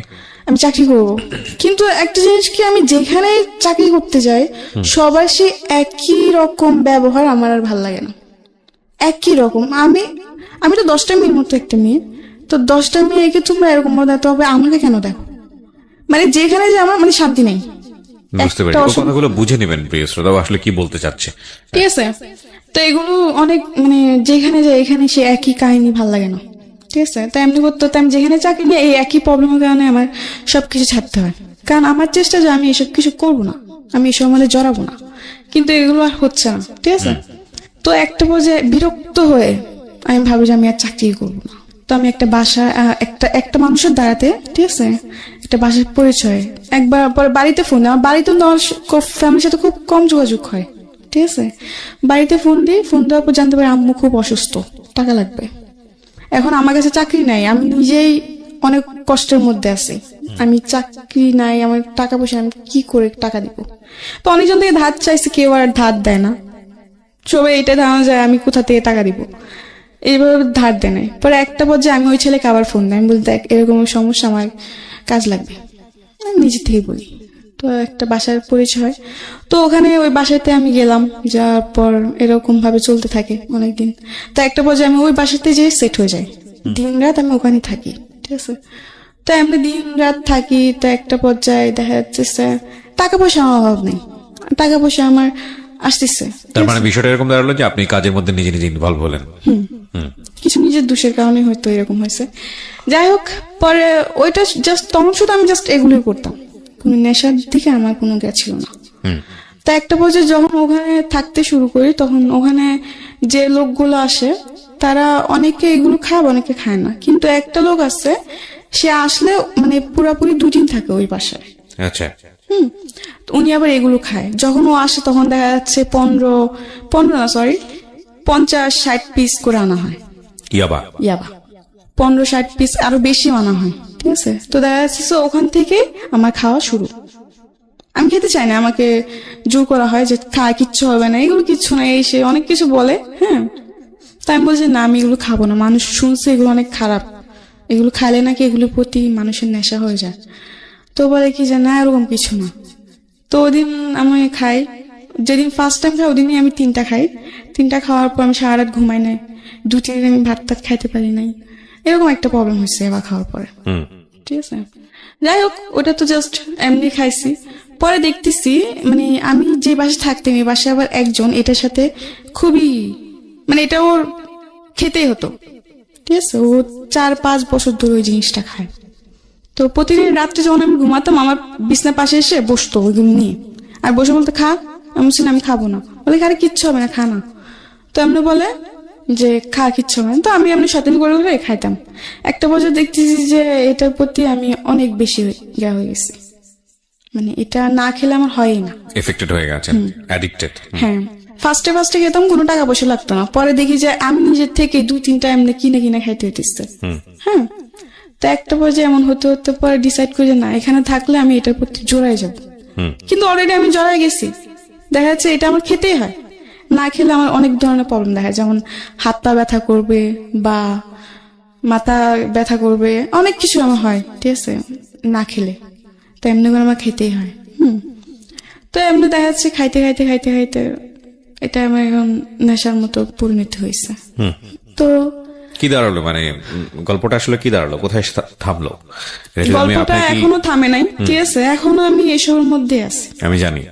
আমি চাকরি করব। কিন্তু একটা জিনিস কি, আমি যেখানে চাকরি করতে যাই সবার সে একই রকম ব্যবহার, আমার আর ভাল লাগে না। একই রকম, আমি তো 10টা মেয়ের মতো একটা মেয়ে, তো 10টা মেয়েকে তোমরা এরকম ভাবে দেখো, তবে আমাকে কেন দেখো? মানে যেখানে যে আমার মানে শান্তি নেই। বুঝতে পারি। ও কথাগুলো বুঝে নেবেন প্রিয় শ্রোতা, ও আসলে কি বলতে চাচ্ছে। ঠিক আছে, তো এগুলো অনেক মানে যেখানে যায় এখানে সে একই কাহিনী, ভাল লাগে না। ঠিক আছে, তাই এমনি করতে হতো, আমি যেখানে চাকরি নিয়ে এই একই প্রবলেমের কারণে আমার সবকিছু ছাড়তে হয়। কারণ আমার চেষ্টা যে আমি এসব কিছু করবো না, আমি এসব মধ্যে জড়াবো না, কিন্তু এগুলো আর হচ্ছে না। ঠিক আছে, তো একটা পর্যায়ে বিরক্ত হয়ে আমি ভাবি যে আমি আর চাকরি করবো না। তো আমি একটা বাসা একটা মানুষের দাঁড়াতে, ঠিক আছে, একটা বাসার পরিচয় একবার পরে বাড়িতে ফোন, আমার বাড়িতে আমার ফ্যামিলির সাথে খুব কম যোগাযোগ হয়। ঠিক আছে, বাড়িতে ফোন দিই, ফোন দেওয়ার পর জানতে পারি আম্মু খুব অসুস্থ, টাকা লাগবে। এখন আমার কাছে চাকরি নাই, আমি নিজেই অনেক কষ্টের মধ্যে আছি, আমি চাকরি নাই, আমার টাকা পয়সা, আমি কি করে টাকা দিব? তো অনেকজন থেকে ধার চাইছে, কেউ আর ধার দেয় না, সবাই এটা ধারণা যায় আমি কোথা থেকে টাকা দিব, এইভাবে ধার দেয় নাই। পরে একটা পর্যায়ে আমি ওই ছেলেকে আবার ফোন দেয়, আমি বলি দেখ এরকম সমস্যা, আমার কাজ লাগবে, আমি নিজে থেকে বলি। তো একটা বাসার পরিচয়, তো ওখানে ওই বাসাতে আমি গেলাম, যাওয়ার পর এরকম ভাবে চলতে থাকে অনেকদিন। তো একটা পর্যায়ে আমি ওই বাসাতে যেয়ে সেট হয়ে যাই, দিন রাত আমি ওখানে থাকি। ঠিক আছে, তো আমি দিন রাত থাকি। তো একটা পর্যায়ে দেখা যাচ্ছে টাকা পয়সা আমার অভাব নেই, টাকা পয়সা আমার আসতেছে। তার মানে বিষয়টা এরকম দাঁড়ালো যে আপনি কাজের মধ্যে নিজে নিজে ইনভলভ হলেন। কিছু নিজের দোষের কারণে হয়তো এরকম হয়েছে। যাই হোক, পরে ওইটা জাস্ট তখন শুধু আমি জাস্ট এগুলোই করতাম, কোনো নেশার দিকে আমার কোনো জ্ঞান ছিল না। তা একটা পর্যায়ে যখন ওখানে থাকতে শুরু করি, তখন ওখানে যে লোকগুলো আসে তারা অনেকে এগুলো খায়, অনেকে খায় না। কিন্তু একটা লোক আছে, সে আসলে মানে পুরাপুরি 2 দিন থাকে ওই বাসায়। আচ্ছা, উনি আবার এগুলো খায়। যখন ও আসে তখন দেখা যাচ্ছে 50-60 পিস করে আনা হয় ইয়াবা। 15-60 পিস আরো বেশি আনা হয়। ঠিক আছে, তো দেখা যাচ্ছে ওখান থেকে আমার খাওয়া শুরু। আমি খেতে চাই না, আমাকে জোর করা হয় যে খায়, কিচ্ছু হবে না, এগুলো কিচ্ছু না, এই সে অনেক কিছু বলে। হ্যাঁ, তাই আমি বলছি না, আমি এগুলো খাবো না, মানুষ শুনছে এগুলো অনেক খারাপ, এগুলো খাইলে নাকি এগুলোর প্রতি মানুষের নেশা হয়ে যায়। তো বলে কি যে না, এরকম কিছু না। তো ওদিন আমি খাই, যেদিন ফার্স্ট টাইম খাই ওদিনই আমি 3টা খাই। 3টা খাওয়ার পর আমি সারা রাত ঘুমাই নাই, 2 দিন আমি ভাত টাত খাইতে পারি নাই, এরকম একটা প্রবলেম হয়েছে এবার খাওয়ার পরে। ঠিক আছে, যাই হোক, ওটা তো জাস্ট এমনি খাইছি। পরে দেখতেছি মানে আমি যে বাসায় থাকতাম, এই বাসায় আবার একজন এটার সাথে খুবই মানে এটা ওর খেতেই হতো। ঠিক আছে, ও 4-5 বছর ধরে ওই জিনিসটা খায়। তো প্রতিদিন রাত্রে যখন আমি ঘুমাতাম, আমার বিছনার পাশে এসে বসতো ওইগুলো নিয়ে, আর বসে বলতে খা। আমি বলছি না, আমি খাবো না। বলে আরে কিচ্ছু হবে না, খা না। তো এমনি বলে যে খা, কিচ্ছু হবে না। তো আমি এমনি সতেন করে করে খাইতাম। একটা বছর দেখতেছি যে এটার প্রতি আমি অনেক বেশি হয়ে গেছি, মানে এটা না খেলে আমার হয়ই না, এফেক্টেড হয়ে গেছেন, অ্যাডিক্টেড। হ্যাঁ, ফার্স্টে খেতাম, কোনো টাকা পয়সা লাগতো না। পরে দেখি যে আমি নিজের থেকে 2-3টা এমনি কিনে খাইতে হইতেছে। হ্যাঁ, তো একটা পর্যায়ে এমন হতে হতে পরে ডিসাইড করি যে না, এখানে থাকলে আমি এটার প্রতি জড়াই যাব। কিন্তু অলরেডি আমি জড়াই গেছি, দেখা যাচ্ছে এটা আমার খেতেই হয়, না খেলে আমার অনেক ধরনের প্রবলেম দেখা যায়, যেমন হাত পা ব্যথা করবে বা মাথা ব্যথা করবে, অনেক কিছু আমার হয়। ঠিক আছে, না খেলে, তো এমনি করে আমার খেতেই হয়। তো এমনি দেখা যাচ্ছে খাইতে খাইতে খাইতে খাইতে এটা আমার এখন নেশার মতো পরিণতি হয়েছে। তো কি দাঁড়ালো মানে গল্পটা আসলে কি দাঁড়ালো, কোথায় থামলো? এটা যদি আমি গল্পটা আপনাকে এখনো থামে নাই, ঠিক আছে, এখনো আমি এসবের মধ্যে আছি। আমি জানি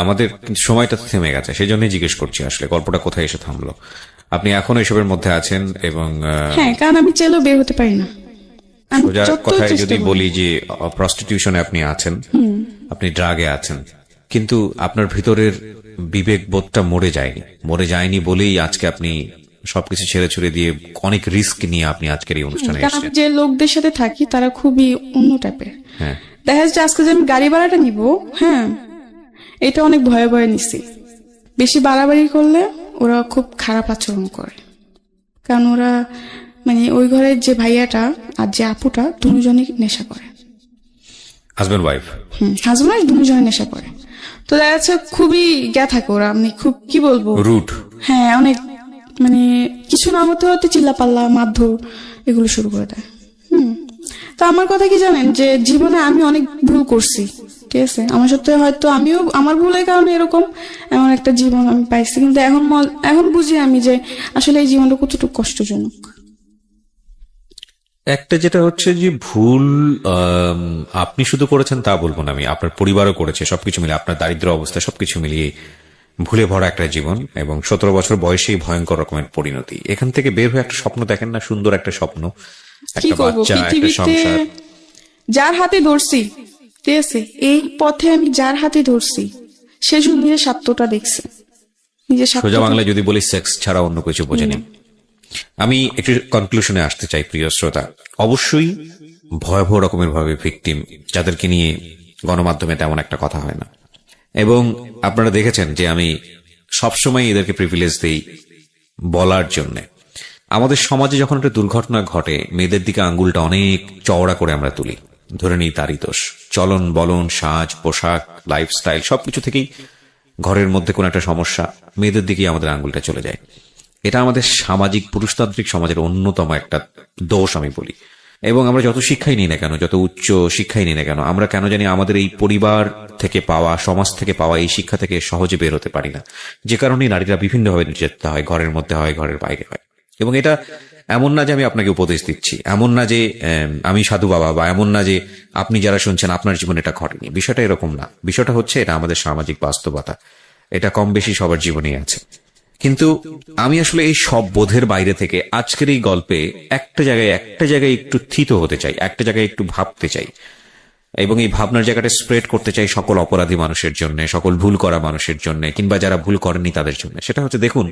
আমাদের কিন্তু সময়টা তো থেমে গেছে, সেই জন্যই জিজ্ঞেস করছি আসলে গল্পটা কোথায় এসে থামলো। আপনি এখনো এসবের মধ্যে আছেন এবং হ্যাঁ, কারণ আমি চাইলেও বের হতে পারি না। আমি সোজা যত কথায় চেষ্টা যদি করি। বলি যে প্রস্টিটিউশনে আপনি আছেন, আপনি ড্রাগে আছেন, কিন্তু আপনার ভিতরের বিবেক বোধটা মরে যায়নি বলেই আজকে আপনি সবকিছু ছেড়ে ছুড়ে দিয়ে অনেক রিস্ক নিয়ে আপনি আজকের এই অনুষ্ঠানে কারণ আমি এসেছেন। যে লোকদের সাথে থাকি তারা খুবই অন্য টাইপের। হ্যাঁ, দেখা যাচ্ছে আজকে যে আমি গাড়ি ভাড়াটা নিব, হ্যাঁ, এটা অনেক ভয়ে ভয়ে নিছি। বেশি বাড়াবাড়ি করলে ওরা খুব খারাপ আচরণ করে, কারণ ওরা মানে ওই ঘরের যে ভাইয়াটা আর যে আপুটা দুজনই নেশা করে। Husband wife. হাজবেন্ড দুজনে নেশা করে। তো দেখা যাচ্ছে খুবই থাকে ওরা, আমি খুব কি বলবো, রুট। হ্যাঁ, অনেক মানে কিছু না হতে হতে চিল্লাপাল্লা মারধর এগুলো শুরু করে দেয়। তো আমার কথা কি জানেন, যে জীবনে আমি অনেক ভুল করছি, ঠিক আছে, আমার সাথে হয়তো আমিও আমার ভুলের কারণে এরকম এমন একটা জীবন আমি পাইছি, কিন্তু এখন বুঝি আমি যে আসলে এই জীবনটা কতটুকু কষ্টজনক। একটা যেটা হচ্ছে যে ভুল আপনি শুধু করেছেন তা বলবো না আমি, আপনার পরিবারও করেছে, সবকিছু মিলিয়ে আপনার দারিদ্র অবস্থা সবকিছু মিলিয়ে ভুলে ভরা একটা জীবন এবং 17 বছর বয়সেই ভয়ঙ্কর রকমের পরিণতি। এখান থেকে বের হয়ে একটা স্বপ্ন দেখেন না, সুন্দর একটা স্বপ্ন, কি একটা করবো, বাচ্চা, একটা পৃথিবীতে সংসার। যার হাতে ধরছি, ঠিক আছে, এই পথে আমি যার হাতে ধরছি সে শুধু নিজের স্বার্থটা দেখছে, নিজের সোজা স্বার্থটা। বাংলায় যদি বলি সেক্স ছাড়া অন্য কিছু বোঝেনি। আমি একটু কনক্লুশনে আসতে চাই প্রিয় শ্রোতা। অবশ্যই ভয়াবহ রকমের ভাবে ভিকটিম যাদেরকে নিয়ে গণমাধ্যমে তেমন একটা কথা হয় না, এবং আপনারা দেখেছেন যে আমি সবসময় এদেরকে প্রিভিলেজ দেই বলার জন্য। আমাদের সমাজে যখন একটা দুর্ঘটনা ঘটে, মেয়েদের দিকে আঙ্গুলটা অনেক চওড়া করে আমরা তুলি, ধরে নিই তারই দোষ। চলন বলন, সাজ পোশাক, লাইফস্টাইল সবকিছু থেকেই ঘরের মধ্যে কোন একটা সমস্যা, মেয়েদের দিকেই আমাদের আঙ্গুলটা চলে যায়। এটা আমাদের সামাজিক পুরুষতান্ত্রিক সমাজের অন্যতম একটা দোষ আমি বলি। এবং আমরা যত শিক্ষাই নিই না কেন, যত উচ্চ শিক্ষাই নিই না কেন, আমরা কেন জানি আমাদের এই পরিবার থেকে পাওয়া, সমাজ থেকে পাওয়া এই শিক্ষা থেকে সহজে বের হতে পারি না, যে কারণে নারীরা বিভিন্নভাবে নির্যাতিত হয়, ঘরের মধ্যে হয়, ঘরের বাইরে হয়। এবং এটা এমন না যে আমি আপনাকে উপদেশ দিচ্ছি, এমন না যে আমি সাধু বাবা, বা এমন না যে আপনি যারা শুনছেন আপনার জীবনে এটা ঘটেনি, বিষয়টা এরকম না। বিষয়টা হচ্ছে এটা আমাদের সামাজিক বাস্তবতা, এটা কম বেশি সবার জীবনেই আছে। কিন্তু আমি আসলে এই সব বোধের বাইরে থেকে আজকের এই গল্পে একটা জায়গায় একটু থিত হতে চাই, একটা জায়গায় একটু ভাবতে চাই, এবং এই ভাবনার জায়গাটা স্প্রেড করতে চাই সকল অপরাধী মানুষের জন্য, সকল ভুল করা মানুষের জন্য, কিংবা যারা ভুল করেনি তাদের জন্য। সেটা হচ্ছে, দেখুন,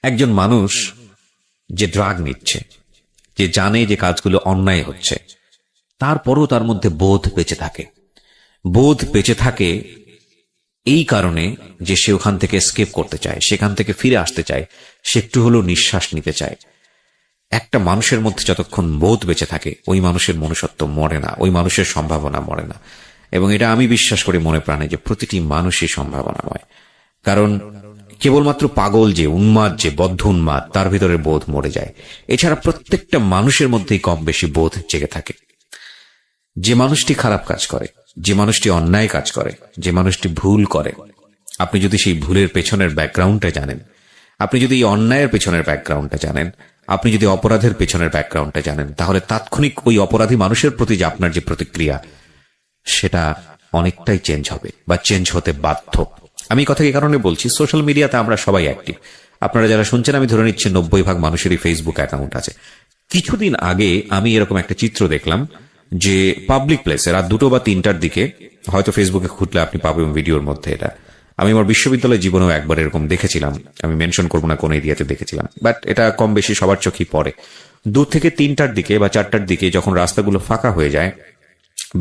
একজন মানুষ যে ড্রাগ নিচ্ছে, যে জানে যে কাজগুলো অন্যায় হচ্ছে, তারপরও তার মধ্যে বোধ বেঁচে থাকে এই কারণে যে সে ওখান থেকে এসকেপ করতে চায়, সেখান থেকে ফিরে আসতে চায়, সে একটু হলেও নিঃশ্বাস নিতে চায়। একটা মানুষের মধ্যে যতক্ষণ বোধ বেঁচে থাকে, ওই মানুষের মনুষ্যত্ব মরে না, ওই মানুষের সম্ভাবনা মরে না। এবং এটা আমি বিশ্বাস করি মনে প্রাণে যে প্রতিটি মানুষই সম্ভাবনাময়, কারণ কেবলমাত্র পাগল যে, উন্মাদ যে, বদ্ধ উন্মাদ, তার ভিতরে বোধ মরে যায়। এছাড়া প্রত্যেকটা মানুষের মধ্যেই কম বেশি বোধ জেগে থাকে। যে মানুষটি খারাপ কাজ করে, যে মানুষটি অন্যায় কাজ করে, যে মানুষটি ভুল করে, আপনি যদি সেই ভুলের পেছনের ব্যাকগ্রাউন্ডটা জানেন, আপনি যদি এই অন্যায়ের পেছনের ব্যাকগ্রাউন্ডটা জানেন, আপনি যদি অপরাধের পেছনের ব্যাকগ্রাউন্ডটা জানেন, তাহলে তাৎক্ষণিক ওই অপরাধী মানুষের প্রতি যে আপনার যে প্রতিক্রিয়া, সেটা অনেকটাই চেঞ্জ হবে বা চেঞ্জ হতে বাধ্য। আমি কথা এই কারণে বলছি, সোশ্যাল মিডিয়াতে আমরা সবাই অ্যাক্টিভ। আপনারা যারা শুনছেন, আমি ধরে নিচ্ছি 90% মানুষেরই ফেসবুক অ্যাকাউন্ট আছে। কিছুদিন আগে আমি এরকম একটা চিত্র দেখলাম যে পাবলিক প্লেসে রাত 2টো বা 3টার দিকে, হয়তো ফেসবুকে খুঁজলে আপনি পাবেন ভিডিওর মধ্যে। এটা আমি আমার বিশ্ববিদ্যালয় জীবনেও একবার এরকম দেখেছিলাম, আমি মেনশন করবো না কোন এরিয়াতে দেখেছিলাম, বাট এটা কম বেশি সবার চোখেই পড়ে। 2 থেকে 3টার দিকে বা 4টার দিকে যখন রাস্তাগুলো ফাঁকা হয়ে যায়,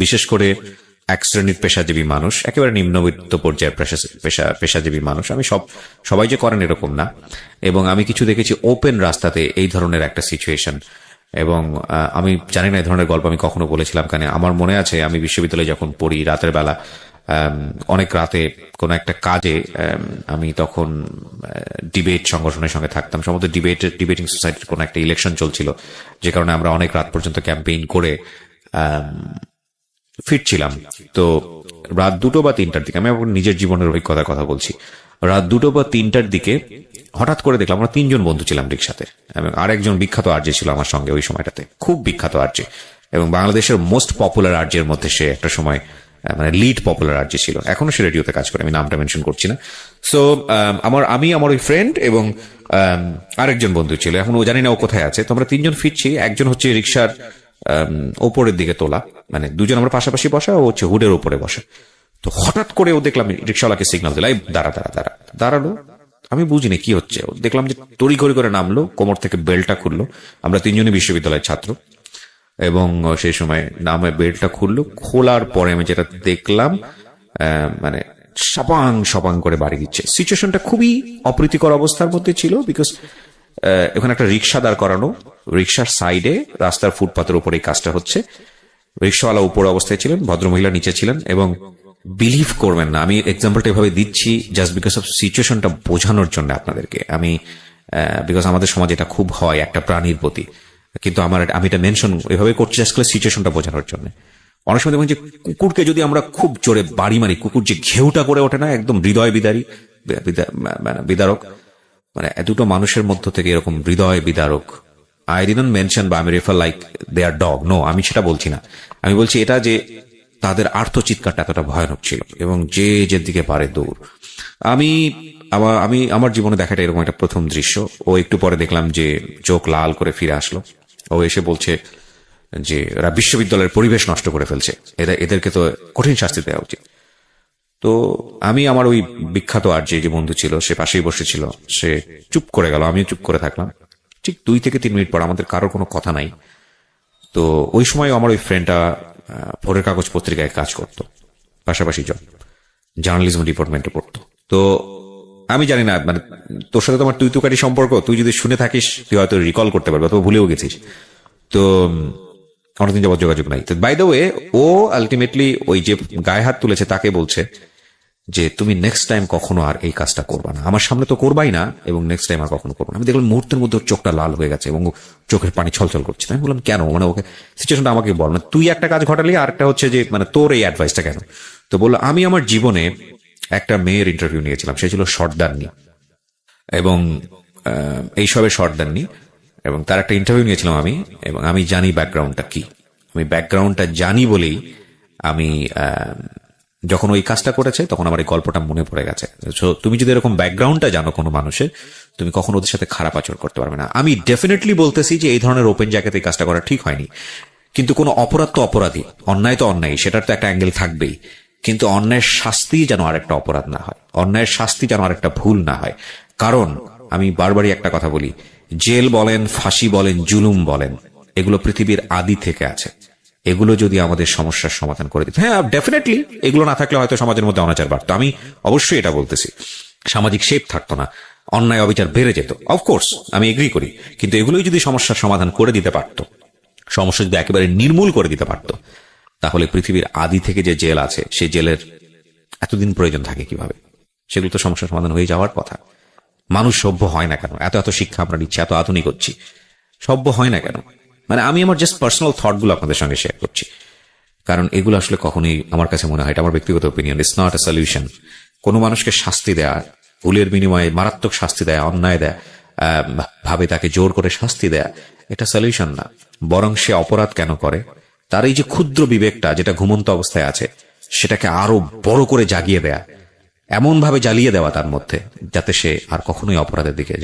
বিশেষ করে এক শ্রেণীর পেশাজীবী মানুষ, একেবারে নিম্নবিত্ত পর্যায়ের পেশাজীবী মানুষ, আমি সবাই যে করেন এরকম না, এবং আমি কিছু দেখেছি ওপেন রাস্তাতে এই ধরনের একটা সিচুয়েশন। এবং আমি জানি না এই ধরনের গল্প আমি কখনো বলেছিলাম, কারণ আমার মনে আছে আমি বিশ্ববিদ্যালয়ে যখন পড়ি, রাতের বেলা অনেক রাতে কোনো একটা কাজে, আমি তখন ডিবেট সংগঠনের সঙ্গে থাকতাম, সম্ভবত ডিবেটিং সোসাইটির কোনো একটা ইলেকশন চলছিল, যে কারণে আমরা অনেক রাত পর্যন্ত ক্যাম্পেইন করে ফিরছিলাম, তো রাত 2টো বা 3টার দিকে, আমি আমার নিজের জীবনের অভিজ্ঞতার কথা বলছি, রাত 2টো বা 3টার দিকে হঠাৎ করে দেখলাম, আমরা 3জন বন্ধু ছিলাম রিক্সাতে, এবং আরেকজন বিখ্যাত আরজে ছিল আমার সঙ্গে ওই সময়টাতে, খুব বিখ্যাত আরজে, এবং বাংলাদেশের মোস্ট পপুলার আরজের মধ্যে সে একটা সময় মানে লিড পপুলার আরজে ছিল, এখনো সে রেডিওতে কাজ করে, আমি নামটা মেনশন করছি না। সো আমার ওই ফ্রেন্ড এবং আরেকজন বন্ধু ছিল, এখন ও জানি না ও কোথায় আছে। তো আমরা 3জন ফিরছি, একজন হচ্ছে রিক্সার ওপরের দিকে তোলা, মানে দুজন আমরা পাশাপাশি বসা, ও হচ্ছে হুডের উপরে বসা। তো হঠাৎ করে ও দেখলাম রিক্সাওয়ালাকে সিগন্যাল দিল, এই দাঁড়া দাঁড়া দাঁড়া, দাঁড়ালো। আমি বুঝিনি কি হচ্ছে, দেখলাম যে তড়িঘড়ি করে নামলো, কোমর থেকে বেল্টটা খুললো, আমরা 3জনই বিশ্ববিদ্যালয়ের ছাত্র, এবং সেই সময় নামে বেল্টটা খুললো, খোলার পরে আমি যেটা দেখলাম মানে সপাং সপাং করে বাড়ি দিচ্ছে। সিচুয়েশনটা খুবই অপ্রীতিকর অবস্থার মধ্যে ছিল, বিকজ ওখানে একটা রিক্সা দাঁড় করানো, রিক্সার সাইডে রাস্তার ফুটপাতের উপরে এই কাজটা হচ্ছে, রিক্সাওয়ালা উপরে অবস্থায় ছিলেন, ভদ্রমহিলা নিচে ছিলেন, এবং বিলিভ করবেন না, আমি এক্সাম্পলটা এভাবে দিচ্ছি জাস্ট বিকজ অফ সিচুয়েশনটা বোঝানোর জন্য আপনাদেরকে, আমি বিকজ আমাদের সমাজে এটা খুব হয় একটা প্রাণীর প্রতি, কিন্তু আমি এটা মেনশন এভাবে করছি জাস্ট করে সিচুয়েশনটা বোঝানোর জন্য। অনেক সময় দেখবেন যে কুকুরকে যদি আমরা খুব জোরে বাড়ি মারি, কুকুর যে ঘেউটা করে ওঠে না, একদম হৃদয় বিদারক, মানে দুটো মানুষের মধ্য থেকে এরকম হৃদয় বিদারক, আই ডিডন্ট মেনশন বা আমি রেফার লাইক দে আর ডগ, নো, আমি সেটা বলছি না, আমি বলছি এটা যে তাদের আর্তচিৎকারটা এতটা ভয়ানক ছিল, এবং যে দিকে পারে দৌড়। আমি আমার জীবনে দেখাটা এরকম একটা প্রথম দৃশ্য। ও একটু পরে দেখলাম যে চোখ লাল করে ফিরে আসলো, ও এসে বলছে যে এরা বিশ্ববিদ্যালয়ের পরিবেশ নষ্ট করে ফেলছে, এদেরকে তো কঠিন শাস্তি দেওয়া উচিত। তো আমি আমার ওই বিখ্যাত আরজে যে বন্ধু ছিল, সে পাশেই বসেছিল, সে চুপ করে গেল, আমিও চুপ করে থাকলাম। ঠিক 2 থেকে 3 মিনিট পর আমাদের কারোর কোনো কথা নাই। তো ওই সময় আমার ওই ফ্রেন্ডটা ভোরের কাগজ পত্রিকায় কাজ করত, পাশাপাশি জার্নালিজম ডিপার্টমেন্টে পড়তো। তো আমি জানি না, মানে তোর সাথে তোমার তুই সম্পর্ক, তুই যদি শুনে থাকিস তুই হয়তো রিকল করতে পারবি, অথবা ভুলেও গেছিস। তো অনেকদিন যাবত যোগাযোগ নাই। তো বাই দ্য ওয়ে, ও আলটিমেটলি ওই যে গায়ে হাত তুলেছে তাকে বলছে যে তুমি নেক্সট টাইম কখনো আর এই কাজটা করবা না, আমার সামনে তো করবাই না, এবং নেক্সট টাইম আর কখনো করবো না। আমি দেখলাম মুহূর্তের মধ্যে ওর চোখটা লাল হয়ে গেছে, এবং চোখের পানি ছলছল করছে। আমি বললাম কেন, মানে ওকে সিচুয়েশনটা আমাকে বল না, তুই একটা কাজ ঘটালি, আর একটা হচ্ছে যে মানে তোর এই অ্যাডভাইসটা কেন। তো বললো আমি আমার জীবনে একটা মেয়ের ইন্টারভিউ নিয়েছিলাম, সে ছিল শর্টদারনি, এবং এইসবের শর্টদারনি, এবং তার একটা ইন্টারভিউ নিয়েছিলাম আমি, এবং আমি জানি ব্যাকগ্রাউন্ডটা কি, আমি ব্যাকগ্রাউন্ডটা জানি বলেই আমি যখন ওই কাজটা করেছে তখন আমার এই গল্পটা মনে পড়ে গেছে। তুমি যদি এরকম ব্যাকগ্রাউন্ডটা জানো কোনো মানুষের, তুমি কখনো ওদের সাথে খারাপ আচরণ করতে পারবে না। আমি ডেফিনেটলি বলতেছি যে এই ধরনের ওপেন জায়গাতে এই কাজটা করা ঠিক হয়নি, কিন্তু কোনো অপরাধ তো অপরাধী, অন্যায় তো অন্যায়, সেটার তো একটা অ্যাঙ্গেল থাকবেই, কিন্তু অন্যায়ের শাস্তি যেন আরেকটা অপরাধ না হয়, অন্যায়ের শাস্তি যেন আরেকটা ভুল না হয়। কারণ আমি বারবারই একটা কথা বলি, জেল বলেন, ফাঁসি বলেন, জুলুম বলেন, এগুলো পৃথিবীর আদি থেকে আছে। এগুলো যদি আমাদের সমস্যার সমাধান করে দিত, হ্যাঁ ডেফিনেটলি এগুলো না থাকলে হয়তো সমাজের মধ্যে অনাচার বাড়তো, আমি অবশ্যই এটা বলতেছি, সামাজিক শেপ থাকতো না, অন্যায় অবিচার বেড়ে যেত, অফকোর্স আমি এগ্রি করি, কিন্তু এগুলোই যদি সমস্যার সমাধান করে দিতে পারত, সমস্যা যদি একেবারে নির্মূল করে দিতে পারত, তাহলে পৃথিবীর আদি থেকে যে জেল আছে সেই জেলের এতদিন প্রয়োজন থাকে কিভাবে? সেগুলো তো সমস্যার সমাধান হয়ে যাওয়ার কথা। মানুষ সভ্য হয় না কেন? এত শিক্ষা আমরা নিচ্ছি, এত আধুনিক হচ্ছি, সভ্য হয় না কেন? মানে আমি আমার জাস্ট পার্সোনাল থট গুলো আপনাদের সঙ্গে শেয়ার করছি, কারণ এগুলো আসলে কখনোই আমার কাছে মনে হয়, এটা আমার ব্যক্তিগত opinion, it's not a solution. কোনো মানুষকে শাস্তি দেয়া, ভুলের বিনিময়ে মারাত্মক শাস্তি দেয়া, অন্যায় দেয়া, ভাবে তাকে জোর করে শাস্তি দেয়া, এটা সলিউশন না। বরং সে অপরাধ কেন করে, তার এই যে ক্ষুদ্র বিবেকটা যেটা ঘুমন্ত অবস্থায় আছে, সেটাকে আরো বড় করে জাগিয়ে দেয়া, এমন ভাবে জ্বালিয়ে দেওয়া তার মধ্যে, যাতে সে আর কখনোই অপরাধের দিকে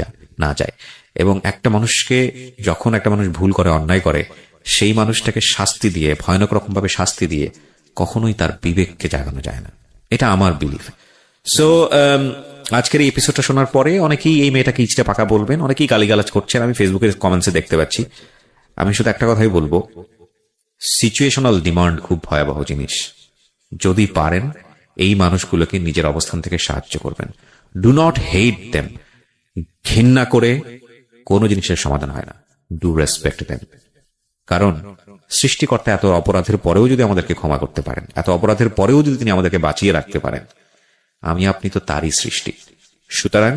না যায়। এবং একটা মানুষকে, যখন একটা মানুষ ভুল করে, অন্যায় করে, সেই মানুষটাকে শাস্তি দিয়ে, ভয়ানক রকম ভাবে শাস্তি দিয়ে কখনোই তার বিবেককে জাগানো যায় না, এটা আমার বিলিফ। সো আজকের এই এপিসোডটা শোনার পরে অনেকেই এই মেয়েটাকে ইচটা পাকা বলবেন, অনেকেই গালিগালাজ করছেন, আমি ফেসবুকের কমেন্টসে দেখতে পাচ্ছি। আমি শুধু একটা কথাই বলবো, সিচুয়েশনাল ডিমান্ড খুব ভয়াবহ জিনিস। যদি পারেন এই মানুষগুলোকে নিজের অবস্থান থেকে সাহায্য করবেন, ডু নট হেট দেম। ঘৃণা করে কোনো জিনিসের সমাধান হয় না, ডু রেসপেক্ট দেম। কারণ সৃষ্টিকর্তা এত অপরাধের পরেও যদি আমাদেরকে ক্ষমা করতে পারেন, এত অপরাধের পরেও যদি তিনি আমাদেরকে বাঁচিয়ে রাখতে পারেন, আমি আপনি তো তারই সৃষ্টি। সুতরাং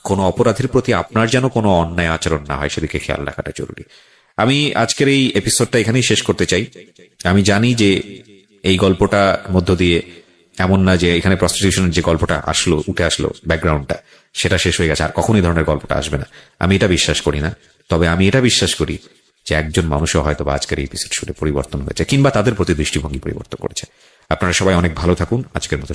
কোন অপরাধের প্রতি আপনার যেন কোনো অন্যায় আচরণ না হয়, সেদিকে খেয়াল রাখাটা জরুরি। আমি আজকের এই এপিসোডটা এখানেই শেষ করতে চাই। আমি জানি যে এই গল্পটা মধ্য দিয়ে এমন না যে এখানে প্রস্টিটিউশনের যে গল্পটা উঠে আসলো ব্যাকগ্রাউন্ডটা, সেটা শেষ হয়ে গেছে, আর কখনোই ধরনের গল্পটা আসবে না। আমি এটা বিশ্বাস করি না। তবে আমি এটা বিশ্বাস করি যে একজন মানুষও হয়তো বা আজকের এই এপিসোড শুনে পরিবর্তন হয়েছে, কিংবা তাদের প্রতি দৃষ্টিভঙ্গি পরিবর্তন করেছে। আপনারা সবাই অনেক ভালো থাকুন। আজকের মতো